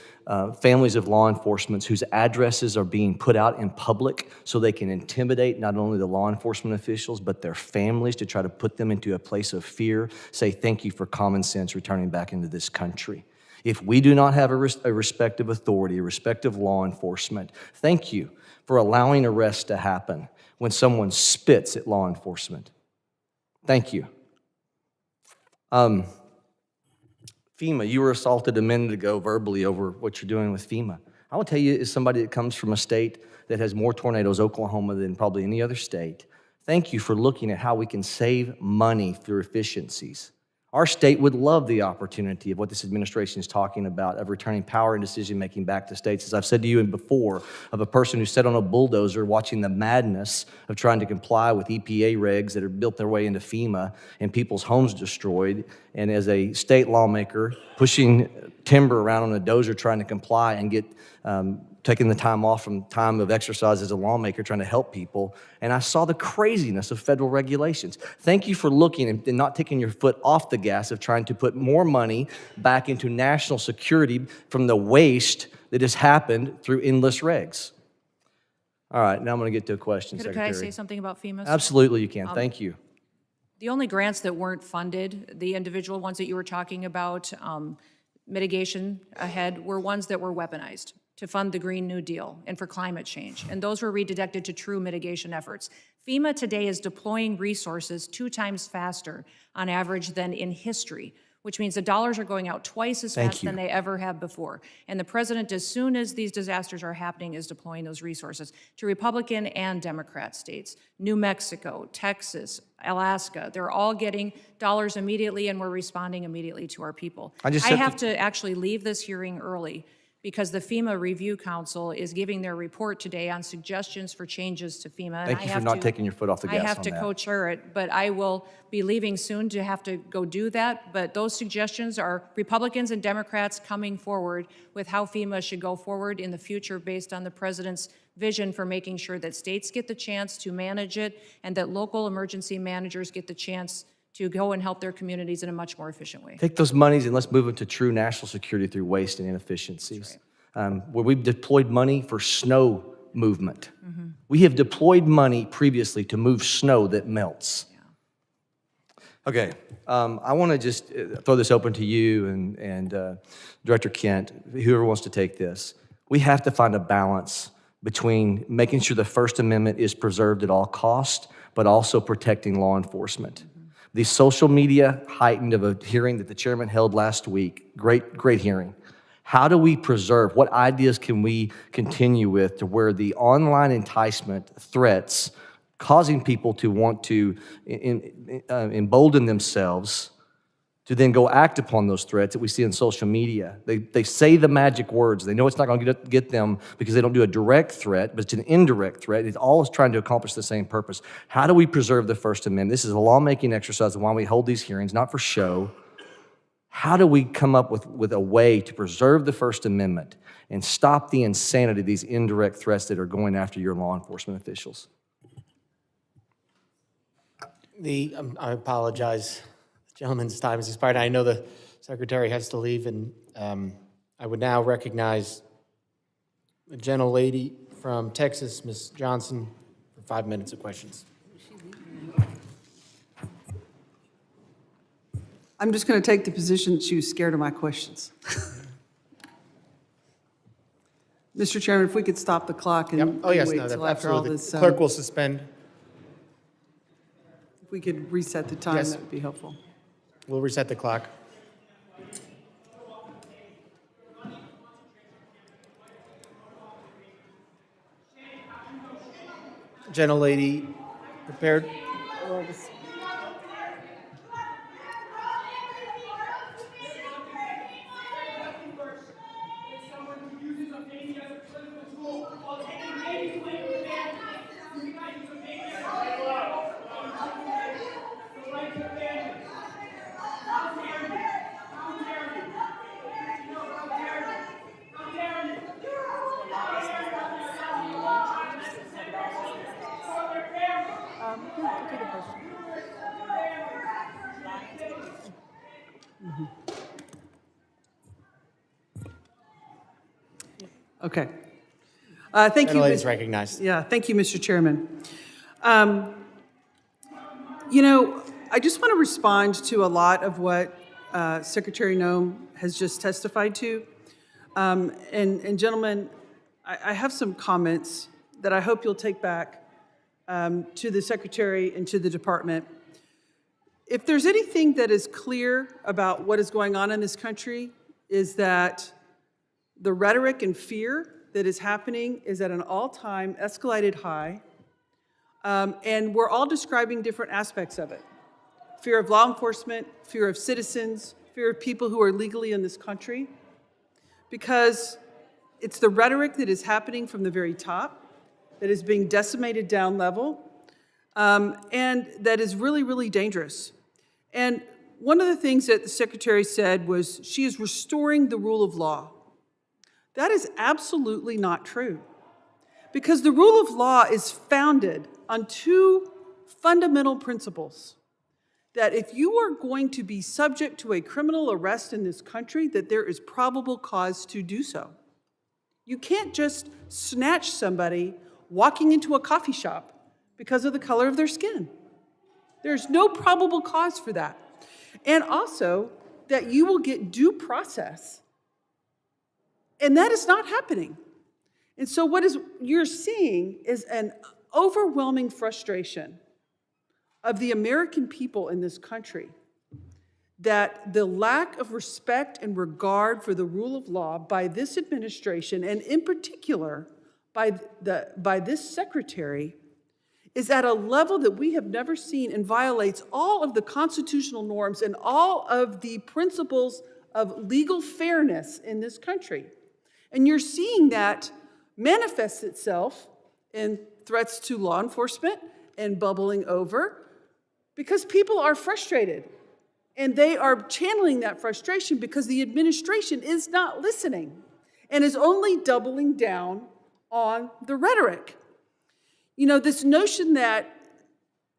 families of law enforcement whose addresses are being put out in public so they can intimidate not only the law enforcement officials, but their families to try to put them into a place of fear, say thank you for common sense returning back into this country. If we do not have a respect of authority, a respect of law enforcement, thank you for allowing arrests to happen when someone spits at law enforcement. Thank you. FEMA, you were assaulted a minute ago verbally over what you're doing with FEMA. I will tell you, as somebody that comes from a state that has more tornadoes, Oklahoma, than probably any other state, thank you for looking at how we can save money through efficiencies. Our state would love the opportunity of what this administration is talking about, of returning power and decision-making back to states. As I've said to you before, of a person who sat on a bulldozer watching the madness of trying to comply with EPA regs that have built their way into FEMA and people's homes destroyed, and as a state lawmaker pushing timber around on a dozer trying to comply and get taking the time off from time of exercise as a lawmaker trying to help people, and I saw the craziness of federal regulations. Thank you for looking and not taking your foot off the gas of trying to put more money back into national security from the waste that has happened through endless regs. All right, now I'm going to get to a question, Secretary. Could I say something about FEMA? Absolutely, you can. Thank you. The only grants that weren't funded, the individual ones that you were talking about, mitigation ahead, were ones that were weaponized to fund the Green New Deal and for climate change, and those were redirected to true mitigation efforts. FEMA today is deploying resources 2 times faster on average than in history, which means the dollars are going out twice as fast than they ever have before. And the president, as soon as these disasters are happening, is deploying those resources to Republican and Democrat states. New Mexico, Texas, Alaska, they're all getting dollars immediately, and we're responding immediately to our people. I have to actually leave this hearing early because the FEMA Review Council is giving their report today on suggestions for changes to FEMA. and Thank I you for have not to- taking your foot off the gas I have on to that. co-chair it, but I will be leaving soon to have to go do that. But those suggestions are Republicans and Democrats coming forward with how FEMA should go forward in the future based on the president's vision for making sure that states get the chance to manage it and that local emergency managers get the chance to go and help their communities in a much more efficient way. Take those monies and let's move them to true national security through waste and inefficiencies. Where we've deployed money for snow movement. We have deployed money previously to move snow that melts. Okay, I want to just throw this open to you and Director Kent, whoever wants to take this. We have to find a balance between making sure the First Amendment is preserved at all costs, but also protecting law enforcement. The social media heightened of a hearing that the chairman held last week, great hearing. How do we preserve, what ideas can we continue with to where the online enticement threats causing people to want to embolden themselves to then go act upon those threats that we see in social media. They say the magic words. They know it's not going to get them because they don't do a direct threat, but it's an indirect threat. It's all trying to accomplish the same purpose. How do we preserve the First Amendment? This is a lawmaking exercise and why we hold these hearings, not for show. How do we come up with a way to preserve the First Amendment and stop the insanity of these indirect threats that are going after your law enforcement officials? I apologize. The gentleman's time has expired. I know the secretary has to leave, and I would now recognize the gentlelady from Texas, Ms. Johnson, for 5 minutes of questions. I'm just going to take the position that she was scared of my questions. Mr. Chairman, if we could stop the clock and Oh, yes, wait no, till after all absolutely. this. Clerk will suspend. If we could reset the time, Yes. that would be helpful. We'll reset the clock. Gentlelady, prepared? Okay. Thank you. Gentlelady's recognized. Yeah, thank you, Mr. Chairman. You know, I just want to respond to a lot of what Secretary Noem has just testified to. And gentlemen, I have some comments that I hope you'll take back to the Secretary and to the Department. If there's anything that is clear about what is going on in this country, is that the rhetoric and fear that is happening is at an all-time escalated high, and we're all describing different aspects of it. Fear of law enforcement, fear of citizens, fear of people who are legally in this country, because it's the rhetoric that is happening from the very top, that is being decimated down level, and that is really, really dangerous. And one of the things that the Secretary said was she is restoring the rule of law. That is absolutely not true, because the rule of law is founded on two fundamental principles: that if you are going to be subject to a criminal arrest in this country, that there is probable cause to do so. You can't just snatch somebody walking into a coffee shop because of the color of their skin. There's no probable cause for that. And also that you will get due process. And that is not happening. And so what you're seeing is an overwhelming frustration of the American people in this country, that the lack of respect and regard for the rule of law by this administration, and in particular by this secretary, is at a level that we have never seen and violates all of the constitutional norms and all of the principles of legal fairness in this country. And you're seeing that manifest itself in threats to law enforcement and bubbling over because people are frustrated. And they are channeling that frustration because the administration is not listening and is only doubling down on the rhetoric. You know, this notion that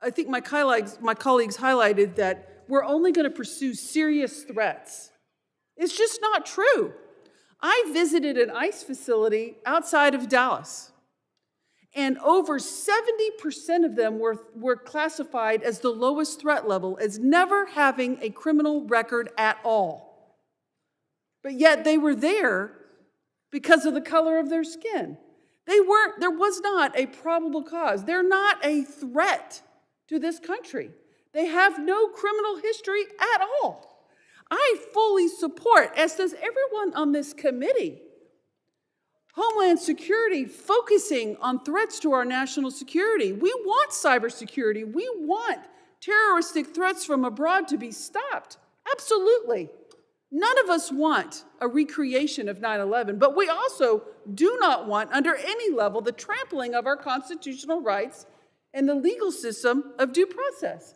I think my colleagues highlighted that we're only going to pursue serious threats. It's just not true. I visited an ICE facility outside of Dallas, and over 70% of them were classified as the lowest threat level, as never having a criminal record at all. But yet they were there because of the color of their skin. There was not a probable cause. They're not a threat to this country. They have no criminal history at all. I fully support, as does everyone on this committee, Homeland Security focusing on threats to our national security. We want cybersecurity. We want terroristic threats from abroad to be stopped. Absolutely. None of us want a recreation of 9/11, but we also do not want, under any level, the trampling of our constitutional rights and the legal system of due process.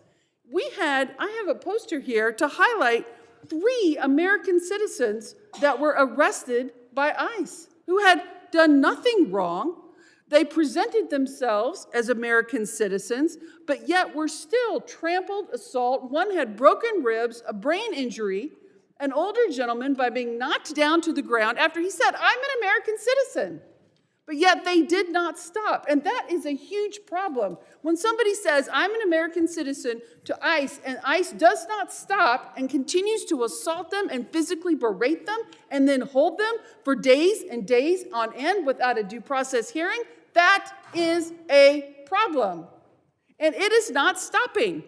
I have a poster here to highlight 3 American citizens that were arrested by ICE who had done nothing wrong. They presented themselves as American citizens, but yet were still trampled, assault. One had broken ribs, a brain injury, an older gentleman by being knocked down to the ground after he said, "I'm an American citizen." But yet they did not stop. And that is a huge problem. When somebody says, "I'm an American citizen," to ICE, and ICE does not stop and continues to assault them and physically berate them and then hold them for days and days on end without a due process hearing, that is a problem. And it is not stopping.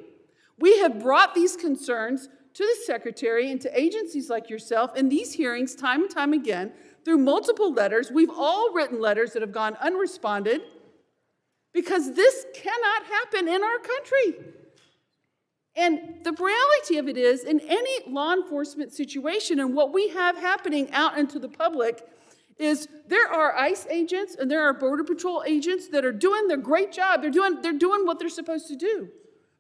We have brought these concerns to the Secretary and to agencies like yourself in these hearings time and time again through multiple letters. We've all written letters that have gone unresponded because this cannot happen in our country. And the reality of it is, in any law enforcement situation, and what we have happening out into the public, is there are ICE agents and there are Border Patrol agents that are doing their great job. They're doing what they're supposed to do.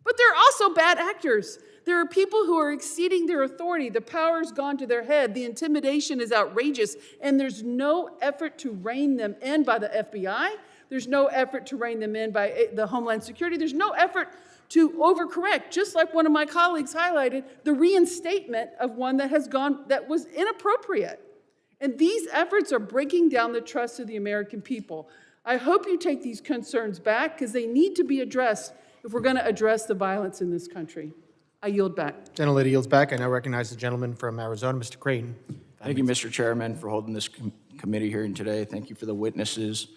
But there are also bad actors. There are people who are exceeding their authority. The power's gone to their head. The intimidation is outrageous. And there's no effort to rein them in by the FBI. There's no effort to rein them in by the Homeland Security. There's no effort to overcorrect. Just like one of my colleagues highlighted, the reinstatement of one that was inappropriate. And these efforts are breaking down the trust of the American people. I hope you take these concerns back because they need to be addressed if we're going to address the violence in this country. I yield back. Gentlelady yields back. I now recognize the gentleman from Arizona, Mr. Creighton. Thank you, Mr. Chairman, for holding this committee hearing today. Thank you for the witnesses.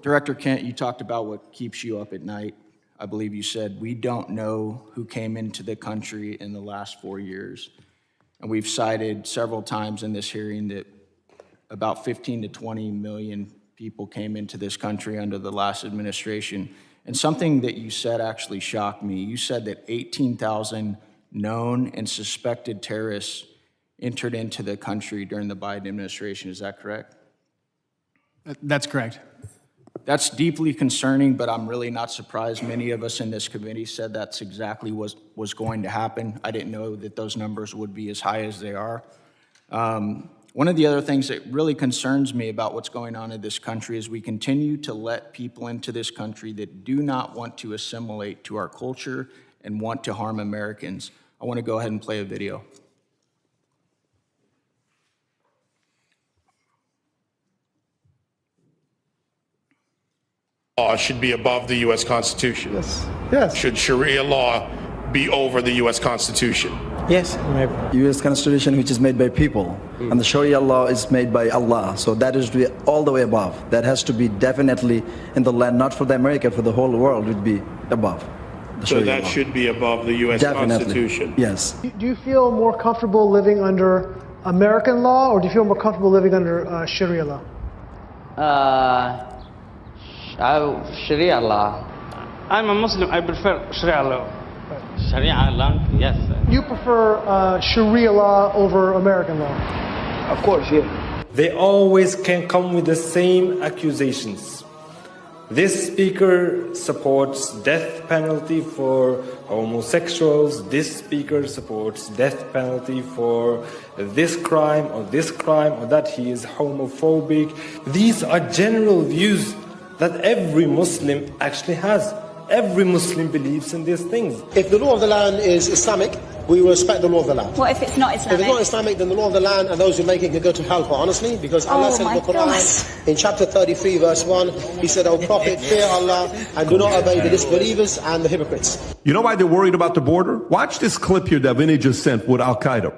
Director Kent, you talked about what keeps you up at night. I believe you said, we don't know who came into the country in the last 4 years. And we've cited several times in this hearing that about 15 to 20 million people came into this country under the last administration. And something that you said actually shocked me. You said that 18,000 known and suspected terrorists entered into the country during the Biden administration. Is that correct? That's correct. That's deeply concerning, but I'm really not surprised. Many of us in this committee said that's exactly what was going to happen. I didn't know that those numbers would be as high as they are. One of the other things that really concerns me about what's going on in this country is we continue to let people into this country that do not want to assimilate to our culture and want to harm Americans. I want to go ahead and play a video. Law should be above the U.S. Constitution. Yes. Yes. Should Sharia law be over the U.S. Constitution? Yes. U.S. Constitution, which is made by people, and the Sharia law is made by Allah. So that is all the way above. That has to be definitely in the land, not for the America, for the whole world would be above. So that should be above the U.S. Constitution? Yes. Do you feel more comfortable living under American law, or do you feel more comfortable living under Sharia law? Sharia law. I'm a Muslim. I prefer Sharia law. Sharia law, yes. You prefer Sharia law over American law? Of course, yeah. They always can come with the same accusations. This speaker supports death penalty for homosexuals. This speaker supports death penalty for this crime or that he is homophobic. These are general views that every Muslim actually has. Every Muslim believes in these things. If the law of the land is Islamic, we will respect the law of the land. What if it's not Islamic? If it's not Islamic, then the law of the land and those who make it can go to hellfire, honestly, because Allah said in the Quran, in chapter 33, verse 1, He said, O Prophet, fear Allah and do not obey the disbelievers and the hypocrites. You know why they're worried about the border? Watch this clip here that Vinny just sent with Al-Qaeda.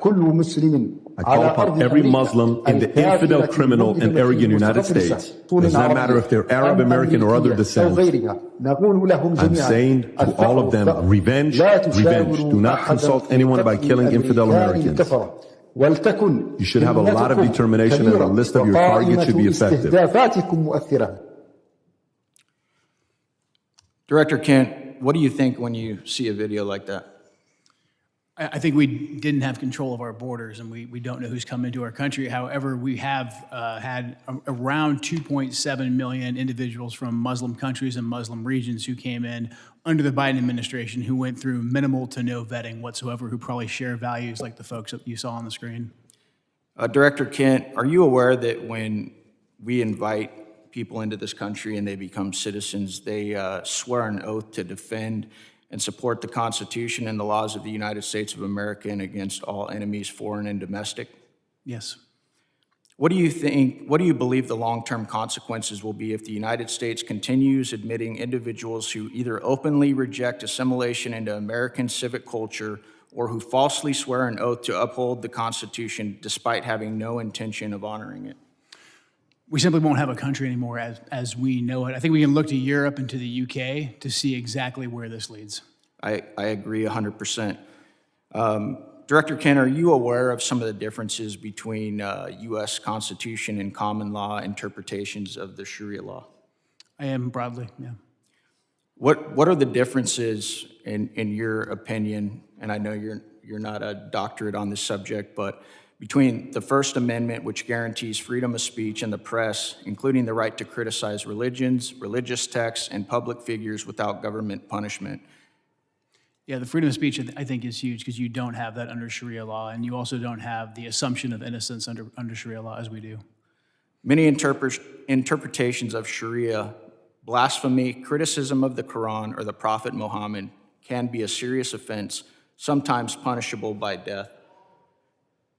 I call upon every Muslim in the infidel, criminal, and arrogant United States. Does not matter if they're Arab, American, or other descent. I'm saying to all of them, revenge, revenge. Do not consult anyone by killing infidel Americans. You should have a lot of determination and a list of your targets should be effective. Director Kent, what do you think when you see a video like that? I think we didn't have control of our borders, and we don't know who's come into our country. However, we have had around 2.7 million individuals from Muslim countries and Muslim regions who came in under the Biden administration who went through minimal to no vetting whatsoever, who probably share values like the folks that you saw on the screen. Director Kent, are you aware that when we invite people into this country and they become citizens, they swear an oath to defend and support the Constitution and the laws of the United States of America and against all enemies, foreign and domestic? Yes. What do you believe the long-term consequences will be if the United States continues admitting individuals who either openly reject assimilation into American civic culture or who falsely swear an oath to uphold the Constitution despite having no intention of honoring it? We simply won't have a country anymore as we know it. I think we can look to Europe and to the UK to see exactly where this leads. I agree 100%. Director Kent, are you aware of some of the differences between U.S. Constitution and common law interpretations of the Sharia law? I am broadly, yeah. What are the differences in your opinion, and I know you're not a doctorate on this subject, but between the First Amendment, which guarantees freedom of speech and the press, including the right to criticize religions, religious texts, and public figures without government punishment? Yeah, the freedom of speech, I think, is huge because you don't have that under Sharia law, and you also don't have the assumption of innocence under Sharia law as we do. Many interpretations of Sharia, blasphemy, criticism of the Quran or the Prophet Muhammad can be a serious offense, sometimes punishable by death.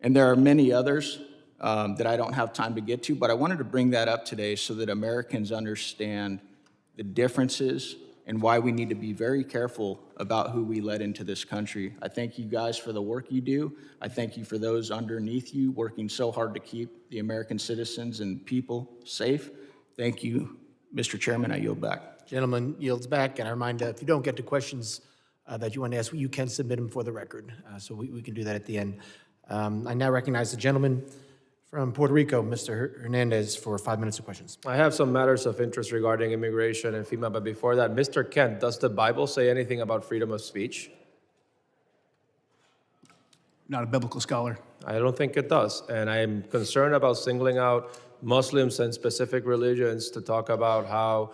And there are many others that I don't have time to get to, but I wanted to bring that up today so that Americans understand the differences and why we need to be very careful about who we let into this country. I thank you guys for the work you do. I thank you for those underneath you working so hard to keep the American citizens and people safe. Thank you, Mr. Chairman. I yield back. Gentleman yields back, and I remind if you don't get to questions that you want to ask, you can submit them for the record. So we can do that at the end. I now recognize the gentleman from Puerto Rico, Mr. Hernandez, for 5 minutes of questions. I have some matters of interest regarding immigration and FEMA, but before that, Mr. Kent, does the Bible say anything about freedom of speech? Not a biblical scholar. I don't think it does, and I'm concerned about singling out Muslims and specific religions to talk about how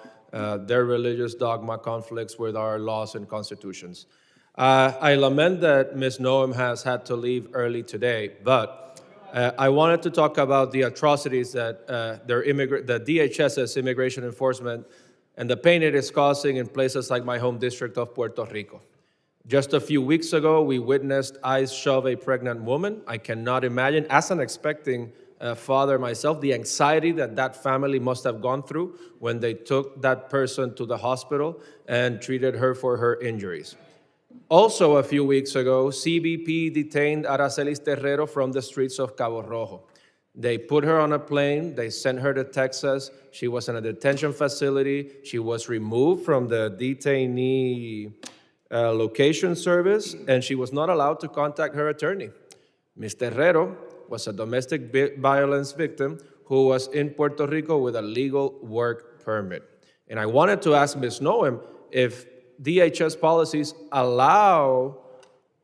their religious dogma conflicts with our laws and constitutions. I lament that Ms. Noem has had to leave early today, but I wanted to talk about the atrocities that the DHS's immigration enforcement and the pain it is causing in places like my home district of Puerto Rico. Just a few weeks ago, we witnessed ICE shove a pregnant woman. I cannot imagine, as an expecting father myself, the anxiety that family must have gone through when they took that person to the hospital and treated her for her injuries. Also, a few weeks ago, CBP detained Aracelis Terrero from the streets of Cabo Rojo. They put her on a plane, they sent her to Texas. She was in a detention facility. She was removed from the detainee location service, and she was not allowed to contact her attorney. Ms. Terrero was a domestic violence victim who was in Puerto Rico with a legal work permit. And I wanted to ask Ms. Noem if DHS policies allow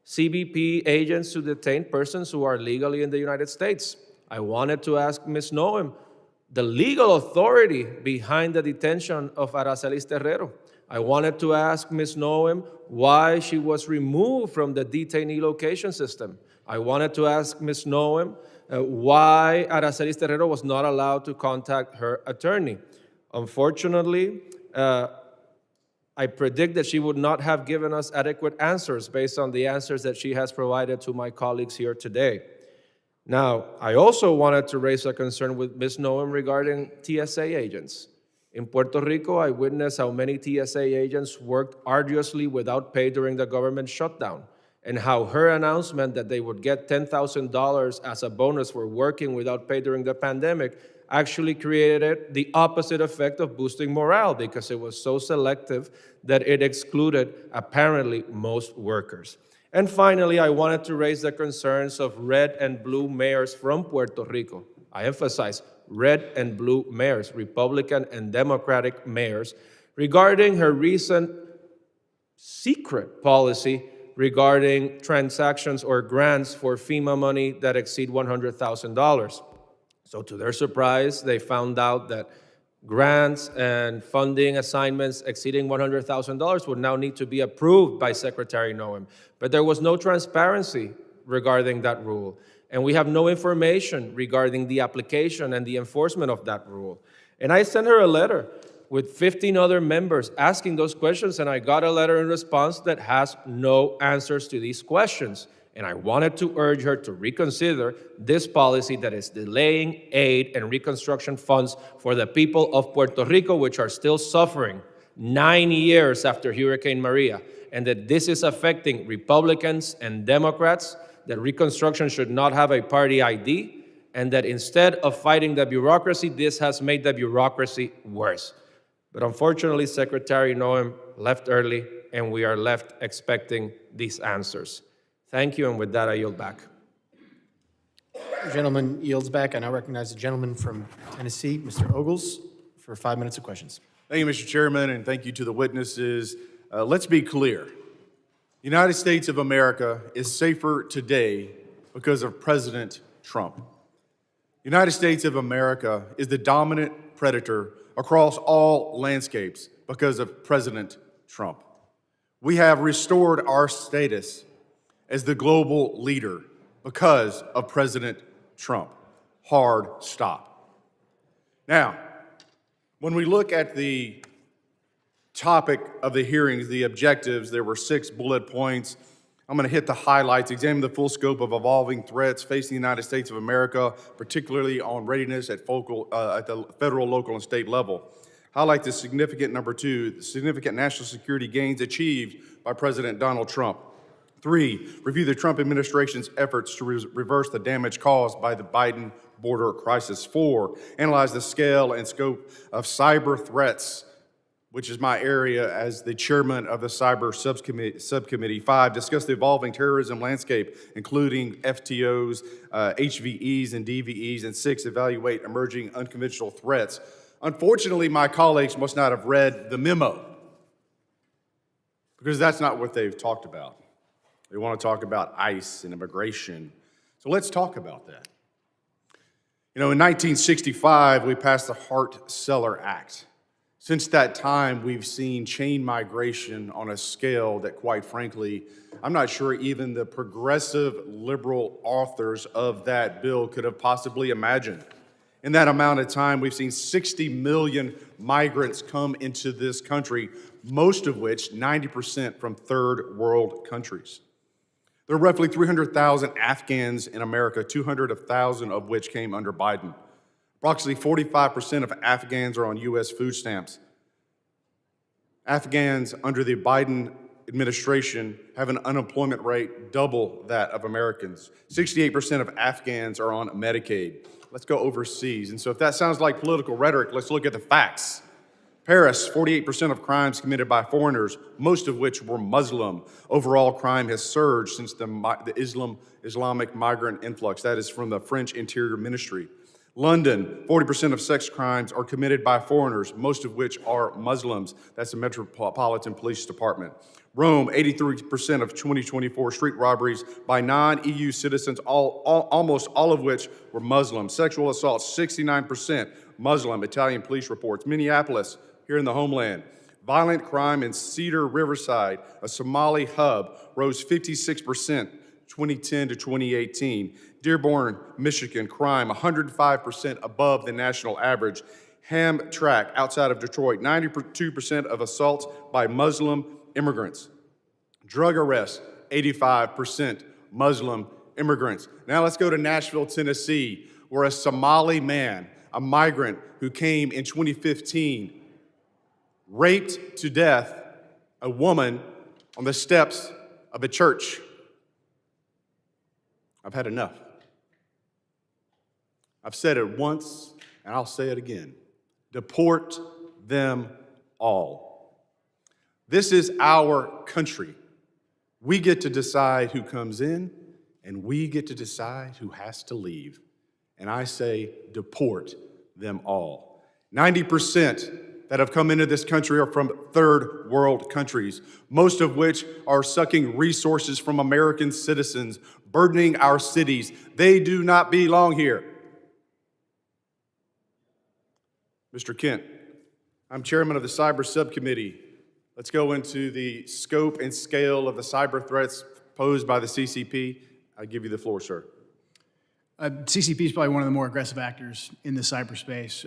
CBP agents to detain persons who are legally in the United States. I wanted to ask Ms. Noem, the legal authority behind the detention of Aracelis Terrero. I wanted to ask Ms. Noem why she was removed from the detainee location system. I wanted to ask Ms. Noem why Aracelis Terrero was not allowed to contact her attorney. Unfortunately, I predict that she would not have given us adequate answers based on the answers that she has provided to my colleagues here today. Now, I also wanted to raise a concern with Ms. Noem regarding TSA agents. In Puerto Rico, I witnessed how many TSA agents worked arduously without pay during the government shutdown, and how her announcement that they would get $10,000 as a bonus for working without pay during the pandemic actually created the opposite effect of boosting morale, because it was so selective that it excluded, apparently, most workers. And finally, I wanted to raise the concerns of red and blue mayors from Puerto Rico. I emphasize red and blue mayors, Republican and Democratic mayors, regarding her recent secret policy regarding transactions or grants for FEMA money that exceed $100,000. So to their surprise, they found out that grants and funding assignments exceeding $100,000 would now need to be approved by Secretary Noem. But there was no transparency regarding that rule. And we have no information regarding the application and the enforcement of that rule. And I sent her a letter with 15 other members asking those questions, and I got a letter in response that has no answers to these questions. And I wanted to urge her to reconsider this policy that is delaying aid and reconstruction funds for the people of Puerto Rico, which are still suffering 9 years after Hurricane Maria, and that this is affecting Republicans and Democrats, that reconstruction should not have a party ID, and that instead of fighting the bureaucracy, this has made the bureaucracy worse. But unfortunately, Secretary Noem left early, and we are left expecting these answers. Thank you, and with that, I yield back. The gentleman yields back. I now recognize the gentleman from Tennessee, Mr. Ogles, for 5 minutes of questions. Thank you, Mr. Chairman, and thank you to the witnesses. Let's be clear. The United States of America is safer today because of President Trump. The United States of America is the dominant predator across all landscapes because of President Trump. We have restored our status as the global leader because of President Trump. Hard stop. Now, when we look at the topic of the hearings, the objectives, there were 6 bullet points. I'm going to hit the highlights, examine the full scope of evolving threats facing the United States of America, particularly on readiness at the federal, local, and state level. Highlight the significant, number 2, the significant national security gains achieved by President Donald Trump. 3, review the Trump administration's efforts to reverse the damage caused by the Biden border crisis. 4, analyze the scale and scope of cyber threats, which is my area as the chairman of the cyber subcommittee. 5, discuss the evolving terrorism landscape, including FTOs, HVEs, and DVEs. And 6, evaluate emerging unconventional threats. Unfortunately, my colleagues must not have read the memo, because that's not what they've talked about. They want to talk about ICE and immigration. So let's talk about that. You know, in 1965, we passed the Hart-Celler Act. Since that time, we've seen chain migration on a scale that, quite frankly, I'm not sure even the progressive liberal authors of that bill could have possibly imagined. In that amount of time, we've seen 60 million migrants come into this country, most of which, 90%, from third world countries. There are roughly 300,000 Afghans in America, 200,000 of which came under Biden. Approximately 45% of Afghans are on U.S. food stamps. Afghans under the Biden administration have an unemployment rate double that of Americans. 68% of Afghans are on Medicaid. Let's go overseas. And so if that sounds like political rhetoric, let's look at the facts. Paris, 48% of crimes committed by foreigners, most of which were Muslim. Overall crime has surged since the Islamic migrant influx. That is from the French Interior Ministry. London, 40% of sex crimes are committed by foreigners, most of which are Muslims. That's the Metropolitan Police Department. Rome, 83% of 2024 street robberies by non-EU citizens, almost all of which were Muslim. Sexual assaults, 69% Muslim, Italian police reports. Minneapolis, here in the homeland. Violent crime in Cedar Riverside, a Somali hub, rose 56%, 2010 to 2018. Dearborn, Michigan, crime 105% above the national average. Hamtramck, outside of Detroit, 92% of assaults by Muslim immigrants. Drug arrests, 85% Muslim immigrants. Now let's go to Nashville, Tennessee, where a Somali man, a migrant who came in 2015, raped to death a woman on the steps of a church. I've had enough. I've said it once, and I'll say it again. Deport them all. This is our country. We get to decide who comes in, and we get to decide who has to leave. And I say, deport them all. 90% that have come into this country are from third world countries, most of which are sucking resources from American citizens, burdening our cities. They do not belong here. Mr. Kent, I'm chairman of the Cyber Subcommittee. Let's go into the scope and scale of the cyber threats posed by the CCP. I give you the floor, sir. CCP is probably one of the more aggressive actors in the cyberspace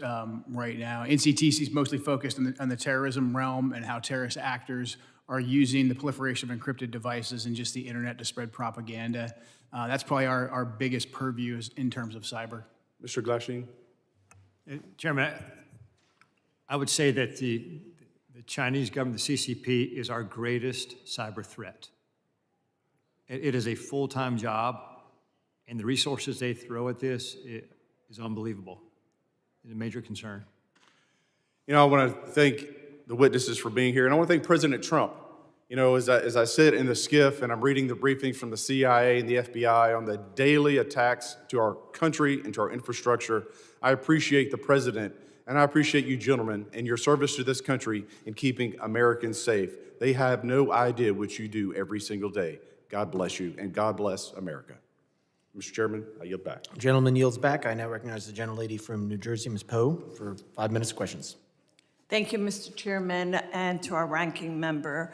right now. NCTC is mostly focused on the terrorism realm and how terrorist actors are using the proliferation of encrypted devices and just the internet to spread propaganda. That's probably our biggest purview in terms of cyber. Mr. Glasheen? Chairman, I would say that the Chinese government, the CCP, is our greatest cyber threat. It is a full-time job, and the resources they throw at this is unbelievable. It's a major concern. You know, I want to thank the witnesses for being here, and I want to thank President Trump. You know, as I sit in the skiff and I'm reading the briefings from the CIA and the FBI on the daily attacks to our country and to our infrastructure, I appreciate the president, and I appreciate you gentlemen and your service to this country in keeping Americans safe. They have no idea what you do every single day. God bless you, and God bless America. Mr. Chairman, I yield back. Gentleman yields back. I now recognize the gentlelady from New Jersey, Ms. Poe, for 5 minutes of questions. Thank you, Mr. Chairman, and to our ranking member.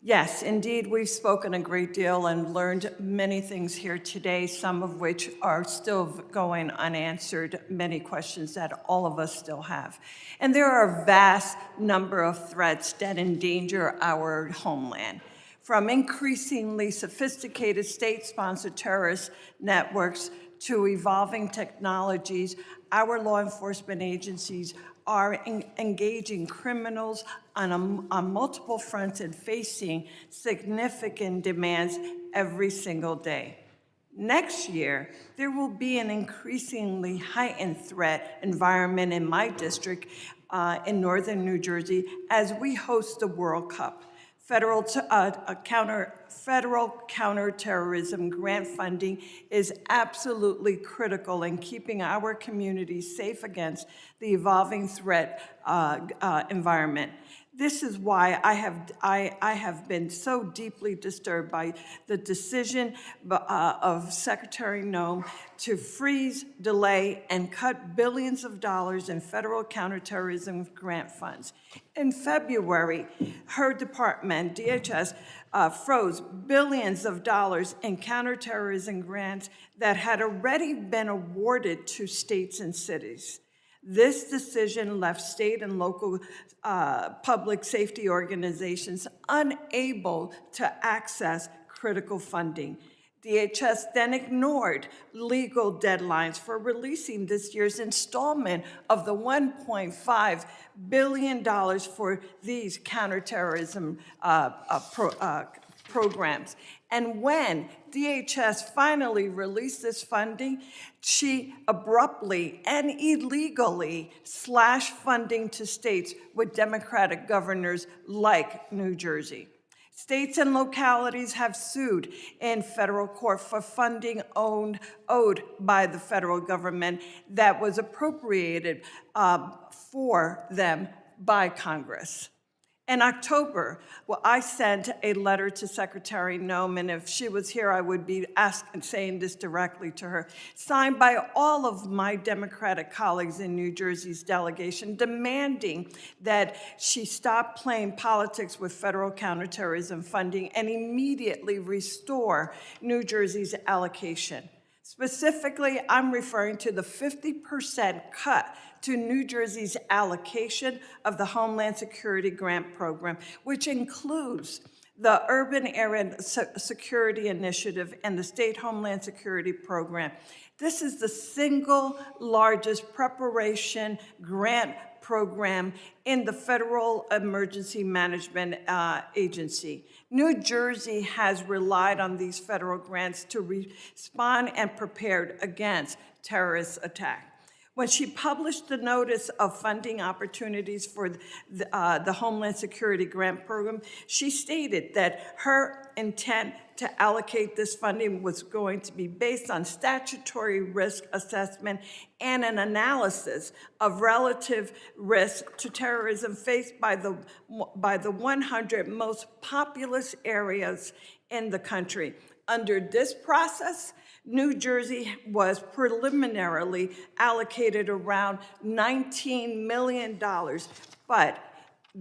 Yes, indeed, we've spoken a great deal and learned many things here today, some of which are still going unanswered, many questions that all of us still have. And there are a vast number of threats that endanger our homeland. From increasingly sophisticated state-sponsored terrorist networks to evolving technologies, our law enforcement agencies are engaging criminals on multiple fronts and facing significant demands every single day. Next year, there will be an increasingly heightened threat environment in my district in northern New Jersey as we host the World Cup. Federal counterterrorism grant funding is absolutely critical in keeping our communities safe against the evolving threat environment. This is why I have been so deeply disturbed by the decision of Secretary Noem to freeze, delay, and cut billions of dollars in federal counterterrorism grant funds. In February, her department, DHS, froze billions of dollars in counterterrorism grants that had already been awarded to states and cities. This decision left state and local public safety organizations unable to access critical funding. DHS then ignored legal deadlines for releasing this year's installment of the $1.5 billion for these counterterrorism programs. And when DHS finally released this funding, she abruptly and illegally slashed funding to states with Democratic governors like New Jersey. States and localities have sued in federal court for funding owed by the federal government that was appropriated for them by Congress. In October, I sent a letter to Secretary Noem, and if she was here, I would be saying this directly to her, signed by all of my Democratic colleagues in New Jersey's delegation, demanding that she stop playing politics with federal counterterrorism funding and immediately restore New Jersey's allocation. Specifically, I'm referring to the 50% cut to New Jersey's allocation of the Homeland Security Grant Program, which includes the Urban Area Security Initiative and the State Homeland Security Program. This is the single largest preparation grant program in the Federal Emergency Management Agency. New Jersey has relied on these federal grants to respond and prepared against terrorist attack. When she published the notice of funding opportunities for the Homeland Security Grant Program, she stated that her intent to allocate this funding was going to be based on statutory risk assessment and an analysis of relative risk to terrorism faced by the 100 most populous areas in the country. Under this process, New Jersey was preliminarily allocated around $19 million, but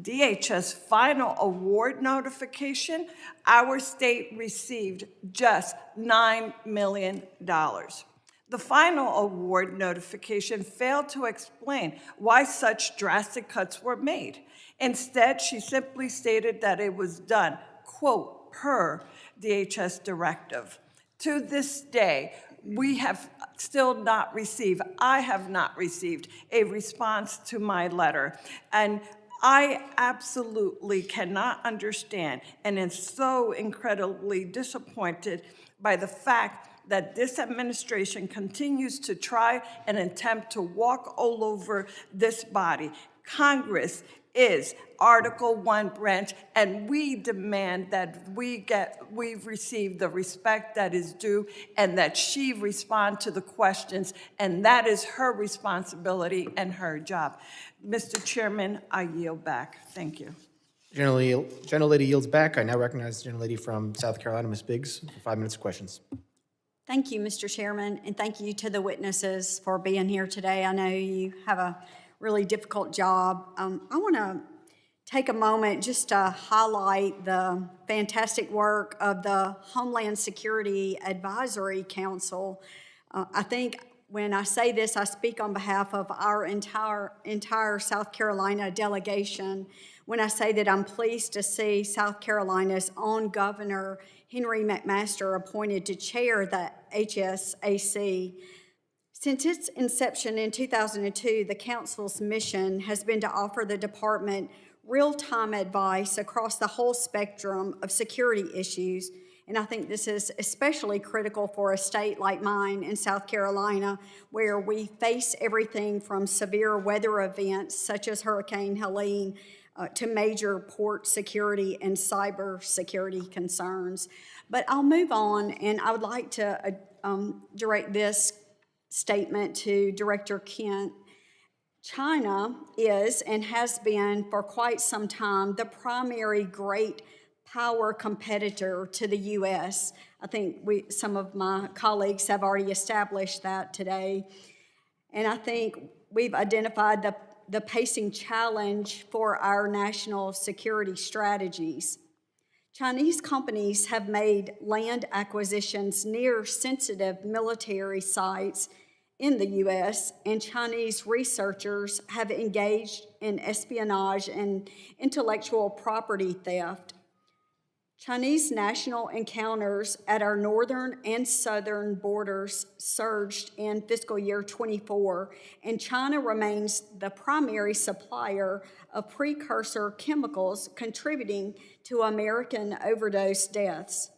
DHS final award notification, our state received just $9 million. The final award notification failed to explain why such drastic cuts were made. Instead, she simply stated that it was done, quote, per DHS directive. To this day, we have still not received, I have not received a response to my letter. And I absolutely cannot understand and am so incredibly disappointed by the fact that this administration continues to try and attempt to walk all over this body. Congress is Article 1 branch, and we demand that we've received the respect that is due and that she respond to the questions, and that is her responsibility and her job. Mr. Chairman, I yield back. Thank you. Gentlelady yields back. I now recognize the gentlelady from South Carolina, Ms. Biggs, for 5 minutes of questions. Thank you, Mr. Chairman, and thank you to the witnesses for being here today. I know you have a really difficult job. I want to take a moment just to highlight the fantastic work of the Homeland Security Advisory Council. I think when I say this, I speak on behalf of our entire South Carolina delegation when I say that I'm pleased to see South Carolina's own Governor, Henry McMaster, appointed to chair the HSAC. Since its inception in 2002, the Council's mission has been to offer the department real-time advice across the whole spectrum of security issues, and I think this is especially critical for a state like mine in South Carolina, where we face everything from severe weather events such as Hurricane Helene to major port security and cyber security concerns. But I'll move on, and I would like to direct this statement to Director Kent. China is and has been for quite some time the primary great power competitor to the U.S. I think some of my colleagues have already established that today. And I think we've identified the pacing challenge for our national security strategies. Chinese companies have made land acquisitions near sensitive military sites in the U.S., and Chinese researchers have engaged in espionage and intellectual property theft. Chinese national encounters at our northern and southern borders surged in fiscal year 24, and China remains the primary supplier of precursor chemicals contributing to American overdose deaths.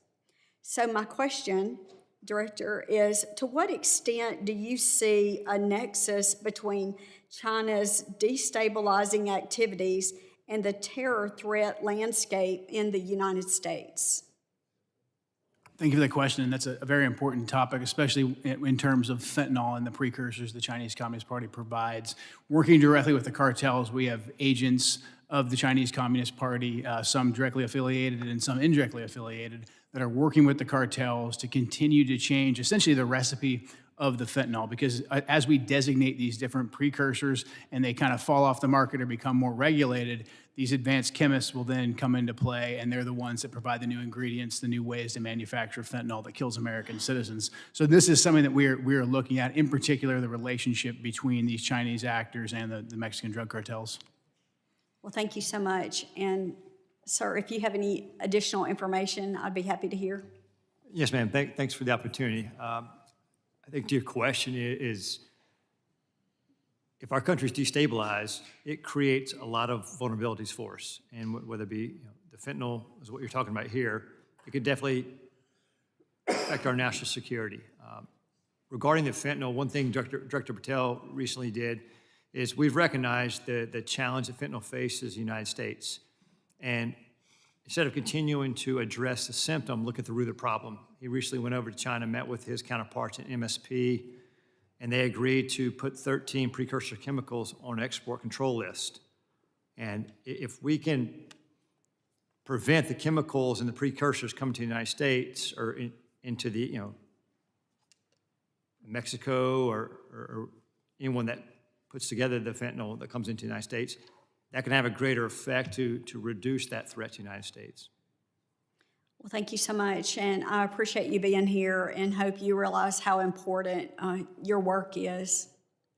So my question, Director, is to what extent do you see a nexus between China's destabilizing activities and the terror threat landscape in the United States? Thank you for the question, and that's a very important topic, especially in terms of fentanyl and the precursors the Chinese Communist Party provides. Working directly with the cartels, we have agents of the Chinese Communist Party, some directly affiliated and some indirectly affiliated, that are working with the cartels to continue to change essentially the recipe of the fentanyl, because as we designate these different precursors and they kind of fall off the market or become more regulated, these advanced chemists will then come into play, and they're the ones that provide the new ingredients, the new ways to manufacture fentanyl that kills American citizens. So this is something that we're looking at, in particular the relationship between these Chinese actors and the Mexican drug cartels. Well, thank you so much. And sir, if you have any additional information, I'd be happy to hear. Yes, ma'am. Thanks for the opportunity. I think to your question is, if our country is destabilized, it creates a lot of vulnerabilities for us. And whether it be the fentanyl is what you're talking about here, it could definitely affect our national security. Regarding the fentanyl, one thing Director Patel recently did is we've recognized the challenge that fentanyl faces in the United States. And instead of continuing to address the symptom, look at the root of the problem. He recently went over to China, met with his counterparts at MSP, and they agreed to put 13 precursor chemicals on an export control list. And if we can prevent the chemicals and the precursors coming to the United States or into the, Mexico or anyone that puts together the fentanyl that comes into the United States, that can have a greater effect to reduce that threat to the United States. Well, thank you so much, and I appreciate you being here and hope you realize how important your work is.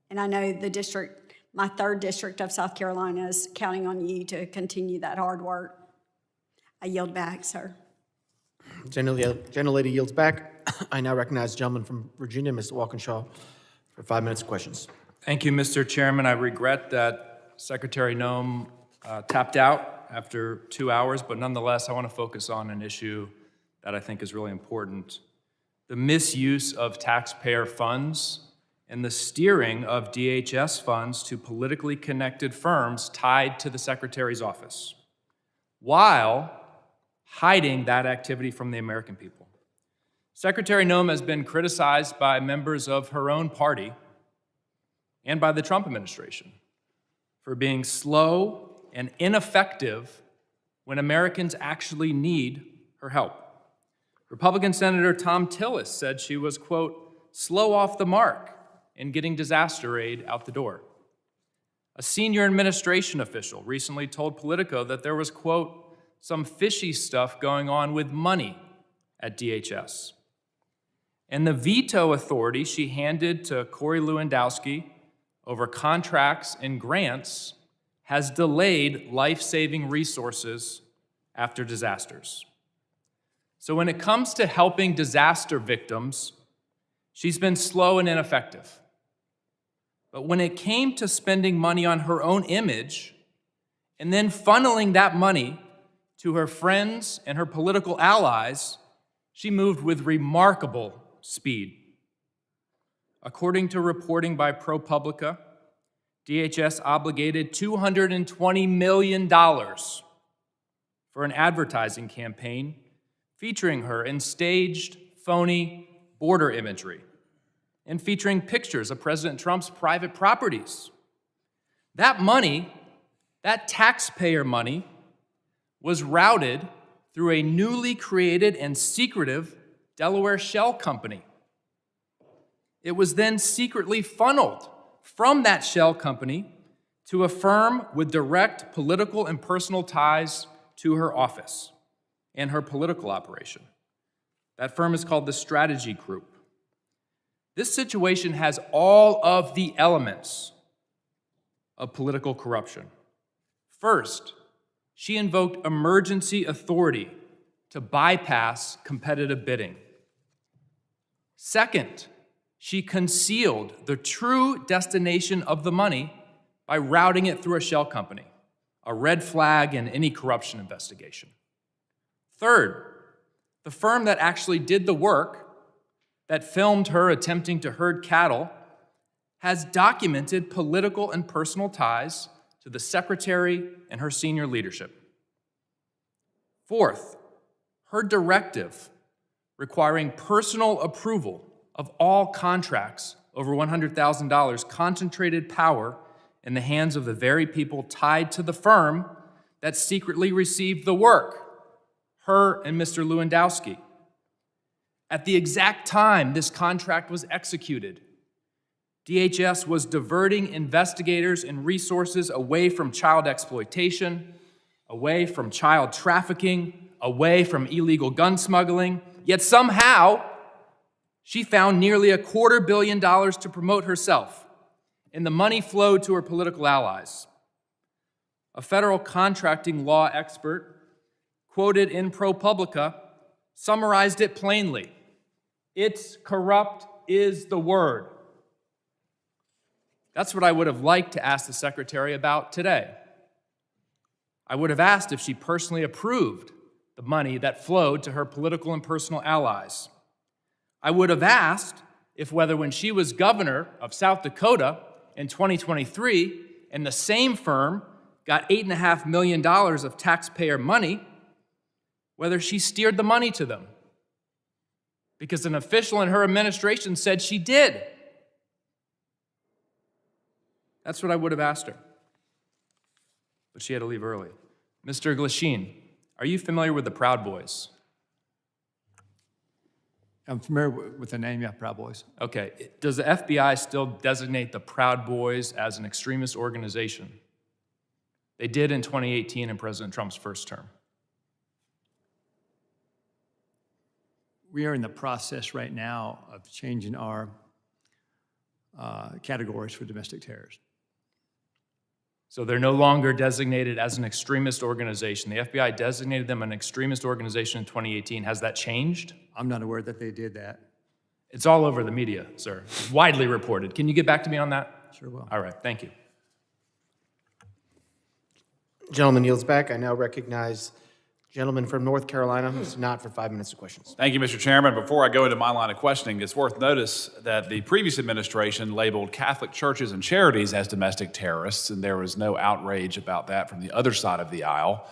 And I know the district, my 3rd district of South Carolina, is counting on you to continue that hard work. I yield back, sir. Gentlelady yields back. I now recognize the gentleman from Virginia, Mr. Walkinshaw, for 5 minutes of questions. Thank you, Mr. Chairman. I regret that Secretary Noem tapped out after 2 hours, but nonetheless, I want to focus on an issue that I think is really important: the misuse of taxpayer funds and the steering of DHS funds to politically connected firms tied to the Secretary's office, while hiding that activity from the American people. Secretary Noem has been criticized by members of her own party and by the Trump administration for being slow and ineffective when Americans actually need her help. Republican Senator Tom Tillis said she was, quote, slow off the mark in getting disaster aid out the door. A senior administration official recently told Politico that there was, quote, some fishy stuff going on with money at DHS. And the veto authority she handed to Corey Lewandowski over contracts and grants has delayed life-saving resources after disasters. So when it comes to helping disaster victims, she's been slow and ineffective. But when it came to spending money on her own image and then funneling that money to her friends and her political allies, she moved with remarkable speed. According to reporting by ProPublica, DHS obligated $220 million for an advertising campaign featuring her in staged, phony border imagery and featuring pictures of President Trump's private properties. That money, that taxpayer money, was routed through a newly created and secretive Delaware shell company. It was then secretly funneled from that shell company to a firm with direct political and personal ties to her office and her political operation. That firm is called the Strategy Group. This situation has all of the elements of political corruption. First, she invoked emergency authority to bypass competitive bidding. Second, she concealed the true destination of the money by routing it through a shell company, a red flag in any corruption investigation. Third, the firm that actually did the work, that filmed her attempting to herd cattle, has documented political and personal ties to to the Secretary and her senior leadership. Fourth, her directive requiring personal approval of all contracts over $100,000 concentrated power in the hands of the very people tied to the firm that secretly received the work, her and Mr. Lewandowski. At the exact time this contract was executed, DHS was diverting investigators and resources away from child exploitation, away from child trafficking, away from illegal gun smuggling, yet somehow she found nearly $250 million to promote herself, and the money flowed to her political allies. A federal contracting law expert, quoted in ProPublica, summarized it plainly. It's corrupt is the word. That's what I would have liked to ask the Secretary about today. I would have asked if she personally approved the money that flowed to her political and personal allies. I would have asked if whether when she was governor of South Dakota in 2023 and the same firm got $8.5 million of taxpayer money, whether she steered the money to them. Because an official in her administration said she did. That's what I would have asked her. But she had to leave early. Mr. Glasheen, are you familiar with the Proud Boys? I'm familiar with the name, yeah, Proud Boys. Okay. Does the FBI still designate the Proud Boys as an extremist organization? They did in 2018 in President Trump's first term. We are in the process right now of changing our categories for domestic terrorism. So they're no longer designated as an extremist organization. The FBI designated them an extremist organization in 2018. Has that changed? I'm not aware that they did that. It's all over the media, sir. It's widely reported. Can you get back to me on that? Sure will. All right, thank you. Gentleman yields back. I now recognize gentleman from North Carolina, Mr. Knott, for 5 minutes of questions. Thank you, Mr. Chairman. Before I go into my line of questioning, it's worth notice that the previous administration labeled Catholic churches and charities as domestic terrorists, and there was no outrage about that from the other side of the aisle.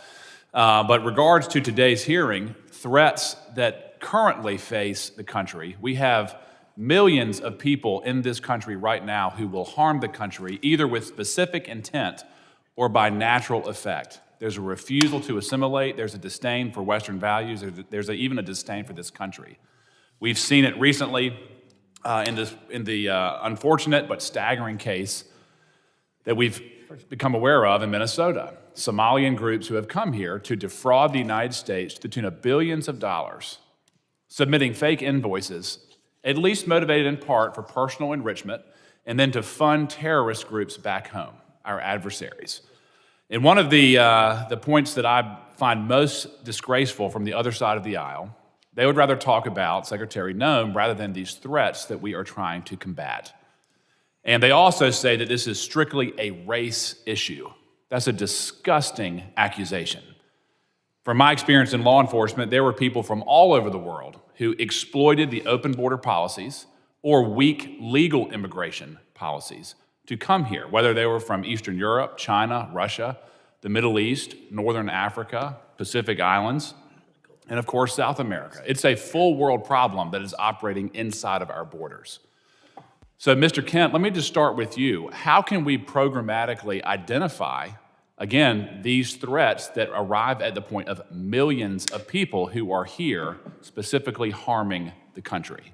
But regards to today's hearing, threats that currently face the country, we have millions of people in this country right now who will harm the country either with specific intent or by natural effect. There's a refusal to assimilate. There's a disdain for Western values. There's even a disdain for this country. We've seen it recently in the unfortunate but staggering case that we've become aware of in Minnesota. Somalian groups who have come here to defraud the United States to the tune of billions of dollars, submitting fake invoices, at least motivated in part for personal enrichment, and then to fund terrorist groups back home, our adversaries. And one of the points that I find most disgraceful from the other side of the aisle, they would rather talk about Secretary Noem rather than these threats that we are trying to combat. And they also say that this is strictly a race issue. That's a disgusting accusation. From my experience in law enforcement, there were people from all over the world who exploited the open border policies or weak legal immigration policies to come here, whether they were from Eastern Europe, China, Russia, the Middle East, Northern Africa, Pacific Islands, and of course, South America. It's a full world problem that is operating inside of our borders. So, Mr. Kent, let me just start with you. How can we programmatically identify, again, these threats that arrive at the point of millions of people who are here specifically harming the country?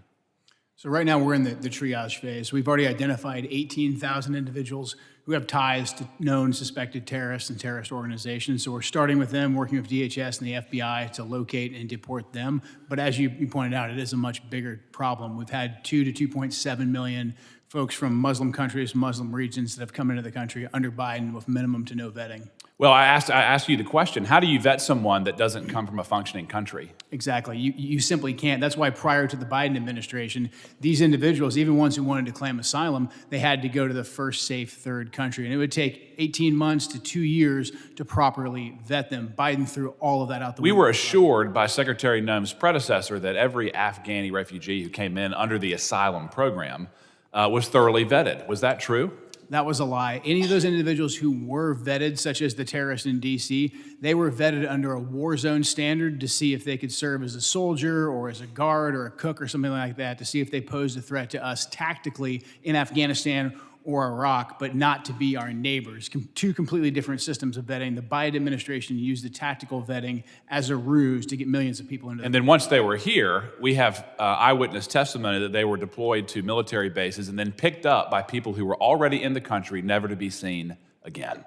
So right now we're in the triage phase. We've already identified 18,000 individuals who have ties to known suspected terrorists and terrorist organizations. So we're starting with them, working with DHS and the FBI to locate and deport them. But as you pointed out, it is a much bigger problem. We've had 2 to 2.7 million folks from Muslim countries, Muslim regions that have come into the country under Biden with minimum to no vetting. Well, I asked you the question, how do you vet someone that doesn't come from a functioning country? Exactly. You simply can't. That's why prior to the Biden administration, these individuals, even ones who wanted to claim asylum, they had to go to the first safe third country. And it would take 18 months to 2 years to properly vet them. Biden threw all of that out the window. We were assured by Secretary Noem's predecessor that every Afghani refugee who came in under the asylum program was thoroughly vetted. Was that true? That was a lie. Any of those individuals who were vetted, such as the terrorist in D.C., they were vetted under a war zone standard to see if they could serve as a soldier or as a guard or a cook or something like that, to see if they posed a threat to us tactically in Afghanistan or Iraq, but not to be our neighbors. Two completely different systems of vetting. The Biden administration used the tactical vetting as a ruse to get millions of people into. And then once they were here, we have eyewitness testimony that they were deployed to military bases and then picked up by people who were already in the country, never to be seen again.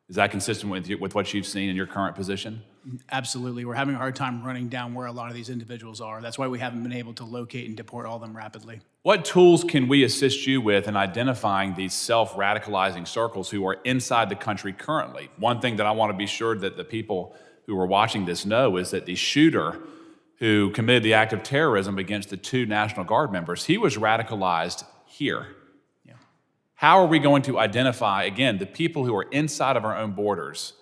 Is that consistent with what you've seen in your current position? Absolutely. We're having a hard time running down where a lot of these individuals are. That's why we haven't been able to locate and deport all of them rapidly. What tools can we assist you with in identifying these self-radicalizing circles who are inside the country currently? One thing that I want to be sure that the people who are watching this know is that the shooter who committed the act of terrorism against the 2 National Guard members, he was radicalized here. Yeah. How are we going to identify, again, the people who are inside of our own borders,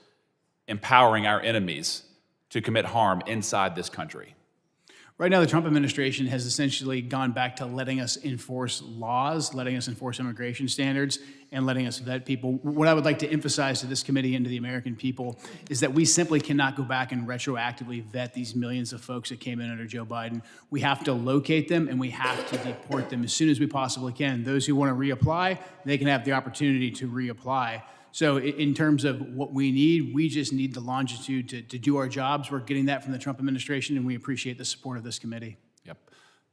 empowering our enemies to commit harm inside this country? Right now, the Trump administration has essentially gone back to letting us enforce laws, letting us enforce immigration standards, and letting us vet people. What I would like to emphasize to this committee and to the American people is that we simply cannot go back and retroactively vet these millions of folks that came in under Joe Biden. We have to locate them, and we have to deport them as soon as we possibly can. Those who want to reapply, they can have the opportunity to reapply. So in terms of what we need, we just need the longitude to do our jobs. We're getting that from the Trump administration, and we appreciate the support of this committee. Yep.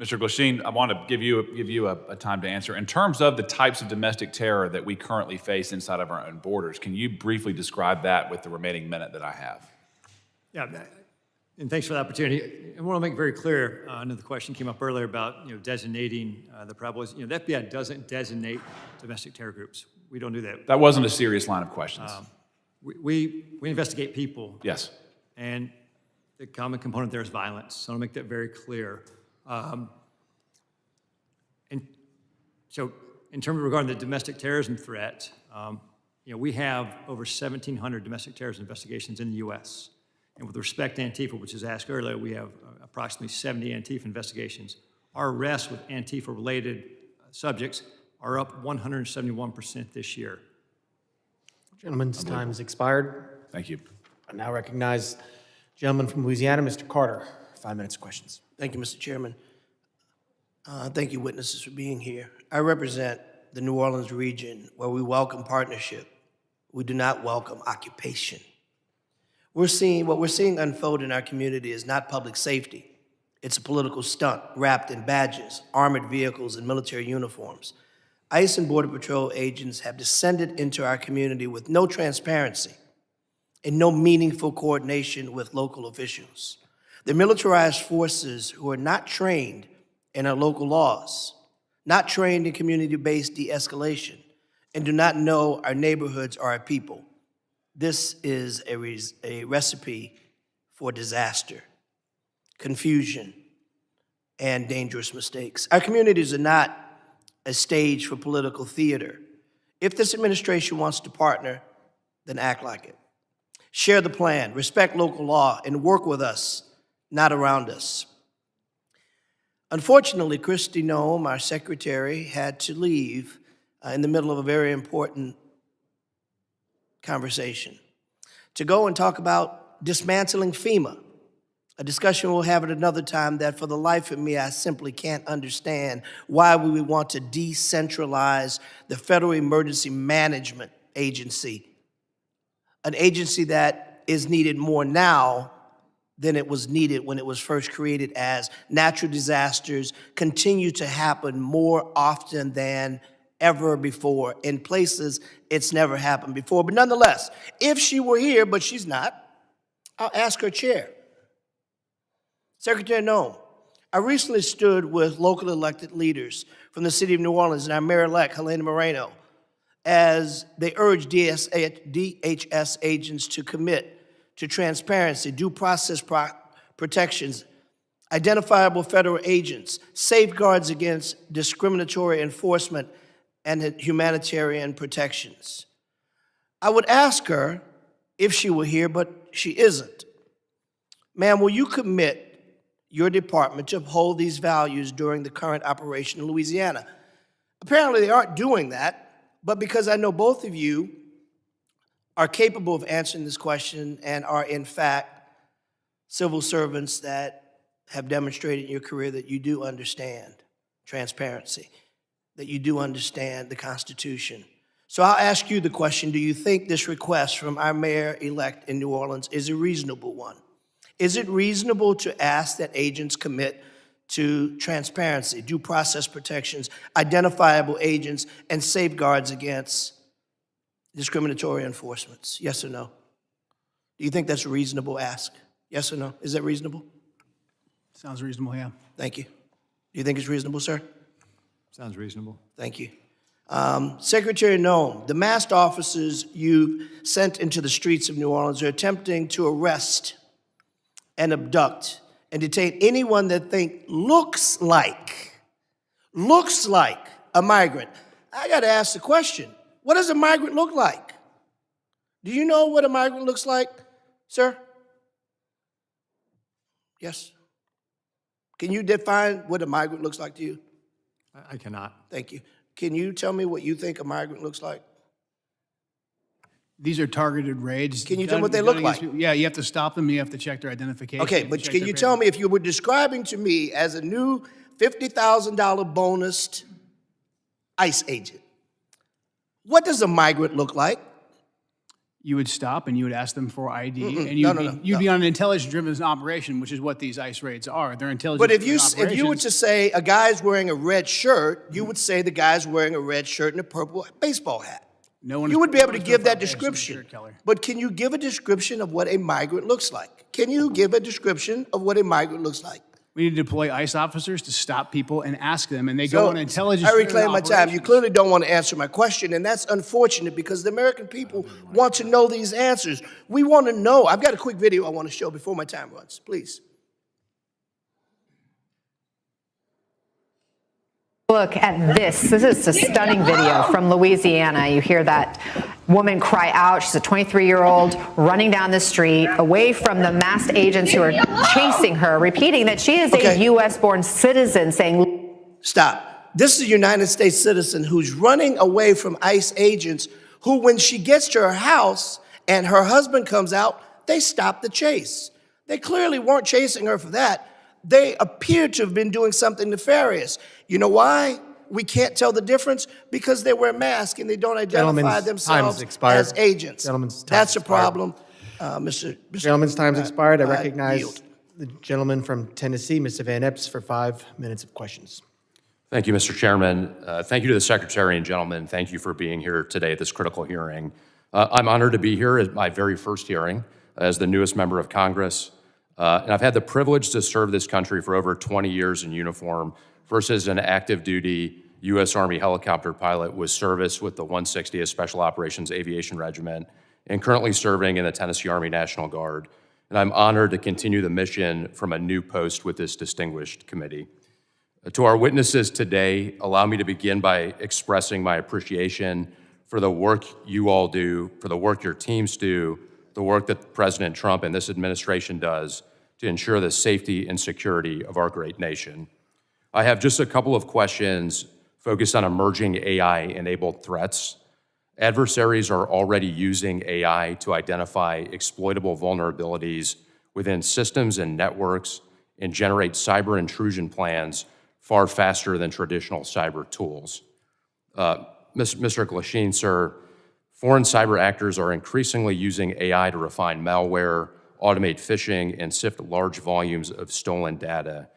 Mr. Glasheen, I want to give you a time to answer. In terms of the types of domestic terror that we currently face inside of our own borders, can you briefly describe that with the remaining minute that I have? Yeah, and thanks for the opportunity. I want to make very clear, I know the question came up earlier about designating the Proud Boys. The FBI doesn't designate domestic terror groups. We don't do that. That wasn't a serious line of questions. We investigate people. Yes. And the common component there is violence. So I want to make that very clear. And so in terms of regarding the domestic terrorism threat, we have over 1,700 domestic terrorism investigations in the U.S. And with respect to Antifa, which was asked earlier, we have approximately 70 Antifa investigations. Our arrests with Antifa-related subjects are up 171% this year. Gentleman's time has expired. Thank you. I now recognize gentleman from Louisiana, Mr. Carter. 5 minutes of questions. Thank you, Mr. Chairman. Thank you, witnesses, for being here. I represent the New Orleans region where we welcome partnership. We do not welcome occupation. What we're seeing unfold in our community is not public safety. It's a political stunt wrapped in badges, armored vehicles, and military uniforms. ICE and Border Patrol agents have descended into our community with no transparency and no meaningful coordination with local officials. The militarized forces who are not trained in our local laws, not trained in community-based de-escalation, and do not know our neighborhoods or our people. This is a recipe for disaster, confusion, and dangerous mistakes. Our communities are not a stage for political theater. If this administration wants to partner, then act like it. Share the plan, respect local law, and work with us, not around us. Unfortunately, Kristi, Noem, our secretary, had to leave in the middle of a very important conversation to go and talk about dismantling FEMA, a discussion we'll have at another time that for the life of me, I simply can't understand why we would want to decentralize the Federal Emergency Management Agency, an agency that is needed more now than it was needed when it was first created, as natural disasters continue to happen more often than ever before in places it's never happened before. But nonetheless, if she were here, but she's not, I'll ask her chair. Secretary Noem, I recently stood with local elected leaders from the city of New Orleans and our mayor-elect, Helena Moreno, as they urged DHS agents to commit to transparency, due process protections, identifiable federal agents, safeguards against discriminatory enforcement, and humanitarian protections. I would ask her if she were here, but she isn't. Ma'am, will you commit your department to uphold these values during the current operation in Louisiana? Apparently they aren't doing that. but because I know both of you are capable of answering this question and are, in fact, civil servants that have demonstrated in your career that you do understand transparency, that you do understand the Constitution. So I'll ask you the question, do you think this request from our mayor-elect in New Orleans is a reasonable one? Is it reasonable to ask that agents commit to transparency, due process protections, identifiable agents, and safeguards against discriminatory enforcements? Yes or no? Do you think that's a reasonable ask? Yes or no? Is that reasonable? Sounds reasonable, yeah. Thank you. Do you think it's reasonable, sir? Sounds reasonable. Thank you. Secretary Noem, the masked officers you sent into the streets of New Orleans are attempting to arrest and abduct and detain anyone that looks like a migrant. I got to ask the question, what does a migrant look like? Do you know what a migrant looks like, sir? Yes? Can you define what a migrant looks like to you? I cannot. Thank you. Can you tell me what you think a migrant looks like? These are targeted raids. Can you tell me what they look like? Yeah, you have to stop them, you have to check their identification. Okay, but can you tell me if you were describing to me as a new $50,000 bonused ICE agent, what does a migrant look like? You would stop and you would ask them for ID, and you'd be on an intelligence-driven operation, which is what these ICE raids are. They're intelligence-driven operations. But if you were to say a guy's wearing a red shirt, you would say the guy's wearing a red shirt and a purple baseball hat. You would be able to give that description. But can you give a description of what a migrant looks like? Can you give a description of what a migrant looks like? We need to deploy ICE officers to stop people and ask them, and they go on intelligence. I reclaim my time. You clearly don't want to answer my question, and that's unfortunate because the American people want to know these answers. We want to know. I've got a quick video I want to show before my time runs. Please. Look at this. This is a stunning video from Louisiana. You hear that woman cry out. She's a 23-year-old running down the street away from the masked agents who are chasing her, repeating that she is a U.S.-born citizen, saying, Stop. This is a United States citizen who's running away from ICE agents who, when she gets to her house and her husband comes out, they stop the chase. They clearly weren't chasing her for that. They appear to have been doing something nefarious. You know why we can't tell the difference? Because they wear masks and they don't identify themselves as agents. That's a problem. Gentleman's time's expired. I recognize the gentleman from Tennessee, Mr. Van Epps, for 5 minutes of questions. Thank you, Mr. Chairman. Thank you to the Secretary and gentlemen. Thank you for being here today at this critical hearing. I'm honored to be here at my very first hearing as the newest member of Congress. And I've had the privilege to serve this country for over 20 years in uniform, first as an active duty U.S. Army helicopter pilot with service with the 160th Special Operations Aviation Regiment, and currently serving in the Tennessee Army National Guard. And I'm honored to continue the mission from a new post with this distinguished committee. To our witnesses today, allow me to begin by expressing my appreciation for the work you all do, for the work your teams do, the work that President Trump and this administration does to ensure the safety and security of our great nation. I have just a couple of questions focused on emerging AI-enabled threats. Adversaries are already using AI to identify exploitable vulnerabilities within systems and networks and generate cyber intrusion plans far faster than traditional cyber tools. Mr. Glasheen, sir, foreign cyber actors are increasingly using AI to refine malware, automate phishing, and sift large volumes of stolen data.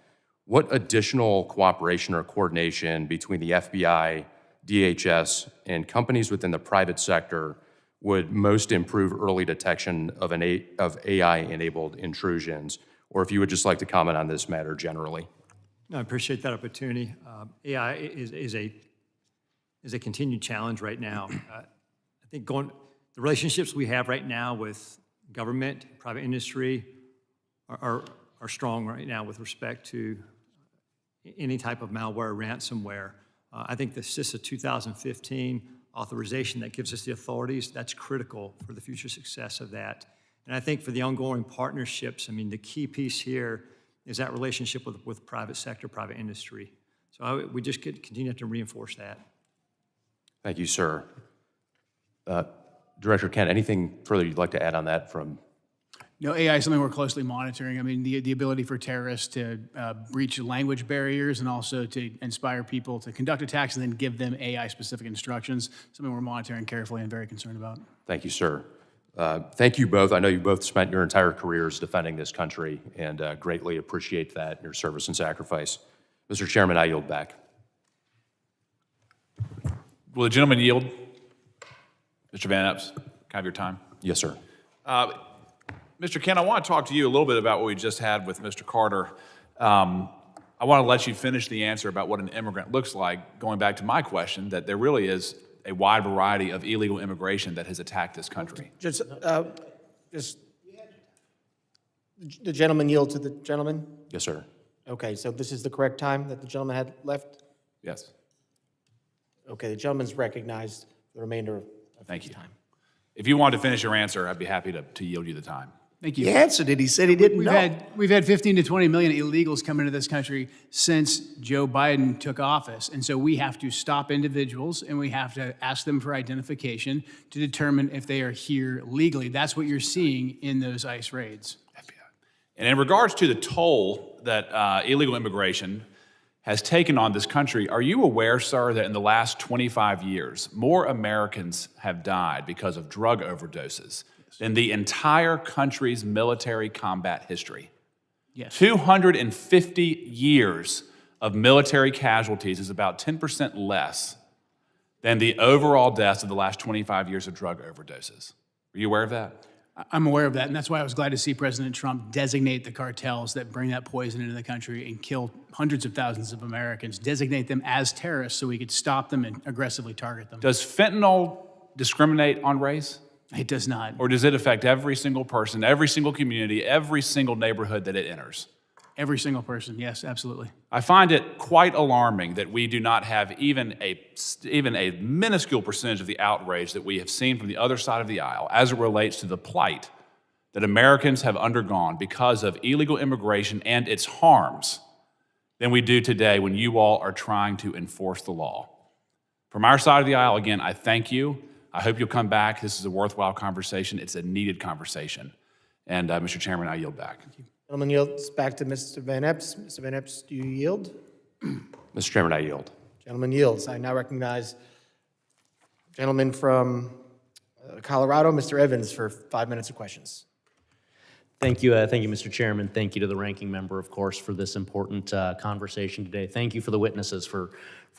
What additional cooperation or coordination between the FBI, DHS, and companies within the private sector would most improve early detection of AI-enabled intrusions? Or if you would just like to comment on this matter generally. No, I appreciate that opportunity. AI is a continued challenge right now. I think the relationships we have right now with government, private industry are strong right now with respect to any type of malware, ransomware. I think the CISA 2015 authorization that gives us the authorities, that's critical for the future success of that. And I think for the ongoing partnerships, I mean, the key piece here is that relationship with private sector, private industry. So we just continue to reinforce that. Thank you, sir. Director Kent, anything further you'd like to add on that from? No, AI is something we're closely monitoring. I mean, the ability for terrorists to breach language barriers and also to inspire people to conduct attacks and then give them AI-specific instructions, something we're monitoring carefully and very concerned about. Thank you, sir. Thank you both. I know you both spent your entire careers defending this country and greatly appreciate that, your service and sacrifice. Mr. Chairman, I yield back. Will the gentleman yield? Mr. Van Epps, can I have your time? Yes, sir. Mr. Kent, I want to talk to you a little bit about what we just had with Mr. Carter. I want to let you finish the answer about what an immigrant looks like, going back to my question, that there really is a wide variety of illegal immigration that has attacked this country. Just the gentleman yield to the gentleman? Yes, sir. Okay, so this is the correct time that the gentleman had left? Yes. Okay, the gentleman's recognized for the remainder of Thank his you. time. If you wanted to finish your answer, I'd be happy to yield you the time. Thank you. He answered it. He said he didn't know. We've had 15 to 20 million illegals come into this country since Joe Biden took office. And so we have to stop individuals and we have to ask them for identification to determine if they are here legally. That's what you're seeing in those ICE raids. And in regards to the toll that illegal immigration has taken on this country, are you aware, sir, that in the last 25 years, more Americans have died because of drug overdoses than the entire country's military combat history? Yes. 250 years of military casualties is about 10% less than the overall deaths of the last 25 years of drug overdoses. Are you aware of that? I'm aware of that, and that's why I was glad to see President Trump designate the cartels that bring that poison into the country and kill hundreds of thousands of Americans, designate them as terrorists so we could stop them and aggressively target them. Does fentanyl discriminate on race? It does not. Or does it affect every single person, every single community, every single neighborhood that it enters? Every single person, yes, absolutely. I find it quite alarming that we do not have even a minuscule percentage of the outrage that we have seen from the other side of the aisle as it relates to the plight that Americans have undergone because of illegal immigration and its harms than we do today when you all are trying to enforce the law. From our side of the aisle, again, I thank you. I hope you'll come back. This is a worthwhile conversation. It's a needed conversation. And Mr. Chairman, I yield back. Thank you. Gentleman yields back to Mr. Van Epps. Mr. Van Epps, do you yield? Mr. Chairman, I yield. Gentleman yields. I now recognize gentleman from Colorado, Mr. Evans, for 5 minutes of questions. Thank you, Mr. Chairman. Thank you to the ranking member, of course, for this important conversation today. Thank you for the witnesses for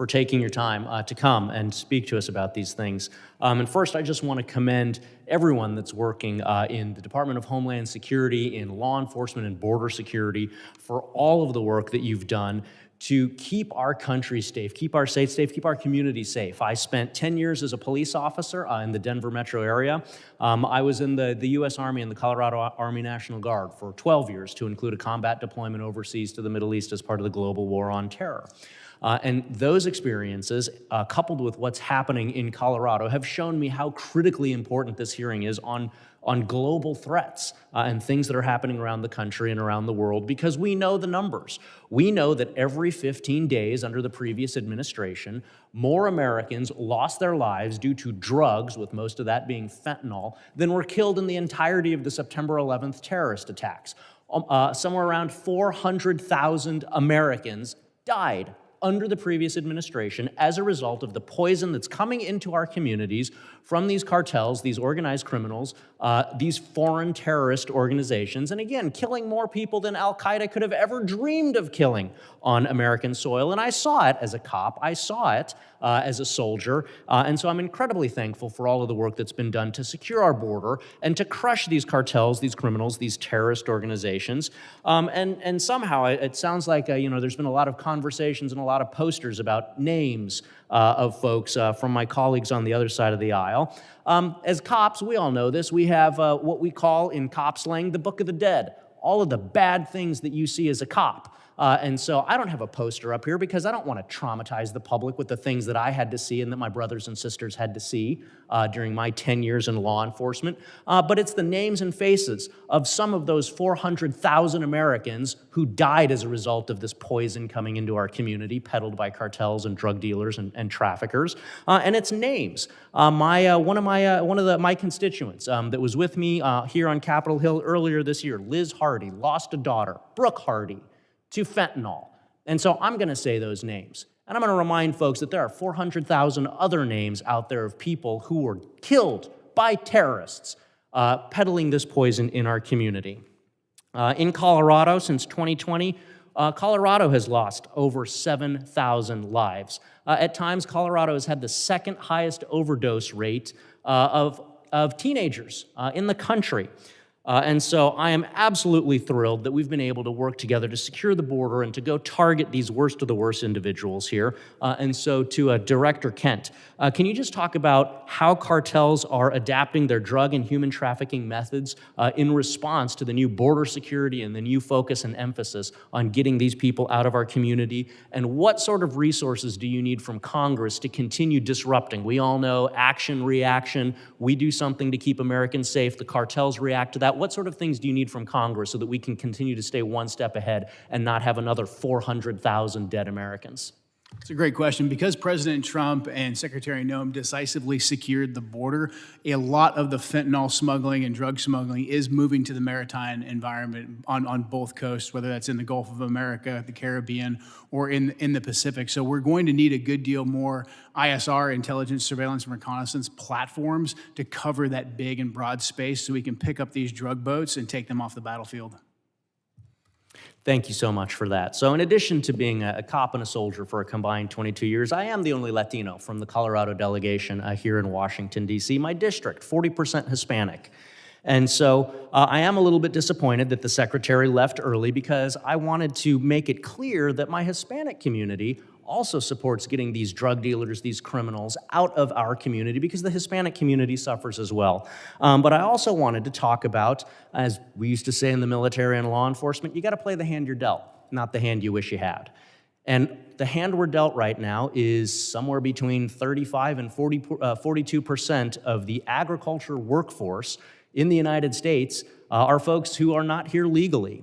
taking your time to come and speak to us about these things. And first, I just want to commend everyone that's working in the Department of Homeland Security, in law enforcement and border security for all of the work that you've done to keep our country safe, keep our states safe, keep our communities safe. I spent 10 years as a police officer in the Denver metro area. I was in the U.S. Army and the Colorado Army National Guard for 12 years to include a combat deployment overseas to the Middle East as part of the global war on terror. And those experiences, coupled with what's happening in Colorado, have shown me how critically important this hearing is on global threats and things that are happening around the country and around the world, because we know the numbers. We know that every 15 days under the previous administration, more Americans lost their lives due to drugs, with most of that being fentanyl, than were killed in the entirety of the September 11th terrorist attacks. Somewhere around 400,000 Americans died under the previous administration as a result of the poison that's coming into our communities from these cartels, these organized criminals, these foreign terrorist organizations, and again, killing more people than Al-Qaeda could have ever dreamed of killing on American soil. And I saw it as a cop, I saw it as a soldier, and so I'm incredibly thankful for all of the work that's been done to secure our border and to crush these cartels, these criminals, these terrorist organizations. And somehow it sounds like there's been a lot of conversations and a lot of posters about names of folks from my colleagues on the other side of the aisle. As cops, we all know this. We have what we call in cop slang the Book of the Dead. All of the bad things that you see as a cop. And so I don't have a poster up here because I don't want to traumatize the public with the things that I had to see and that my brothers and sisters had to see during my 10 years in law enforcement. But it's the names and faces of some of those 400,000 Americans who died as a result of this poison coming into our community, peddled by cartels and drug dealers and traffickers. And it's names. One of my constituents that was with me here on Capitol Hill earlier this year, Liz Hardy, lost a daughter, Brooke Hardy, to fentanyl. And so I'm going to say those names. And I'm going to remind folks that there are 400,000 other names out there of people who were killed by terrorists peddling this poison in our community. In Colorado, since 2020, Colorado has lost over 7,000 lives. At times, Colorado has had the second highest overdose rate of teenagers in the country. And so I am absolutely thrilled that we've been able to work together to secure the border and to go target these worst of the worst individuals here. And so to Director Kent, can you just talk about how cartels are adapting their drug and human trafficking methods in response to the new border security and the new focus and emphasis on getting these people out of our community? And what sort of resources do you need from Congress to continue disrupting? We all know action, reaction. We do something to keep Americans safe. The cartels react to that. What sort of things do you need from Congress so that we can continue to stay one step ahead and not have another 400,000 dead Americans? It's a great question. Because President Trump and Secretary Noem decisively secured the border, a lot of the fentanyl smuggling and drug smuggling is moving to the maritime environment on both coasts, whether that's in the Gulf of America, the Caribbean, or in the Pacific. So we're going to need a good deal more ISR, intelligence, surveillance, and reconnaissance platforms to cover that big and broad space so we can pick up these drug boats and take them off the battlefield. Thank you so much for that. So in addition to being a cop and a soldier for a combined 22 years, I am the only Latino from the Colorado delegation here in Washington, D.C., my district, 40% Hispanic. And so I am a little bit disappointed that the secretary left early because I wanted to make it clear that my Hispanic community also supports getting these drug dealers, these criminals out of our community because the Hispanic community suffers as well. But I also wanted to talk about, as we used to say in the military and law enforcement, you got to play the hand you're dealt, not the hand you wish you had. And the hand we're dealt right now is somewhere between 35 and 42% of the agriculture workforce in the United States are folks who are not here legally.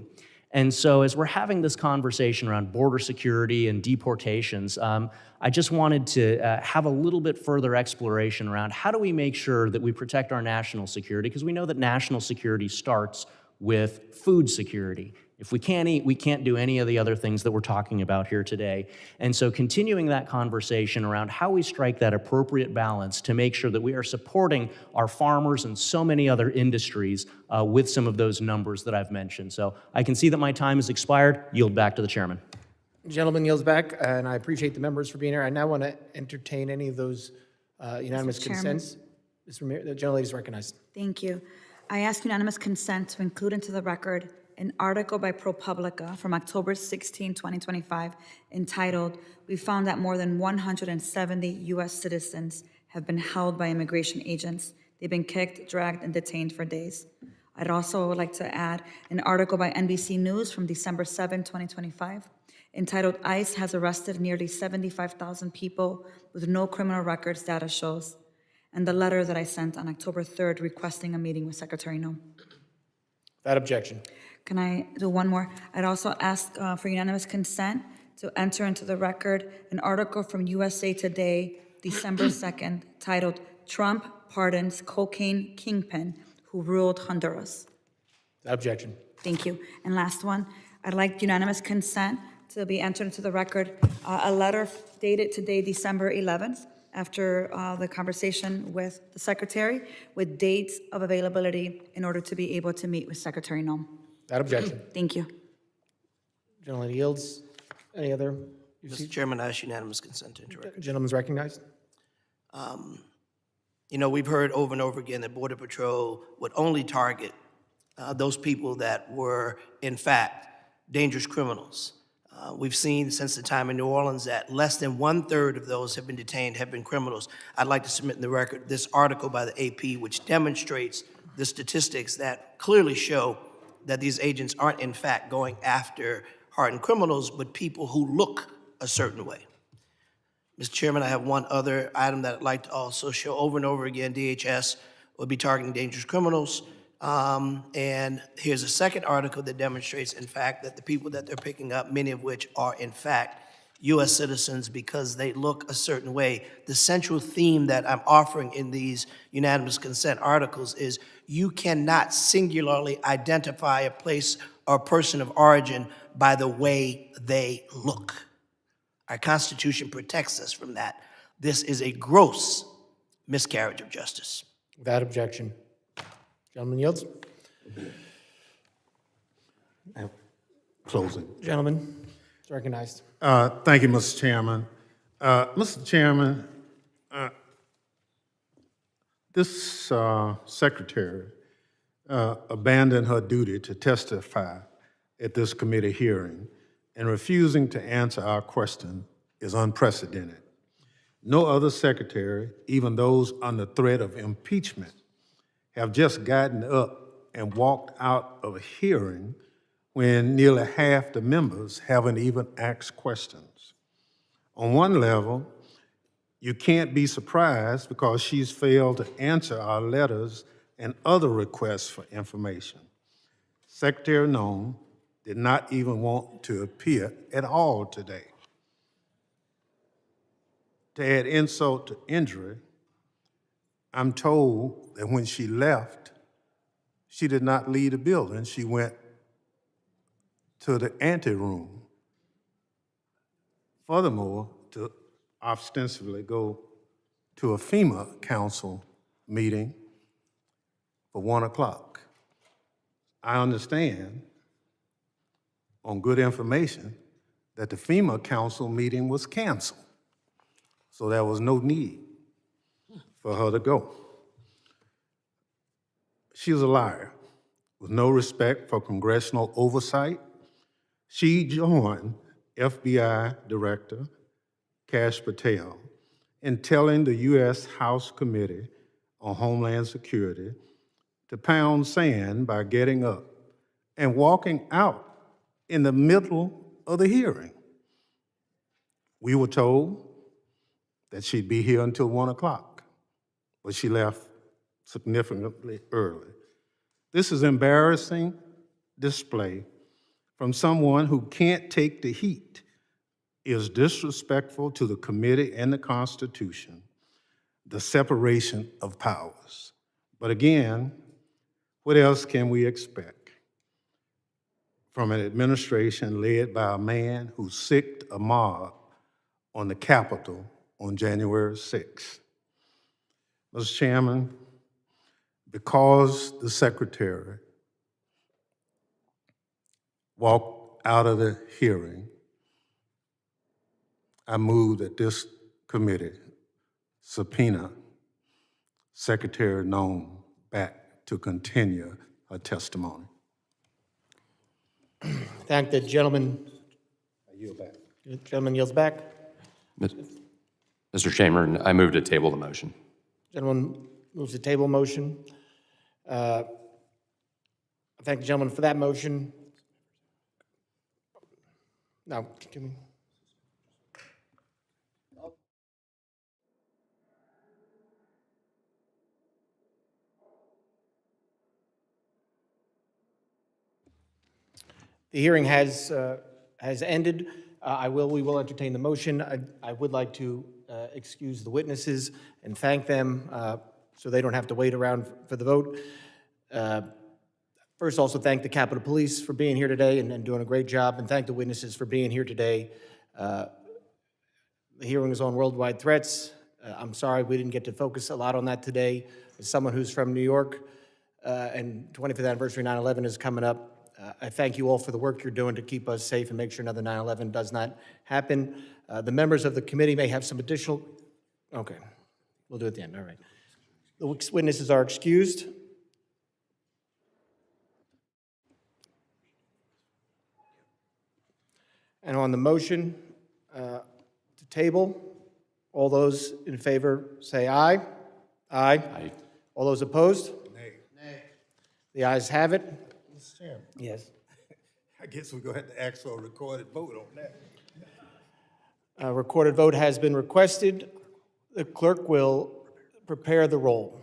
And so as we're having this conversation around border security and deportations, I just wanted to have a little bit further exploration around how do we make sure that we protect our national security, because we know that national security starts with food security. If we can't eat, we can't do any of the other things that we're talking about here today. And so continuing that conversation around how we strike that appropriate balance to make sure that we are supporting our farmers and so many other industries with some of those numbers that I've mentioned. So I can see that my time has expired. Yield back to the chairman. Gentleman yields back, and I appreciate the members for being here. I now want to entertain any of those unanimous consents. Ms. Ramirez, the gentlelady is recognized. Thank you. I ask unanimous consent to include into the record an article by ProPublica from October 16, 2025, entitled, "We found that more than 170 U.S. citizens have been held by immigration agents. They've been kicked, dragged, and detained for days." I'd also like to add an article by NBC News from December 7, 2025, entitled, "ICE has arrested nearly 75,000 people with no criminal records, data shows," and the letter that I sent on October 3rd requesting a meeting with Secretary Noem. Without objection. Can I do one more? I'd also ask for unanimous consent to enter into the record an article from USA Today, December 2nd, titled, "Trump Pardons Cocaine Kingpin Who Ruled Honduras." Without objection. Thank you. And last one, I'd like unanimous consent to be entered into the record a letter dated today, December 11th, after the conversation with the Secretary, with dates of availability in order to be able to meet with Secretary Noem. Without objection. Thank you. Gentleman yields. Any other? Mr. Chairman, I ask unanimous consent to enter record. Gentleman's recognized. You know, we've heard over and over again that Border Patrol would only target those people that were, in fact, dangerous criminals. We've seen since the time in New Orleans that less than 1/3 of those have been detained have been criminals. I'd like to submit in the record this article by the AP, which demonstrates the statistics that clearly show that these agents aren't, in fact, going after hardened criminals, but people who look a certain way. Mr. Chairman, I have one other item that I'd like to also show over and over again. DHS will be targeting dangerous criminals. And here's a second article that demonstrates, in fact, that the people that they're picking up, many of which are, in fact, U.S. citizens because they look a certain way. The central theme that I'm offering in these unanimous consent articles is you cannot singularly identify a place or person of origin by the way they look. Our Constitution protects us from that. This is a gross miscarriage of justice. Without objection. Gentleman yields. Closing. Gentleman is recognized. Thank you, Mr. Chairman. Mr. Chairman, this secretary abandoned her duty to testify at this committee hearing, and refusing to answer our question is unprecedented. No other secretary, even those under threat of impeachment, have just gotten up and walked out of a hearing when nearly half the members haven't even asked questions. On one level, you can't be surprised because she's failed to answer our letters and other requests for information. Secretary Noem did not even want to appear at all today. To add insult to injury, I'm told that when she left, she did not leave the building. She went to the anteroom. Furthermore, to ostensibly go to a FEMA council meeting for 1 o'clock. I understand on good information that the FEMA council meeting was canceled. So there was no need for her to go. She was a liar with no respect for congressional oversight. She joined FBI Director Kash Patel in telling the U.S. House Committee on Homeland Security to pound sand by getting up and walking out in the middle of the hearing. We were told that she'd be here until 1 o'clock, but she left significantly early. This is embarrassing display from someone who can't take the heat, is disrespectful to the committee and the Constitution, the separation of powers. But again, what else can we expect from an administration led by a man who sicked a mob on the Capitol on January 6th? Mr. Chairman, because the secretary walked out of the hearing, I move that this committee subpoena Secretary Noem back to continue her testimony. Thank the gentleman. I yield back. The gentleman yields back. Mr. Chairman, I move to table the motion. Gentleman moves the table motion. I thank the gentleman for that motion. Now, continue. The hearing has ended. We will entertain the motion. I would like to excuse the witnesses and thank them so they don't have to wait around for the vote. First, also thank the Capitol Police for being here today and doing a great job, and thank the witnesses for being here today. The hearing is on worldwide threats. I'm sorry we didn't get to focus a lot on that today. As someone who's from New York, and 25th anniversary 9/11 is coming up, I thank you all for the work you're doing to keep us safe and make sure another 9/11 does not happen. The members of the committee may have some additional, okay, we'll do it at the end, all right. The witnesses are excused. And on the motion to table, all those in favor say aye. Aye. Aye. All those opposed? Nay. Nay. The ayes have it. Mr. Chairman. Yes. I guess we're going to have to ask for a recorded vote on that. A recorded vote has been requested. The clerk will prepare the roll.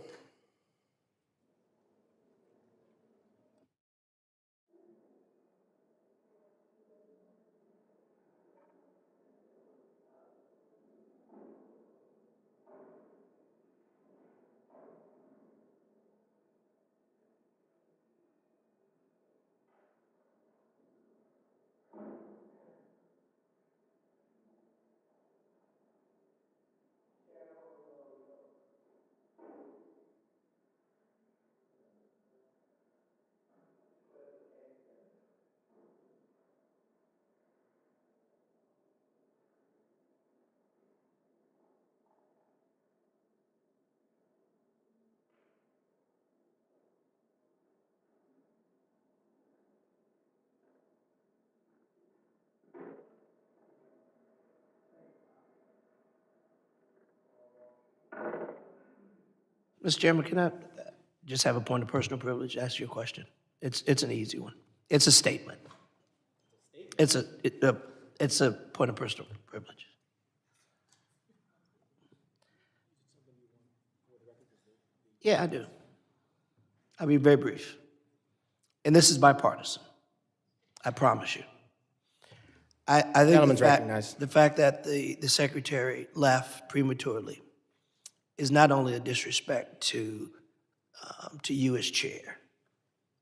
Mr. Chairman, can I just have a point of personal privilege to ask you a question? It's an easy one. It's a statement. It's a point of personal privilege. Yeah, I do. I'll be very brief. And this is bipartisan. I promise you. I think Gentleman's recognized. the fact that the secretary left prematurely is not only a disrespect to you as chair,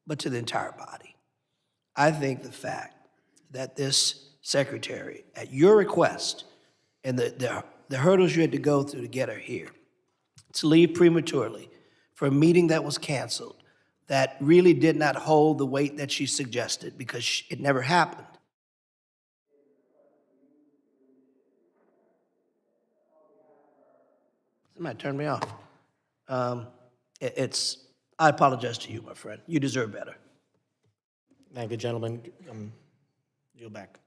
but to the entire body. I think the fact that this secretary, at your request, and the hurdles you had to go through to get her here, to leave prematurely for a meeting that was canceled, that really did not hold the weight that she suggested because it never happened. Somebody turned me off. I apologize to you, my friend. You deserve better. Thank you, gentlemen. Yield back.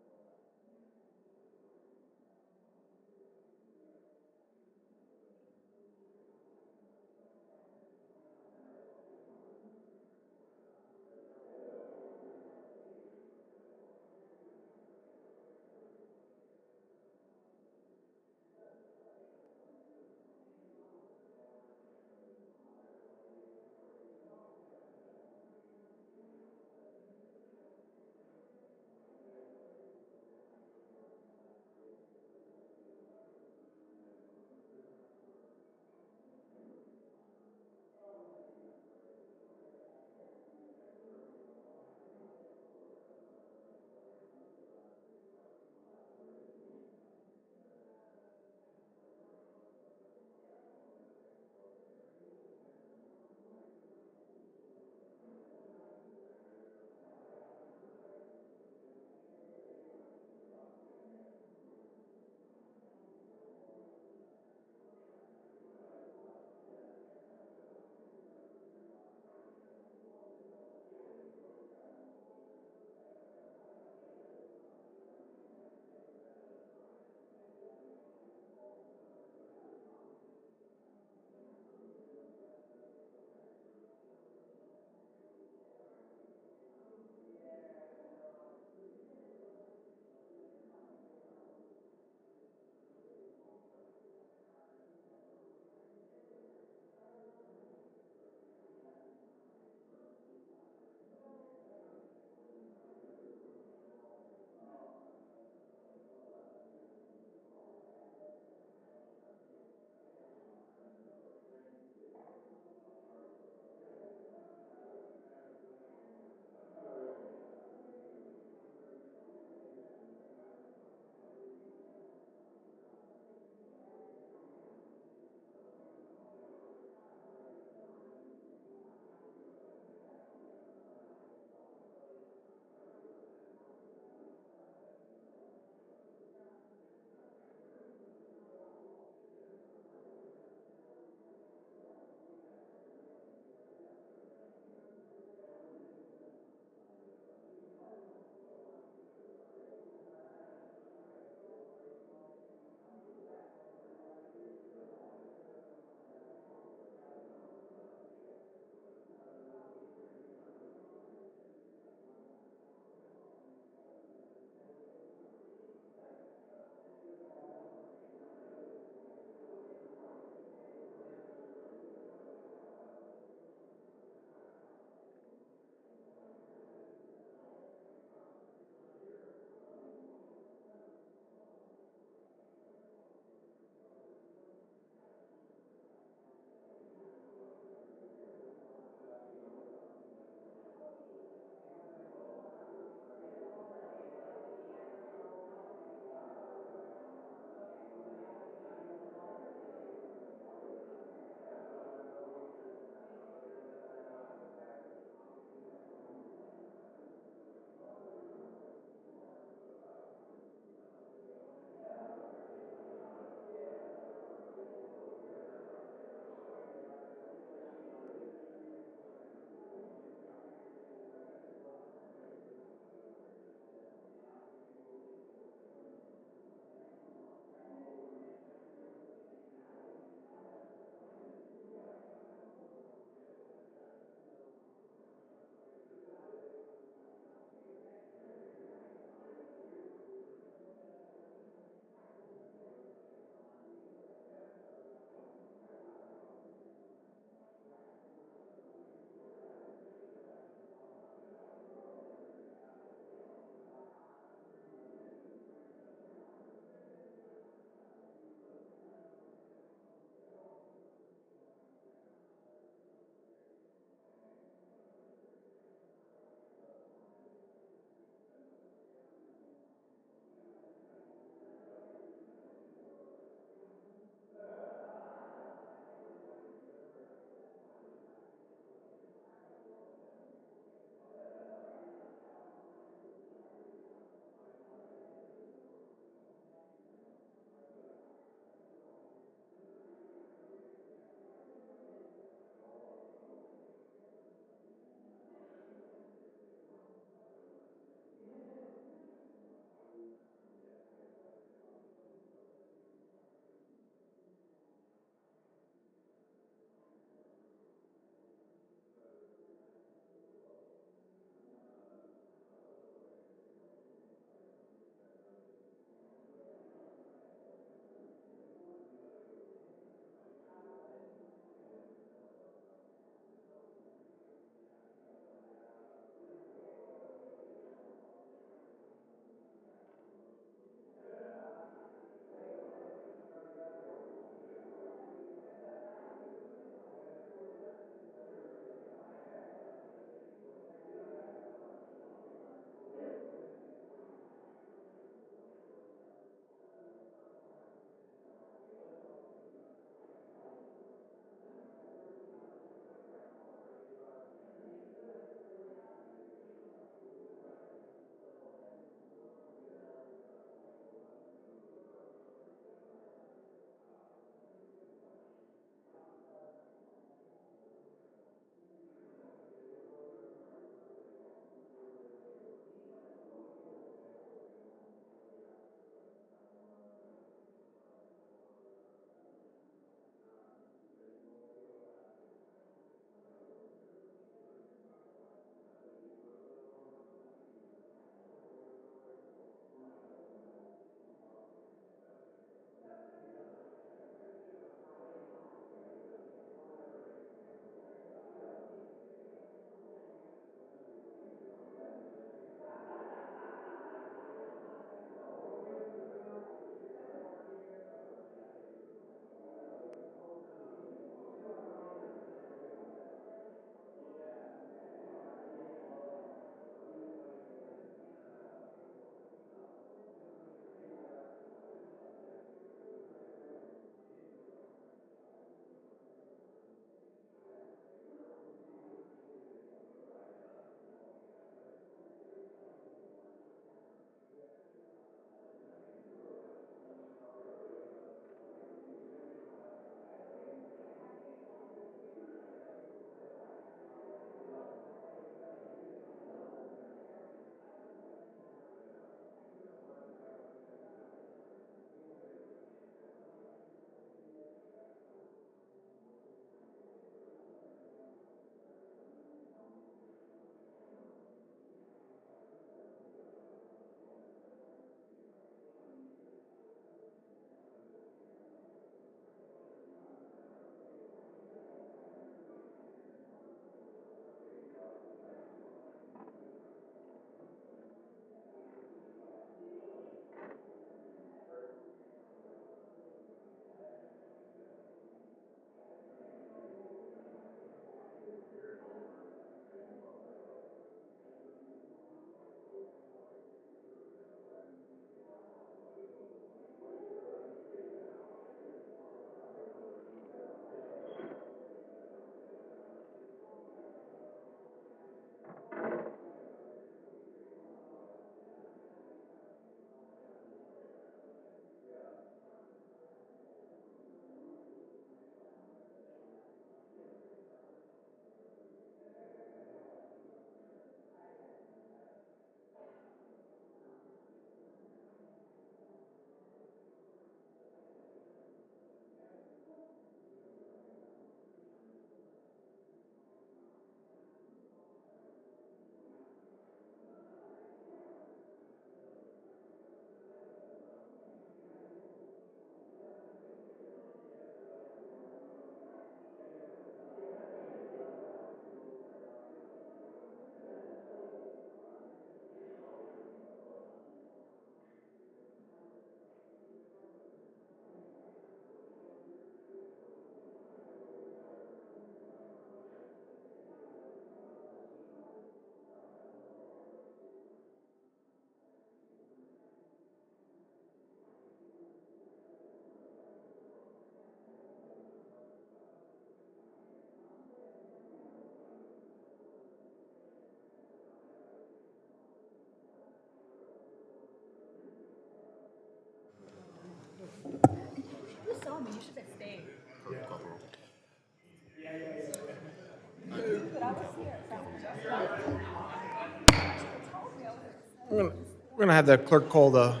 We're going to have the clerk call the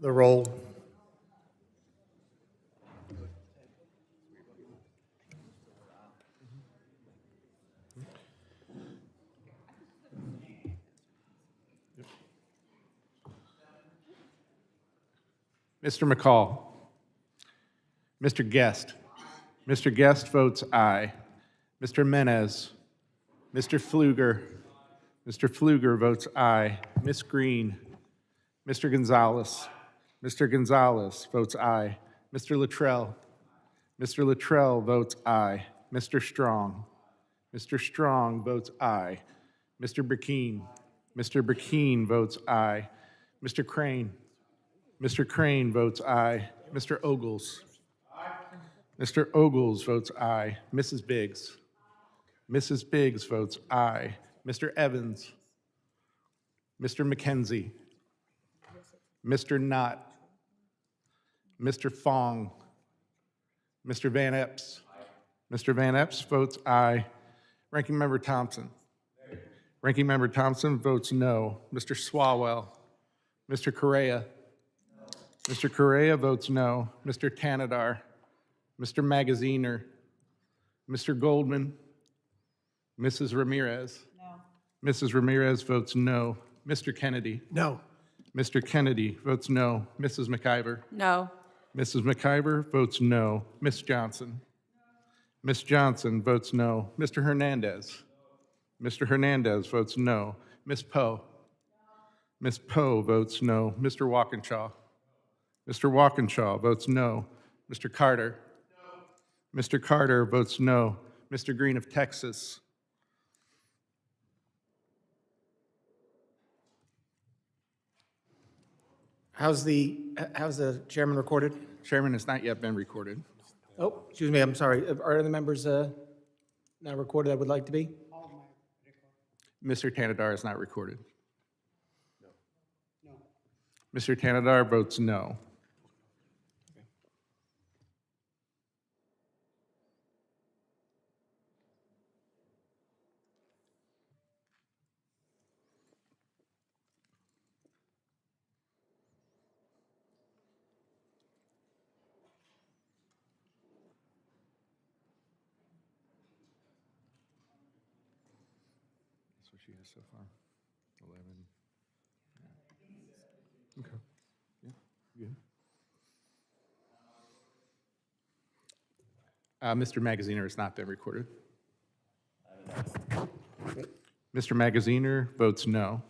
roll. Mr. McCall. Mr. Guest. Mr. Guest votes aye. Mr. Menez. Mr. Pfluger. Mr. Pfluger votes aye. Ms. Green. Mr. Gonzalez. Mr. Gonzalez votes aye. Mr. Luttrell. Mr. Luttrell votes aye. Mr. Strong. Mr. Strong votes aye. Mr. Burkeen. Mr. Burkeen votes aye. Mr. Crane. Mr. Crane votes aye. Mr. Ogles. Mr. Ogles votes aye. Mrs. Biggs. Mrs. Biggs votes aye. Mr. Evans. Mr. McKenzie. Mr. Knott. Mr. Fong. Mr. Van Epps. Mr. Van Epps votes aye. Ranking Member Thompson. Ranking Member Thompson votes no. Mr. Swalwell. Mr. Correa. Mr. Correa votes no. Mr. Tanadar. Mr. Magaziner. Mr. Goldman. Mrs. Ramirez. No. Mrs. Ramirez votes no. Mr. Kennedy. No. Mr. Kennedy votes no. Mrs. McIver. No. Mrs. McIver votes no. Ms. Johnson. Ms. Johnson votes no. Mr. Hernandez. Mr. Hernandez votes no. Ms. Poe. Ms. Poe votes no. Mr. Walkinshaw. Mr. Walkinshaw votes no. Mr. Carter. No. Mr. Carter votes no. Mr. Green of Texas. How's the chairman recorded? Chairman has not yet been recorded. Oh, excuse me, I'm sorry. Are other members not recorded that would like to be? Mr. Tanadar is not recorded. No. Mr. Tanadar votes no. That's what she has so far. 11. Okay. Yeah, good. Mr. Magaziner has not been recorded. Mr. Magaziner votes no.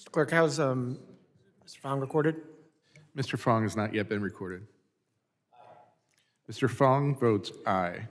Mr. Clerk, how's Mr. Fong recorded? Mr. Fong has not yet been recorded. Mr. Fong votes aye.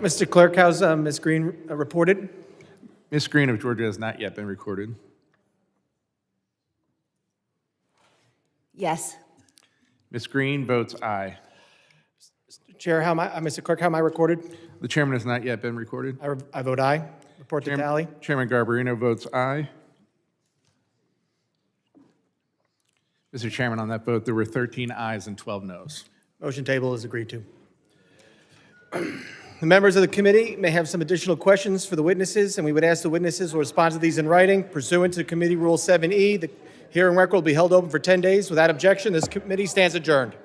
Mr. Clerk, how's Ms. Green reported? Ms. Green of Georgia has not yet been recorded. Yes. Ms. Green votes aye. Chair, Mr. Clerk, how am I recorded? The chairman has not yet been recorded. I vote aye. Report the tally. Chairman Garbarino votes aye. Mr. Chairman, on that vote, there were 13 ayes and 12 noes. Motion table is agreed to. The members of the committee may have some additional questions for the witnesses, and we would ask the witnesses will respond to these in writing pursuant to Committee Rule 7E. The hearing record will be held open for 10 days. Without objection, this committee stands adjourned.